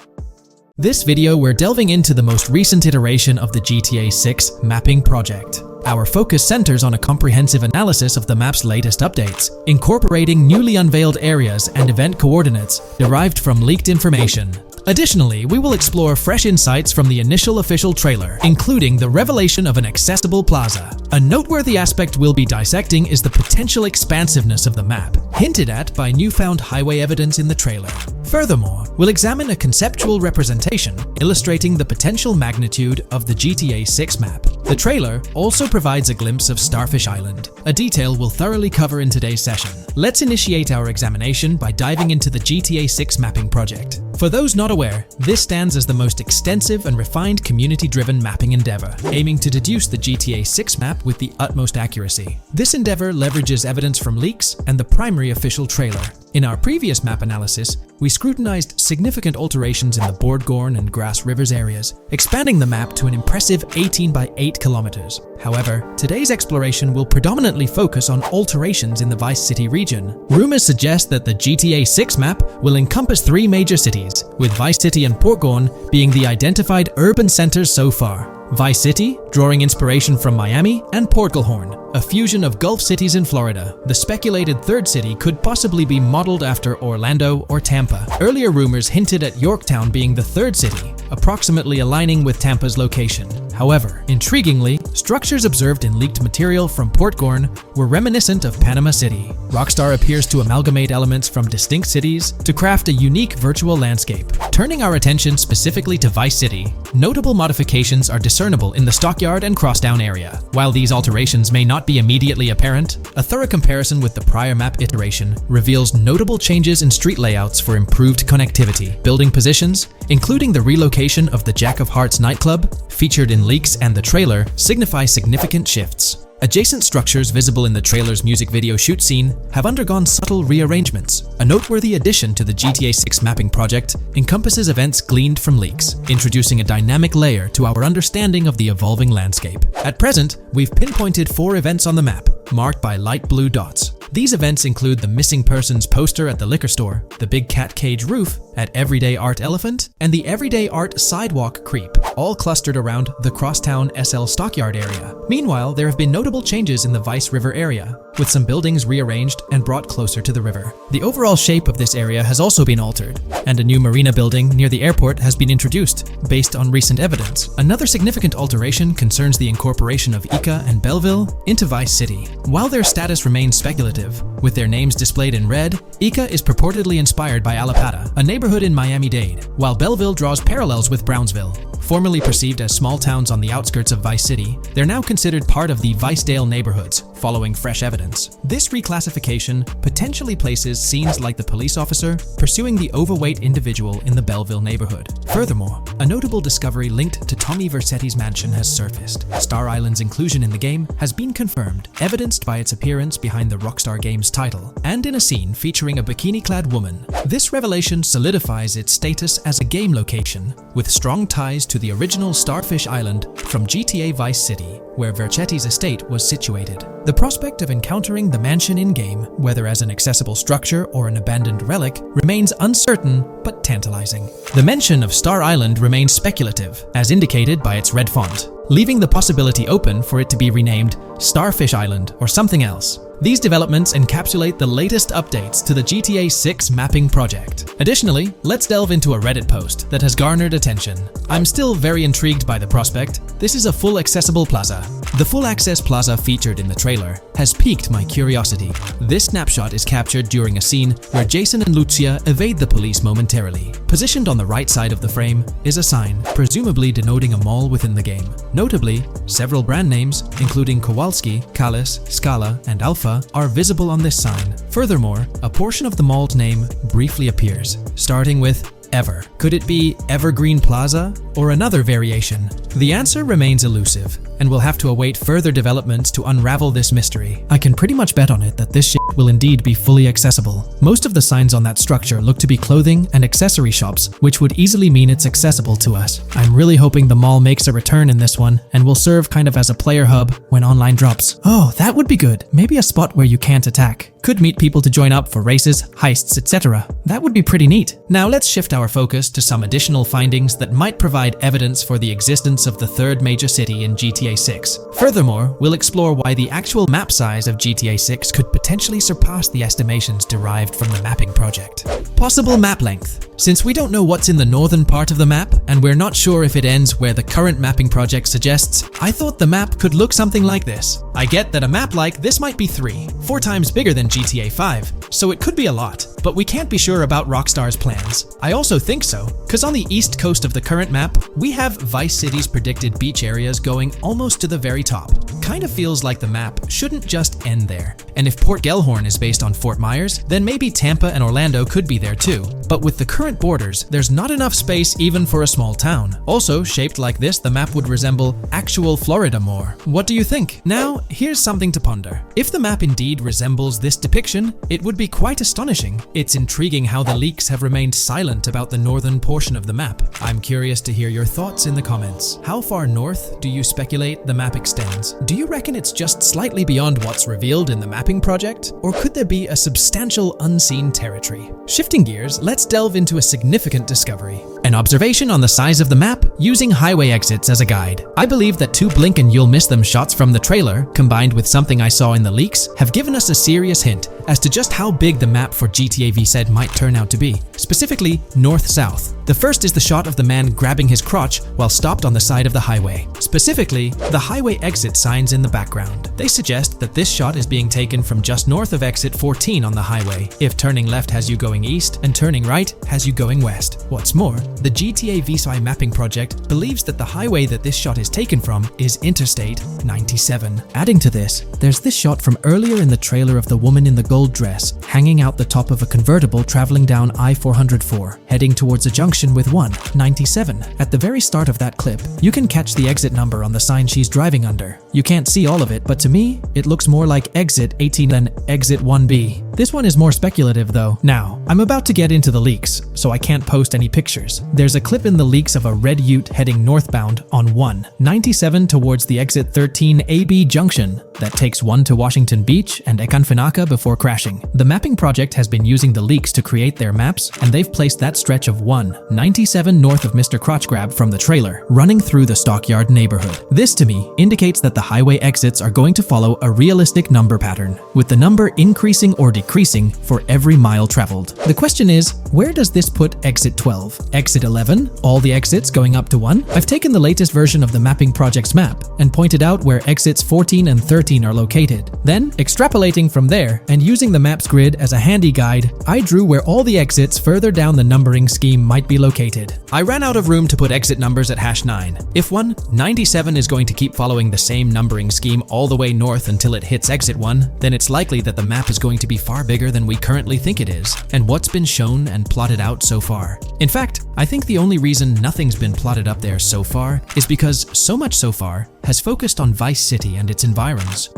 This video, we're delving into the most recent iteration of the GTA 6 mapping project. Our focus centers on a comprehensive analysis of the map's latest updates, incorporating newly unveiled areas and event coordinates derived from leaked information. Additionally, we will explore fresh insights from the initial official trailer, including the revelation of an accessible plaza. A noteworthy aspect we'll be dissecting is the potential expansiveness of the map, hinted at by newfound highway evidence in the trailer. Furthermore, we'll examine a conceptual representation illustrating the potential magnitude of the GTA 6 map. The trailer also provides a glimpse of Starfish Island, a detail we'll thoroughly cover in today's session. Let's initiate our examination by diving into the GTA 6 mapping project. For those not aware, this stands as the most extensive and refined community-driven mapping endeavor, aiming to deduce the GTA 6 map with the utmost accuracy. This endeavor leverages evidence from leaks and the primary official trailer. In our previous map analysis, we scrutinized significant alterations in the Boardgorn and Grass Rivers areas, expanding the map to an impressive 18 by 8 kilometers. However, today's exploration will predominantly focus on alterations in the Vice City region. Rumors suggest that the GTA 6 map will encompass 3 major cities, with Vice City and Portgorn being the identified urban centers so far. Vice City, drawing inspiration from Miami, and Portgorn, a fusion of Gulf cities in Florida. The speculated third city could possibly be modeled after Orlando or Tampa. Earlier rumors hinted at Yorktown being the third city, approximately aligning with Tampa's location. However, intriguingly, structures observed in leaked material from Portgorn were reminiscent of Panama City. Rockstar appears to amalgamate elements from distinct cities to craft a unique virtual landscape. Turning our attention specifically to Vice City, notable modifications are discernible in the Stockyard and Crosstown area. While these alterations may not be immediately apparent, a thorough comparison with the prior map iteration reveals notable changes in street layouts for improved connectivity, building positions, including the relocation of the Jack of Hearts nightclub, featured in leaks and the trailer, signify significant shifts. Adjacent structures visible in the trailer's music video shoot scene have undergone subtle rearrangements. A noteworthy addition to the GTA 6 mapping project encompasses events gleaned from leaks, introducing a dynamic layer to our understanding of the evolving landscape. At present, we've pinpointed 4 events on the map, marked by light blue dots. These events include the missing persons poster at the liquor store, the big cat cage roof at Everyday Art Elephant, and the Everyday Art Sidewalk Creep, all clustered around the Crosstown SL Stockyard area. Meanwhile, there have been notable changes in the Vice River area, with some buildings rearranged and brought closer to the river. The overall shape of this area has also been altered, and a new marina building near the airport has been introduced, based on recent evidence. Another significant alteration concerns the incorporation of Ica and Belleville into Vice City. While their status remains speculative, with their names displayed in red, Ica is purportedly inspired by Allapattah, a neighborhood in Miami-Dade, while Belleville draws parallels with Brownsville. Formerly perceived as small towns on the outskirts of Vice City, they're now considered part of the Vicedale neighborhoods, following fresh evidence. This reclassification potentially places scenes like the police officer pursuing the overweight individual in the Belleville neighborhood. Furthermore, a notable discovery linked to Tommy Vercetti's mansion has surfaced. Star Island's inclusion in the game has been confirmed, evidenced by its appearance behind the Rockstar Games title, and in a scene featuring a bikini-clad woman. This revelation solidifies its status as a game location, with strong ties to the original Starfish Island from GTA Vice City, where Vercetti's estate was situated. The prospect of encountering the mansion in-game, whether as an accessible structure or an abandoned relic, remains uncertain but tantalizing. The mention of Star Island remains speculative, as indicated by its red font, leaving the possibility open for it to be renamed Starfish Island or something else. These developments encapsulate the latest updates to the GTA 6 mapping project. Additionally, let's delve into a Reddit post that has garnered attention. I'm still very intrigued by the prospect. This is a full accessible plaza, The full access plaza featured in the trailer has piqued my curiosity. This snapshot is captured during a scene where Jason and Lucia evade the police momentarily. Positioned on the right side of the frame is a sign, presumably denoting a mall within the game. Notably, several brand names, including Kowalski, Kalis, Scala, and Alpha, are visible on this sign. Furthermore, a portion of the mall's name briefly appears, starting with Ever. Could it be Evergreen Plaza or another variation? The answer remains elusive, and we'll have to await further developments to unravel this mystery. I can pretty much bet on it that this shit will indeed be fully accessible. Most of the signs on that structure look to be clothing and accessory shops, which would easily mean it's accessible to us. I'm really hoping the mall makes a return in this one and will serve kind of as a player hub when online drops. Oh, that would be good. Maybe a spot where you can't attack. Could meet people to join up for races, heists, etc. That would be pretty neat. Now let's shift our focus to some additional findings that might provide evidence for the existence of the third major city in GTA 6. Furthermore, we'll explore why the actual map size of GTA 6 could potentially surpass the estimations derived from the mapping project. Possible map length. Since we don't know what's in the northern part of the map, and we're not sure if it ends where the current mapping project suggests, I thought the map could look something like this. I get that a map like this might be 4 times bigger than GTA 5, so it could be a lot, but we can't be sure about Rockstar's plans. I also think so, because on the east coast of the current map, we have Vice City's predicted beach areas going almost to the very top. Kind of feels like the map shouldn't just end there. And if Port Gellhorn is based on Fort Myers, then maybe Tampa and Orlando could be there too. But with the current borders, there's not enough space even for a small town. Also, shaped like this, the map would resemble actual Florida more. What do you think? Now, here's something to ponder. If the map indeed resembles this depiction, it would be quite astonishing. It's intriguing how the leaks have remained silent about the northern portion of the map. I'm curious to hear your thoughts in the comments. How far north do you speculate the map extends? Do you reckon it's just slightly beyond what's revealed in the mapping project? Or could there be a substantial unseen territory? Shifting gears, let's delve into a significant discovery. An observation on the size of the map using highway exits as a guide. I believe that 2 blink and you'll miss them shots from the trailer, combined with something I saw in the leaks, have given us a serious hint as to just how big the map for GTA V said might turn out to be. Specifically, north-south. The first is the shot of the man grabbing his crotch while stopped on the side of the highway. Specifically, the highway exit signs in the background. They suggest that this shot is being taken from just north of exit 14 on the highway, if turning left has you going east and turning right has you going west. What's more, the GTA V mapping project believes that the highway that this shot is taken from is Interstate 97. Adding to this, there's this shot from earlier in the trailer of the woman in the gold dress hanging out the top of a convertible traveling down I-404, heading towards a junction with 197. At the very start of that clip, you can catch the exit number on the sign she's driving under. You can't see all of it, but to me, it looks more like exit 18 than exit 1B. This one is more speculative though. Now, I'm about to get into the leaks, so I can't post any pictures. There's a clip in the leaks of a red ute heading northbound on 197 towards the exit 13 AB junction that takes 1 to Washington Beach and Ekanfinaka before crashing. The mapping project has been using the leaks to create their maps, and they've placed that stretch of 197 north of Mr. Crotch Grab from the trailer, running through the Stockyard neighborhood. This to me indicates that the highway exits are going to follow a realistic number pattern, with the number increasing or decreasing for every mile traveled. The question is, where does this put exit 12? Exit 11? All the exits going up to 1? I've taken the latest version of the mapping project's map and pointed out where exits 14 and 13 are located. Then, extrapolating from there and using the map's grid as a handy guide, I drew where all the exits further down the numbering scheme might be located. I ran out of room to put exit numbers at #9. If 197 is going to keep following the same numbering scheme all the way north until it hits exit 1, then it's likely that the map is going to be far bigger than we currently think it is, and what's been shown and plotted out so far. In fact, I think the only reason nothing's been plotted up there so far is because so much so far has focused on Vice City and its environs.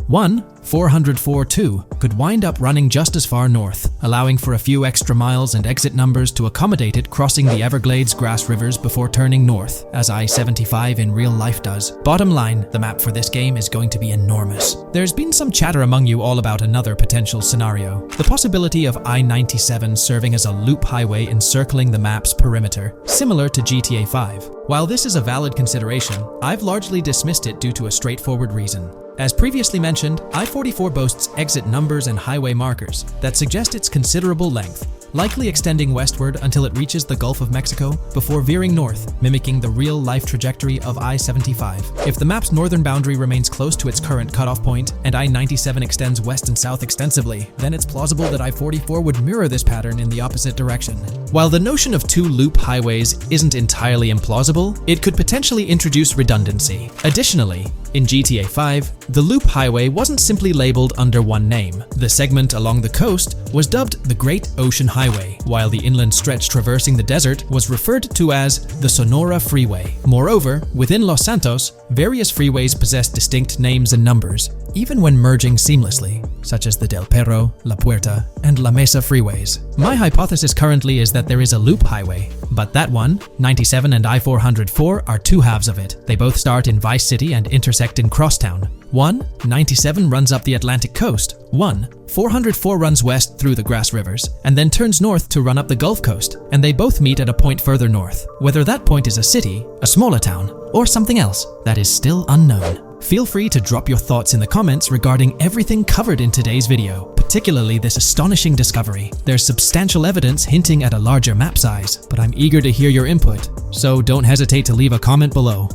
404.2 could wind up running just as far north, allowing for a few extra miles and exit numbers to accommodate it crossing the Everglades grass rivers before turning north, as I-75 in real life does. Bottom line, the map for this game is going to be enormous. There's been some chatter among you all about another potential scenario, the possibility of I-97 serving as a loop highway encircling the map's perimeter, similar to GTA 5. While this is a valid consideration, I've largely dismissed it due to a straightforward reason. As previously mentioned, I-44 boasts exit numbers and highway markers that suggest its considerable length, likely extending westward until it reaches the Gulf of Mexico before veering north, mimicking the real-life trajectory of I-75. If the map's northern boundary remains close to its current cutoff point and I-97 extends west and south extensively, then it's plausible that I-44 would mirror this pattern in the opposite direction. While the notion of two loop highways isn't entirely implausible, it could potentially introduce redundancy. Additionally, in GTA 5, the loop highway wasn't simply labeled under one name. The segment along the coast was dubbed the Great Ocean Highway, while the inland stretch traversing the desert was referred to as the Sonora Freeway. Moreover, within Los Santos, various freeways possess distinct names and numbers, even when merging seamlessly, such as the Del Perro, La Puerta, and La Mesa freeways. My hypothesis currently is that there is a loop highway, but that one, 97 and I-404, are two halves of it. They both start in Vice City and intersect in Crosstown. 97 runs up the Atlantic coast. 404 runs west through the Grass Rivers, and then turns north to run up the Gulf Coast, and they both meet at a point further north. Whether that point is a city, a smaller town, or something else, that is still unknown. Feel free to drop your thoughts in the comments regarding everything covered in today's video, particularly this astonishing discovery. There's substantial evidence hinting at a larger map size, but I'm eager to hear your input, so don't hesitate to leave a comment below.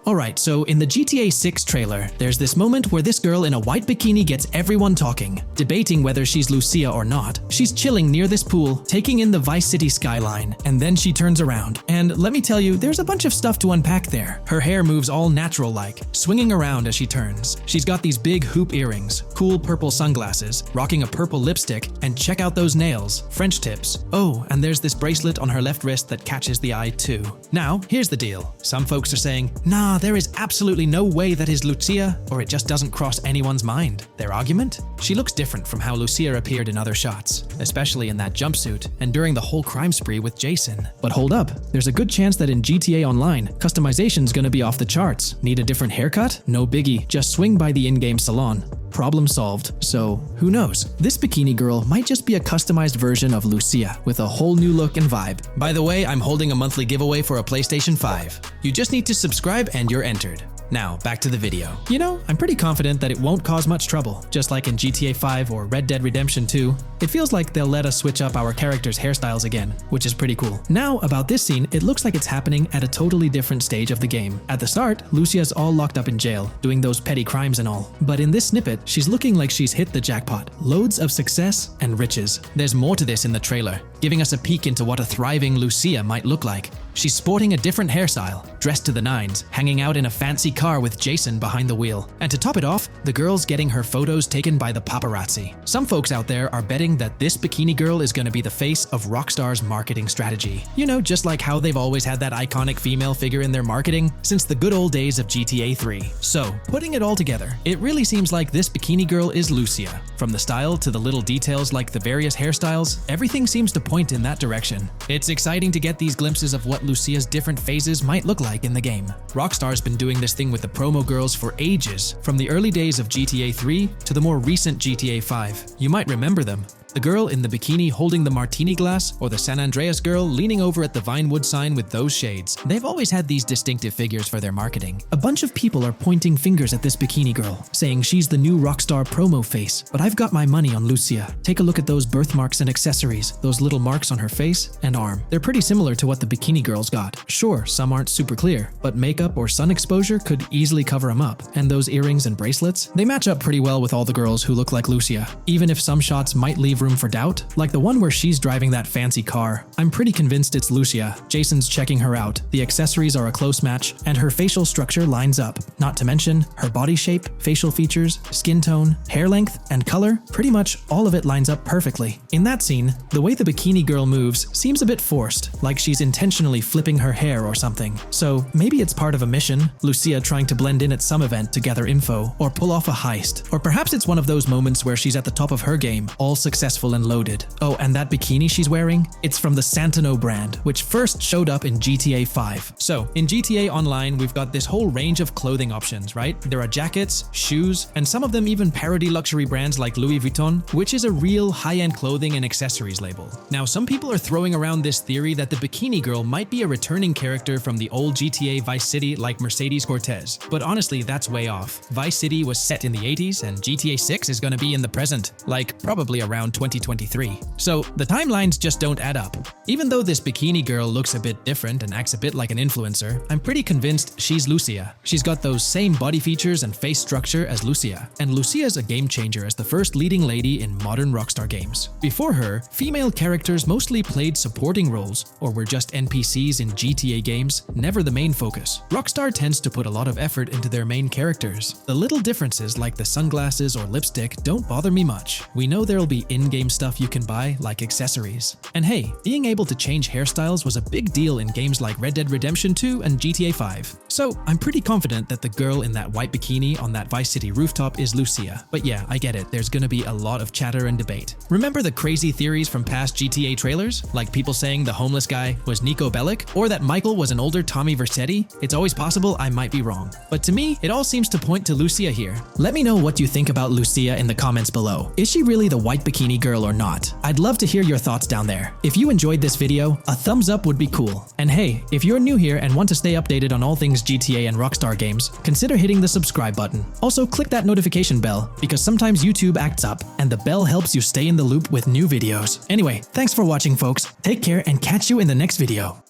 Alright, so in the GTA 6 trailer, there's this moment where this girl in a white bikini gets everyone talking, debating whether she's Lucia or not. She's chilling near this pool, taking in the Vice City skyline, and then she turns around. And let me tell you, there's a bunch of stuff to unpack there. Her hair moves all natural-like, swinging around as she turns. She's got these big hoop earrings, cool purple sunglasses, rocking a purple lipstick, and check out those nails, French tips. Oh, and there's this bracelet on her left wrist that catches the eye too. Now, here's the deal. Some folks are saying, nah, there is absolutely no way that is Lucia, or it just doesn't cross anyone's mind. Their argument? She looks different from how Lucia appeared in other shots, especially in that jumpsuit and during the whole crime spree with Jason. But hold up, there's a good chance that in GTA Online, customization's gonna be off the charts. Need a different haircut? No biggie, just swing by the in-game salon. Problem solved. So, who knows? This bikini girl might just be a customized version of Lucia with a whole new look and vibe. By the way, I'm holding a monthly giveaway for a PlayStation 5. You just need to subscribe and you're entered. Now, back to the video. You know, I'm pretty confident that it won't cause much trouble, just like in GTA 5 or Red Dead Redemption 2. It feels like they'll let us switch up our characters' hairstyles again, which is pretty cool. Now, about this scene, it looks like it's happening at a totally different stage of the game. At the start, Lucia's all locked up in jail, doing those petty crimes and all. But in this snippet, she's looking like she's hit the jackpot. Loads of success and riches. There's more to this in the trailer, giving us a peek into what a thriving Lucia might look like. She's sporting a different hairstyle, dressed to the nines, hanging out in a fancy car with Jason behind the wheel. And to top it off, the girl's getting her photos taken by the paparazzi. Some folks out there are betting that this bikini girl is gonna be the face of Rockstar's marketing strategy. You know, just like how they've always had that iconic female figure in their marketing since the good old days of GTA 3. So, putting it all together, it really seems like this bikini girl is Lucia. From the style to the little details like the various hairstyles, everything seems to point in that direction. It's exciting to get these glimpses of what Lucia's different phases might look like in the game. Rockstar's been doing this thing with the promo girls for ages, from the early days of GTA 3 to the more recent GTA 5. You might remember them. The girl in the bikini holding the martini glass, or the San Andreas girl leaning over at the Vinewood sign with those shades. They've always had these distinctive figures for their marketing. A bunch of people are pointing fingers at this bikini girl, saying she's the new Rockstar promo face, but I've got my money on Lucia. Take a look at those birthmarks and accessories, those little marks on her face and arm. They're pretty similar to what the bikini girl's got. Sure, some aren't super clear, but makeup or sun exposure could easily cover them up. And those earrings and bracelets, they match up pretty well with all the girls who look like Lucia. Even if some shots might leave room for doubt, like the one where she's driving that fancy car. I'm pretty convinced it's Lucia. Jason's checking her out, the accessories are a close match, and her facial structure lines up. Not to mention, her body shape, facial features, skin tone, hair length, and color, pretty much all of it lines up perfectly. In that scene, the way the bikini girl moves seems a bit forced, like she's intentionally flipping her hair or something. So maybe it's part of a mission, Lucia trying to blend in at some event to gather info, or pull off a heist. Or perhaps it's one of those moments where she's at the top of her game, all successful and loaded. Oh, and that bikini she's wearing? It's from the Santino brand, which first showed up in GTA 5. So, in GTA Online, we've got this whole range of clothing options, right? There are jackets, shoes, and some of them even parody luxury brands like Louis Vuitton, which is a real high-end clothing and accessories label. Now, some people are throwing around this theory that the bikini girl might be a returning character from the old GTA Vice City like Mercedes Cortez. But honestly, that's way off. Vice City was set in the 80s, and GTA 6 is gonna be in the present, like probably around 2023. So the timelines just don't add up. Even though this bikini girl looks a bit different and acts a bit like an influencer, I'm pretty convinced she's Lucia. She's got those same body features and face structure as Lucia, and Lucia's a game changer as the first leading lady in modern Rockstar games. Before her, female characters mostly played supporting roles or were just NPCs in GTA games, never the main focus. Rockstar tends to put a lot of effort into their main characters. The little differences like the sunglasses or lipstick don't bother me much. We know there'll be in-game stuff you can buy, like accessories. And hey, being able to change hairstyles was a big deal in games like Red Dead Redemption 2 and GTA 5. So I'm pretty confident that the girl in that white bikini on that Vice City rooftop is Lucia. But yeah, I get it, there's gonna be a lot of chatter and debate. Remember the crazy theories from past GTA trailers? Like people saying the homeless guy was Nico Bellic, or that Michael was an older Tommy Vercetti? It's always possible I might be wrong. But to me, it all seems to point to Lucia here. Let me know what you think about Lucia in the comments below. Is she really the white bikini girl or not? I'd love to hear your thoughts down there. If you enjoyed this video, a thumbs up would be cool. And hey, if you're new here and want to stay updated on all things GTA and Rockstar games, consider hitting the subscribe button. Also, click that notification bell, because sometimes YouTube acts up, and the bell helps you stay in the loop with new videos. Anyway, thanks for watching, folks. Take care and catch you in the next video.